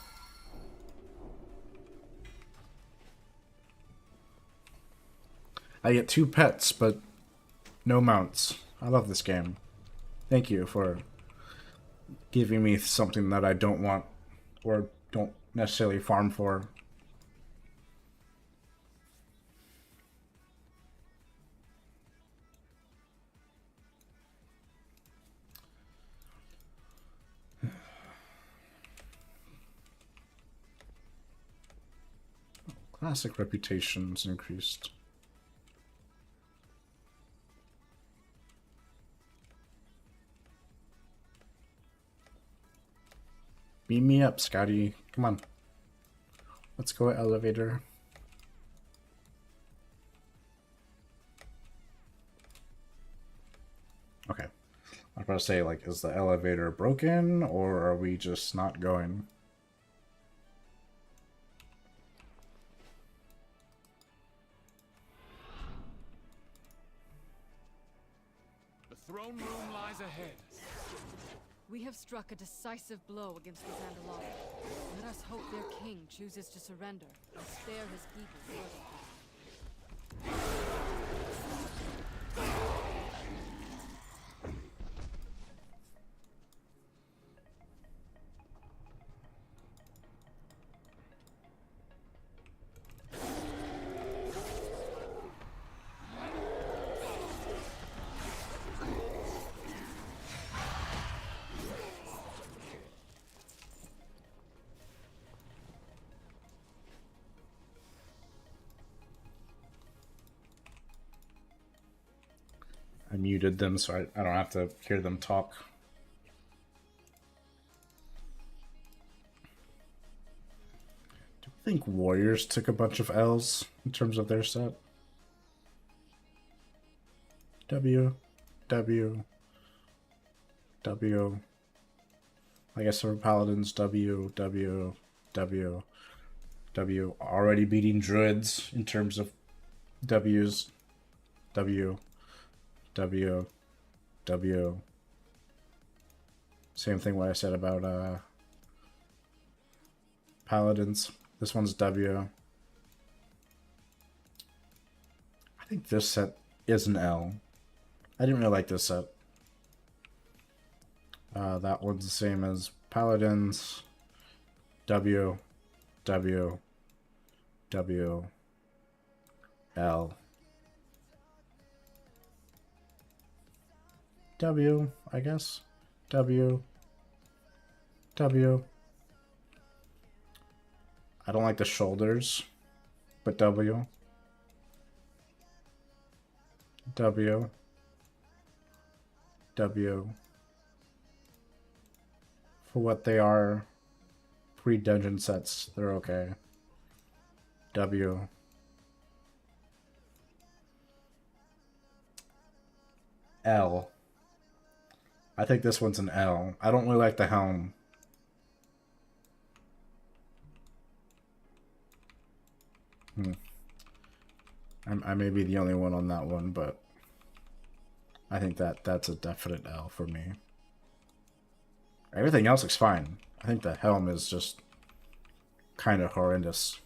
Speaker 1: I get 2 pets, but no mounts. I love this game. Thank you for giving me something that I don't want or don't necessarily farm for. Classic reputations increased. Beam me up, Scotty. Come on. Let's go elevator. Okay. I was about to say, like, is the elevator broken, or are we just not going?
Speaker 12: The throne room lies ahead.
Speaker 10: We have struck a decisive blow against the Zandalari. Let us hope their king chooses to surrender and spare his people further.
Speaker 1: muted them so I don't have to hear them talk. Do you think Warriors took a bunch of L's in terms of their set? W. I guess for Paladins, W. Already beating Druids in terms of W's. W. Same thing what I said about Paladins. This one's W. I think this set is an L. I didn't really like this set. That one's the same as Paladins. W. L. W, I guess. W. I don't like the shoulders, but W. For what they are, pre-dungeon sets, they're okay. W. L. I think this one's an L. I don't really like the helm. I may be the only one on that one, but I think that's a definite L for me. Everything else looks fine. I think the helm is just kind of horrendous.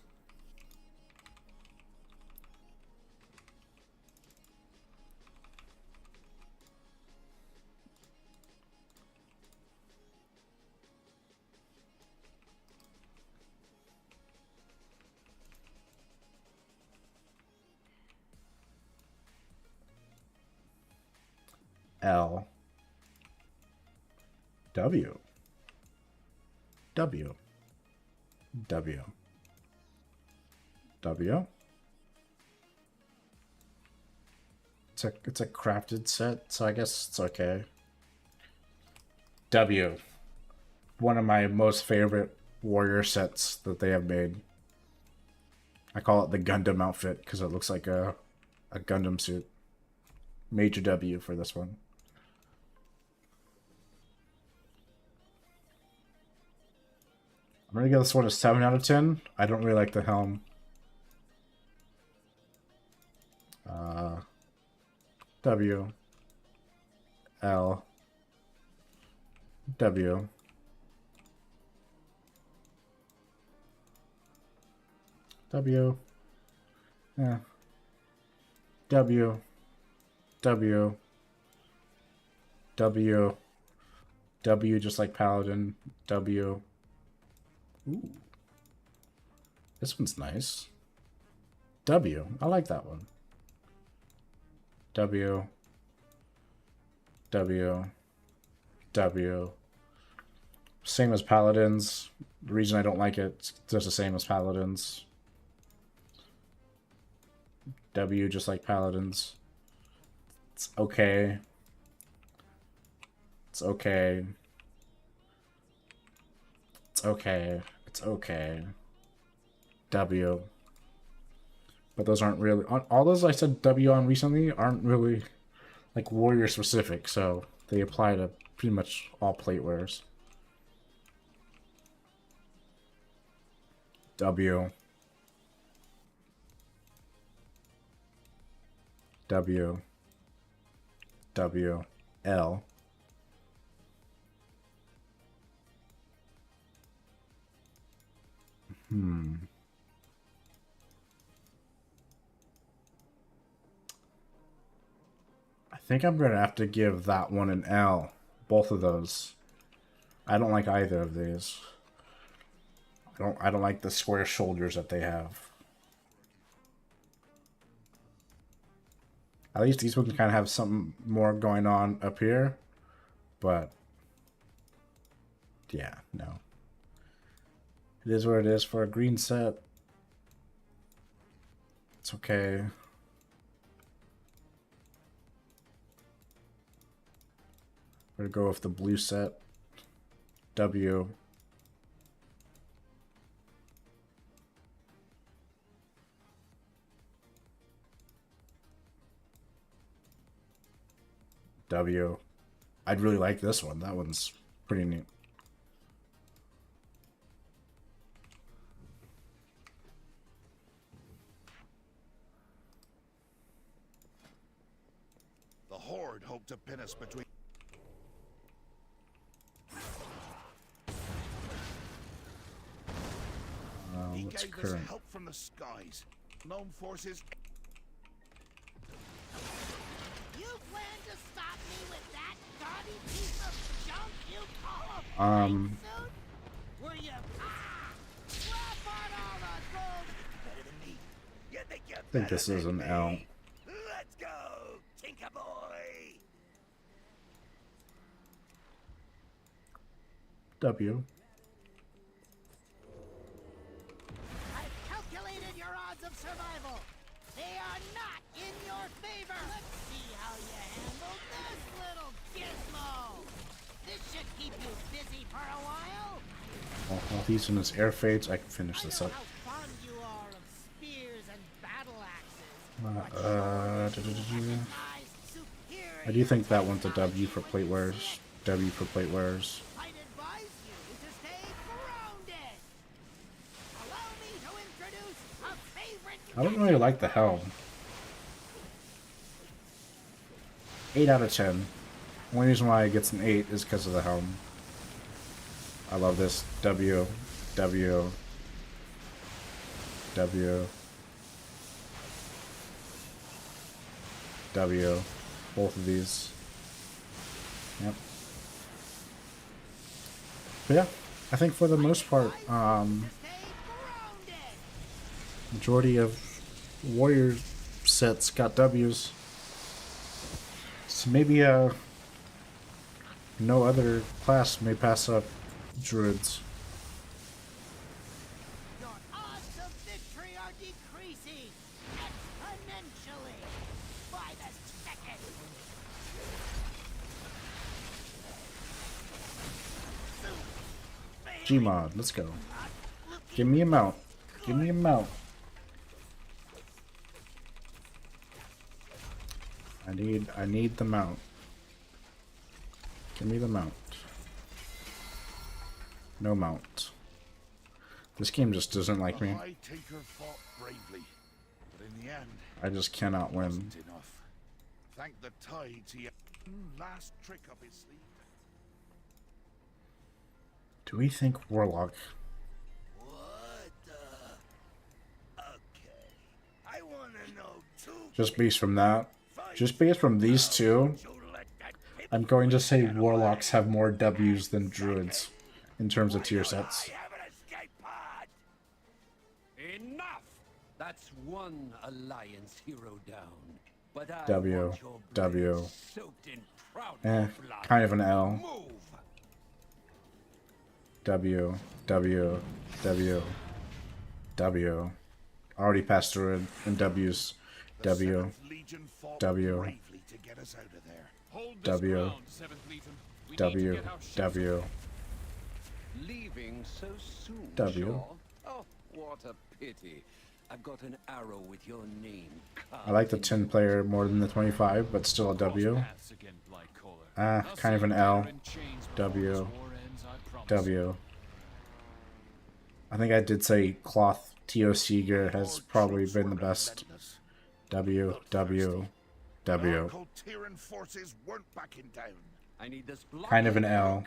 Speaker 1: L. W. It's a crafted set, so I guess it's okay. W. One of my most favorite warrior sets that they have made. I call it the Gundam outfit because it looks like a Gundam suit. Major W for this one. I'm gonna give this one a 7 out of 10. I don't really like the helm. W. L. W. W. Yeah. W. Just like Paladin. W. Ooh. This one's nice. W. I like that one. W. Same as Paladins. The reason I don't like it's just the same as Paladins. W, just like Paladins. It's okay. It's okay. It's okay. It's okay. W. But those aren't really... All those I said W on recently aren't really, like, warrior specific, so they apply to pretty much all plate wearers. W. L. I think I'm gonna have to give that one an L. Both of those. I don't like either of these. I don't like the square shoulders that they have. At least these ones kind of have something more going on up here, but yeah, no. It is what it is for a green set. It's okay. We're gonna go with the blue set. W. W. I'd really like this one. That one's pretty neat.
Speaker 13: The Horde hope to pin us between. He
Speaker 1: What's
Speaker 13: gave us
Speaker 1: current?
Speaker 13: help from the skies. Known forces.
Speaker 9: You plan to stop me with that gaudy piece of junk you call a
Speaker 1: Um,
Speaker 9: suit? Were you? Slap on all the gold.
Speaker 13: Better than me. You think you're
Speaker 1: I think this is an L.
Speaker 13: Let's go, Tinker Boy.
Speaker 1: W.
Speaker 9: I've calculated your odds of survival. They are not in your favor. Let's see how you handle this little gizmo. This should keep you busy for a while.
Speaker 1: While he's in his air fades, I can finish this up.
Speaker 9: How fond you are of spears and battle axes.
Speaker 1: I do think that one's a W for plate wearers. W for plate wearers.
Speaker 9: I'd advise you to stay grounded. Allow me to introduce a favorite.
Speaker 1: I don't really like the helm. 8 out of 10. Only reason why it gets an 8 is because of the helm. I love this. W. W. W. W. Both of these. Yep. But yeah, I think for the most part, majority of warrior sets got W's. So maybe no other class may pass up druids.
Speaker 9: Your odds of victory are decreasing exponentially by the second.
Speaker 1: Gmod, let's go. Give me a mount. Give me a mount. I need the mount. Give me the mount. No mount. This game just doesn't like me.
Speaker 13: High Tinker fought bravely, but in the end,
Speaker 1: I just cannot win.
Speaker 13: wasn't enough. Thank the tides he had last trick up his sleeve.
Speaker 1: Do we think Warlock?
Speaker 13: What the? Okay, I wanna know too.
Speaker 1: Just based from that. Just based from these two. I'm going to say Warlocks have more W's than Druids in terms of tier sets.
Speaker 3: Enough! That's one Alliance hero down. But I
Speaker 1: W.
Speaker 3: want your
Speaker 1: W.
Speaker 3: blade soaked in proud blood.
Speaker 1: Kind of an L.
Speaker 3: Move!
Speaker 1: W. W. W. W. Already passed through it in W's. W. W. W. W. W.
Speaker 3: Leaving so soon,
Speaker 1: W.
Speaker 3: Shaw? Oh, what a pity. I've got an arrow with your name.
Speaker 1: I like the 10 player more than the 25, but still a W. Kind of an L. W. W. I think I did say Cloth TOC gear has probably been the best. W. W. W.
Speaker 13: Forces weren't backing down.
Speaker 3: I need this
Speaker 1: Kind of an L.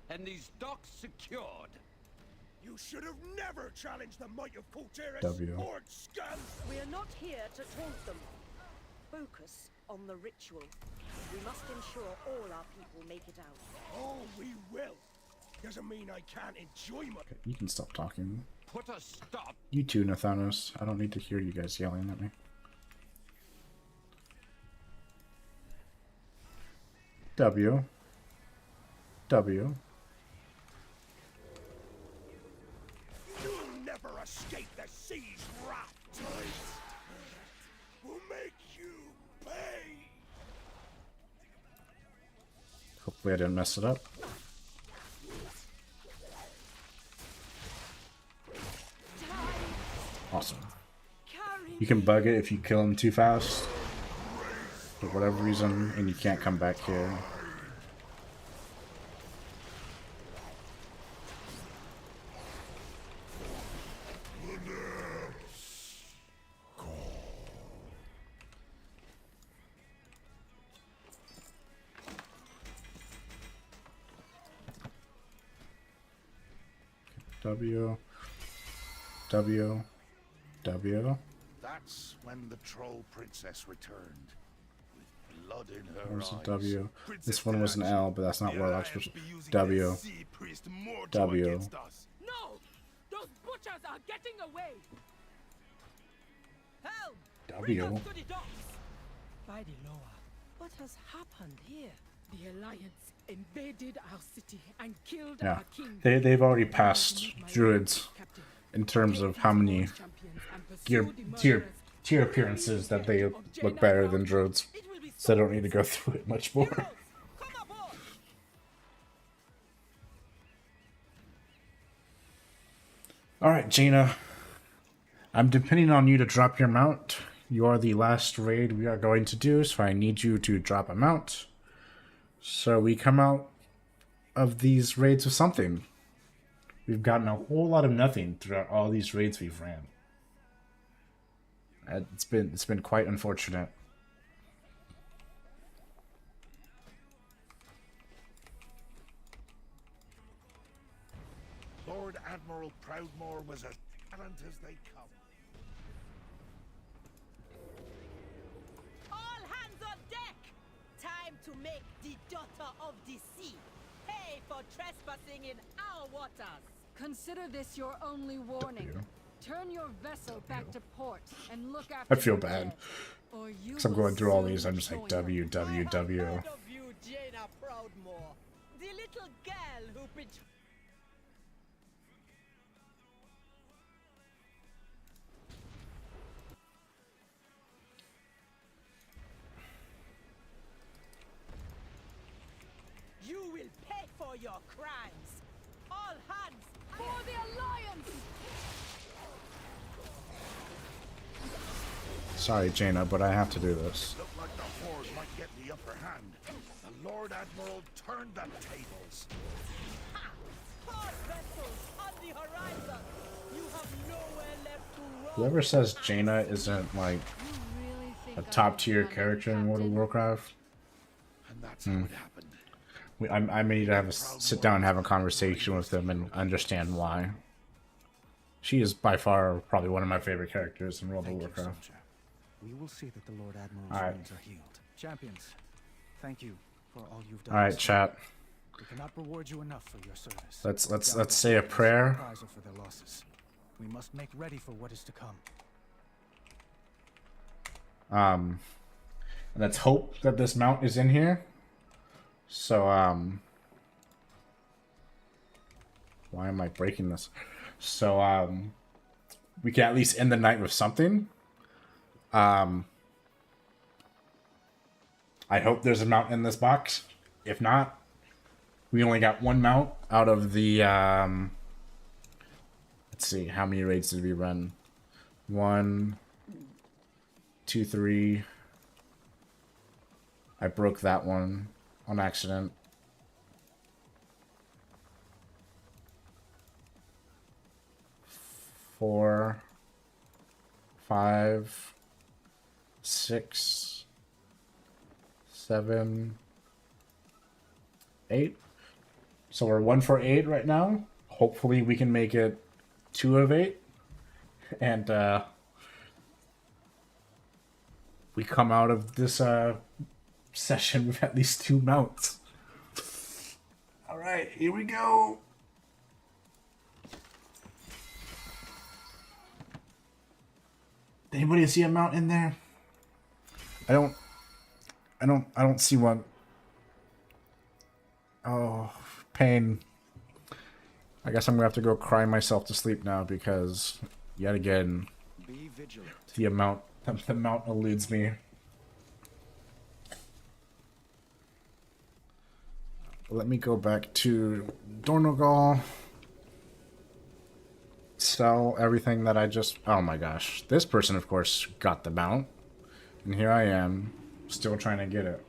Speaker 3: and these docks secured.
Speaker 5: You should have never challenged the might of Kultiris.
Speaker 1: W.
Speaker 5: Horde scum!
Speaker 11: We are not here to taunt them. Focus on the ritual. We must ensure all our people make it out.
Speaker 5: Oh, we will. Doesn't mean I can't enjoy my...
Speaker 1: Okay, you can stop talking.
Speaker 3: Put a stop.
Speaker 1: You too, Nathanos. I don't need to hear you guys yelling at me. W. W.
Speaker 5: You'll never escape the sea's wrath. Will make you pay.
Speaker 1: Hopefully I didn't mess it up. Awesome. You can bug it if you kill him too fast, for whatever reason, and you can't come back here. W.
Speaker 13: That's when the troll princess returned, with blood in her
Speaker 1: Where's the
Speaker 13: eyes.
Speaker 1: W? This one was an L, but that's not Warlock's. W. W.
Speaker 10: No! Those butchers are getting away!
Speaker 11: Help!
Speaker 1: W.
Speaker 11: To the docks! By the Loa, what has happened here?
Speaker 10: The Alliance invaded our city and killed
Speaker 1: Yeah,
Speaker 10: our king.
Speaker 1: they've already passed druids in terms of how many tier appearances that they look better than druids, so I don't need to go through it much more. Alright, Jaina. I'm depending on you to drop your mount. You are the last raid we are going to do, so I need you to drop a mount. So we come out of these raids with something. We've gotten a whole lot of nothing throughout all these raids we've ran. It's been quite unfortunate.
Speaker 13: Lord Admiral Proudmoore was as gallant as they come.
Speaker 11: All hands on deck! Time to make the daughter of the sea pay for trespassing in our waters.
Speaker 10: Consider this your only warning. Turn your vessel back to port and look after
Speaker 1: I feel bad.
Speaker 10: Or you
Speaker 1: Because I'm going through all these, I'm just like W, W, W.
Speaker 11: Of you, Jaina Proudmoore, the little girl who betrayed. You will pay for your crimes. All hands
Speaker 10: for the Alliance!
Speaker 1: Sorry, Jaina, but I have to do this.
Speaker 13: Looked like the Horde might get the upper hand. The Lord Admiral turned the tables.
Speaker 11: Ha! Horde vessels on the horizon. You have nowhere left to run.
Speaker 1: Whoever says Jaina isn't like a top tier character in World of Warcraft,
Speaker 13: And that's how it happened.
Speaker 1: I may need to have a sit down and have a conversation with them and understand why. She is by far probably one of my favorite characters in World of Warcraft.
Speaker 14: We will see that the Lord Admiral's
Speaker 1: All right.
Speaker 14: wounds are healed. Champions, thank you for all you've done.
Speaker 1: All right, chat.
Speaker 14: We cannot reward you enough for your service.
Speaker 1: Let's say a prayer.
Speaker 14: Reprisal for their losses. We must make ready for what is to come.
Speaker 1: And let's hope that this mount is in here. So why am I breaking this? So we can at least end the night with something. I hope there's a mount in this box. If not, we only got one mount out of the let's see, how many raids did we run? 1, 2, 3. I broke that one on accident. 4, 5, 6, 7, 8. So we're 1 for 8 right now. Hopefully we can make it 2 of 8. And we come out of this session with at least 2 mounts. Alright, here we go. Anybody see a mount in there? I don't see one. Oh, pain. I guess I'm gonna have to go cry myself to sleep now because yet again
Speaker 14: Be vigilant.
Speaker 1: the mount eludes me. let me go back to Dornogal. Sell everything that I just... Oh my gosh. This person, of course, got the mount. And here I am, still trying to get it.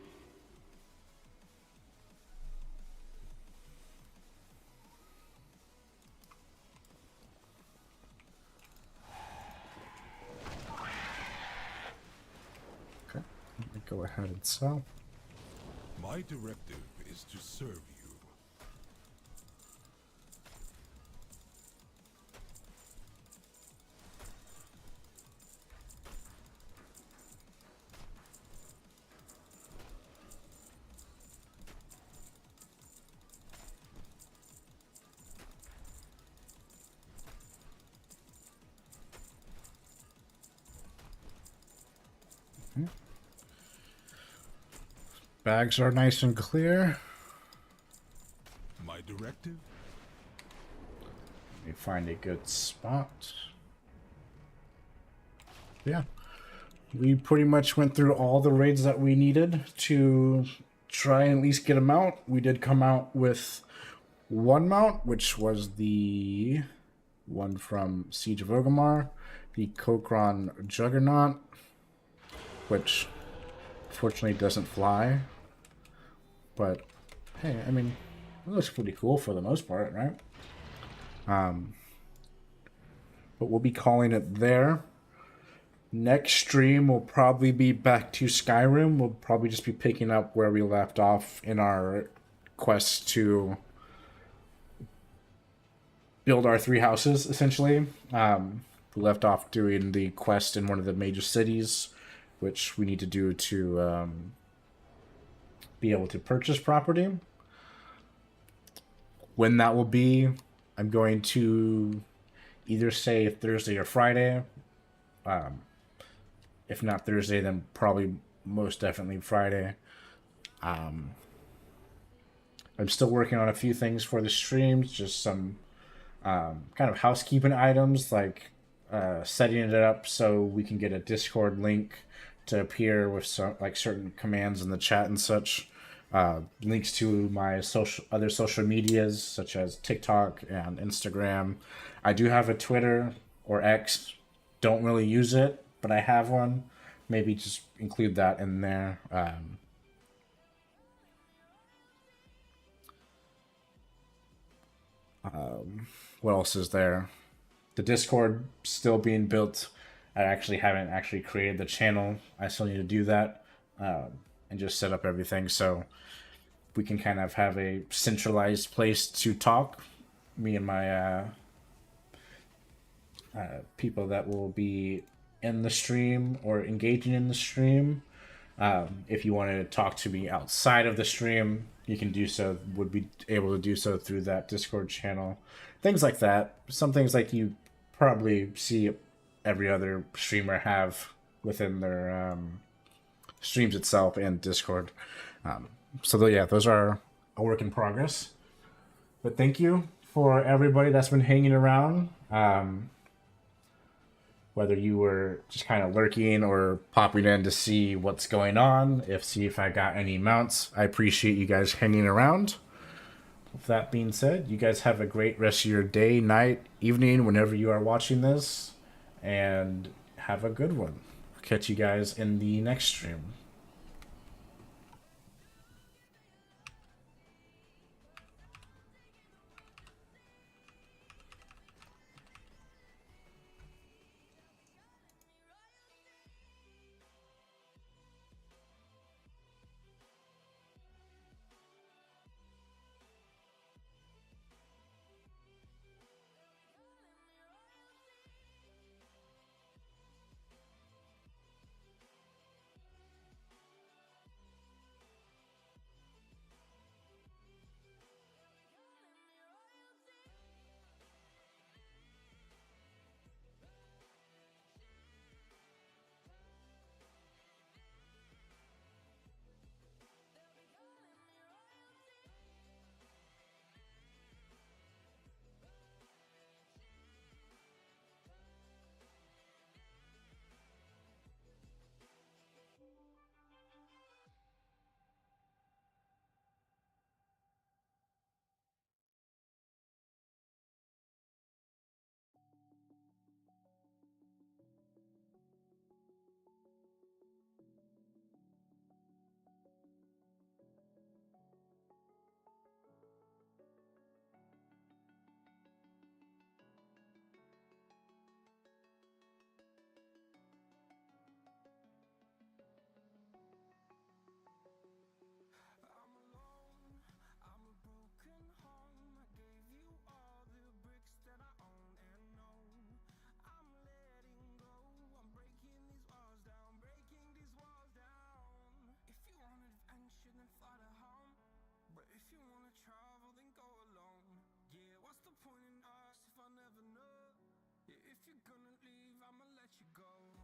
Speaker 1: Okay, let me go ahead and sell.
Speaker 2: My directive is to serve you.
Speaker 1: Bags are nice and clear.
Speaker 2: My directive?
Speaker 1: Let me find a good spot. Yeah. We pretty much went through all the raids that we needed to try and at least get a mount. We did come out with one mount, which was the one from Siege of Orgrimmar, the Kokron Juggernaut, which fortunately doesn't fly. But hey, I mean, it looks pretty cool for the most part, right? But we'll be calling it there. Next stream will probably be back to Skyrim. We'll probably just be picking up where we left off in our quest to build our 3 houses, essentially. We left off doing the quest in one of the major cities, which we need to do to be able to purchase property. When that will be, I'm going to either say Thursday or Friday. If not Thursday, then probably most definitely Friday. I'm still working on a few things for the streams, just some kind of housekeeping items, like setting it up so we can get a Discord link to appear with some, like, certain commands in the chat and such. Links to my other social medias, such as TikTok and Instagram. I do have a Twitter or X. Don't really use it, but I have one. Maybe just include that in there. What else is there? The Discord still being built. I actually haven't created the channel. I still need to do that and just set up everything so we can kind of have a centralized place to talk. Me and my people that will be in the stream or engaging in the stream. If you wanted to talk to me outside of the stream, you can do so, would be able to do so through that Discord channel. Things like that. Some things like you probably see every other streamer have within their streams itself and Discord. So yeah, those are a work in progress. But thank you for everybody that's been hanging around. Whether you were just kind of lurking or popping in to see what's going on, see if I got any mounts. I appreciate you guys hanging around. With that being said, you guys have a great rest of your day, night, evening, whenever you are watching this. And have a good one. Catch you guys in the next stream.
Speaker 15: If you're gonna leave, I'ma let you go.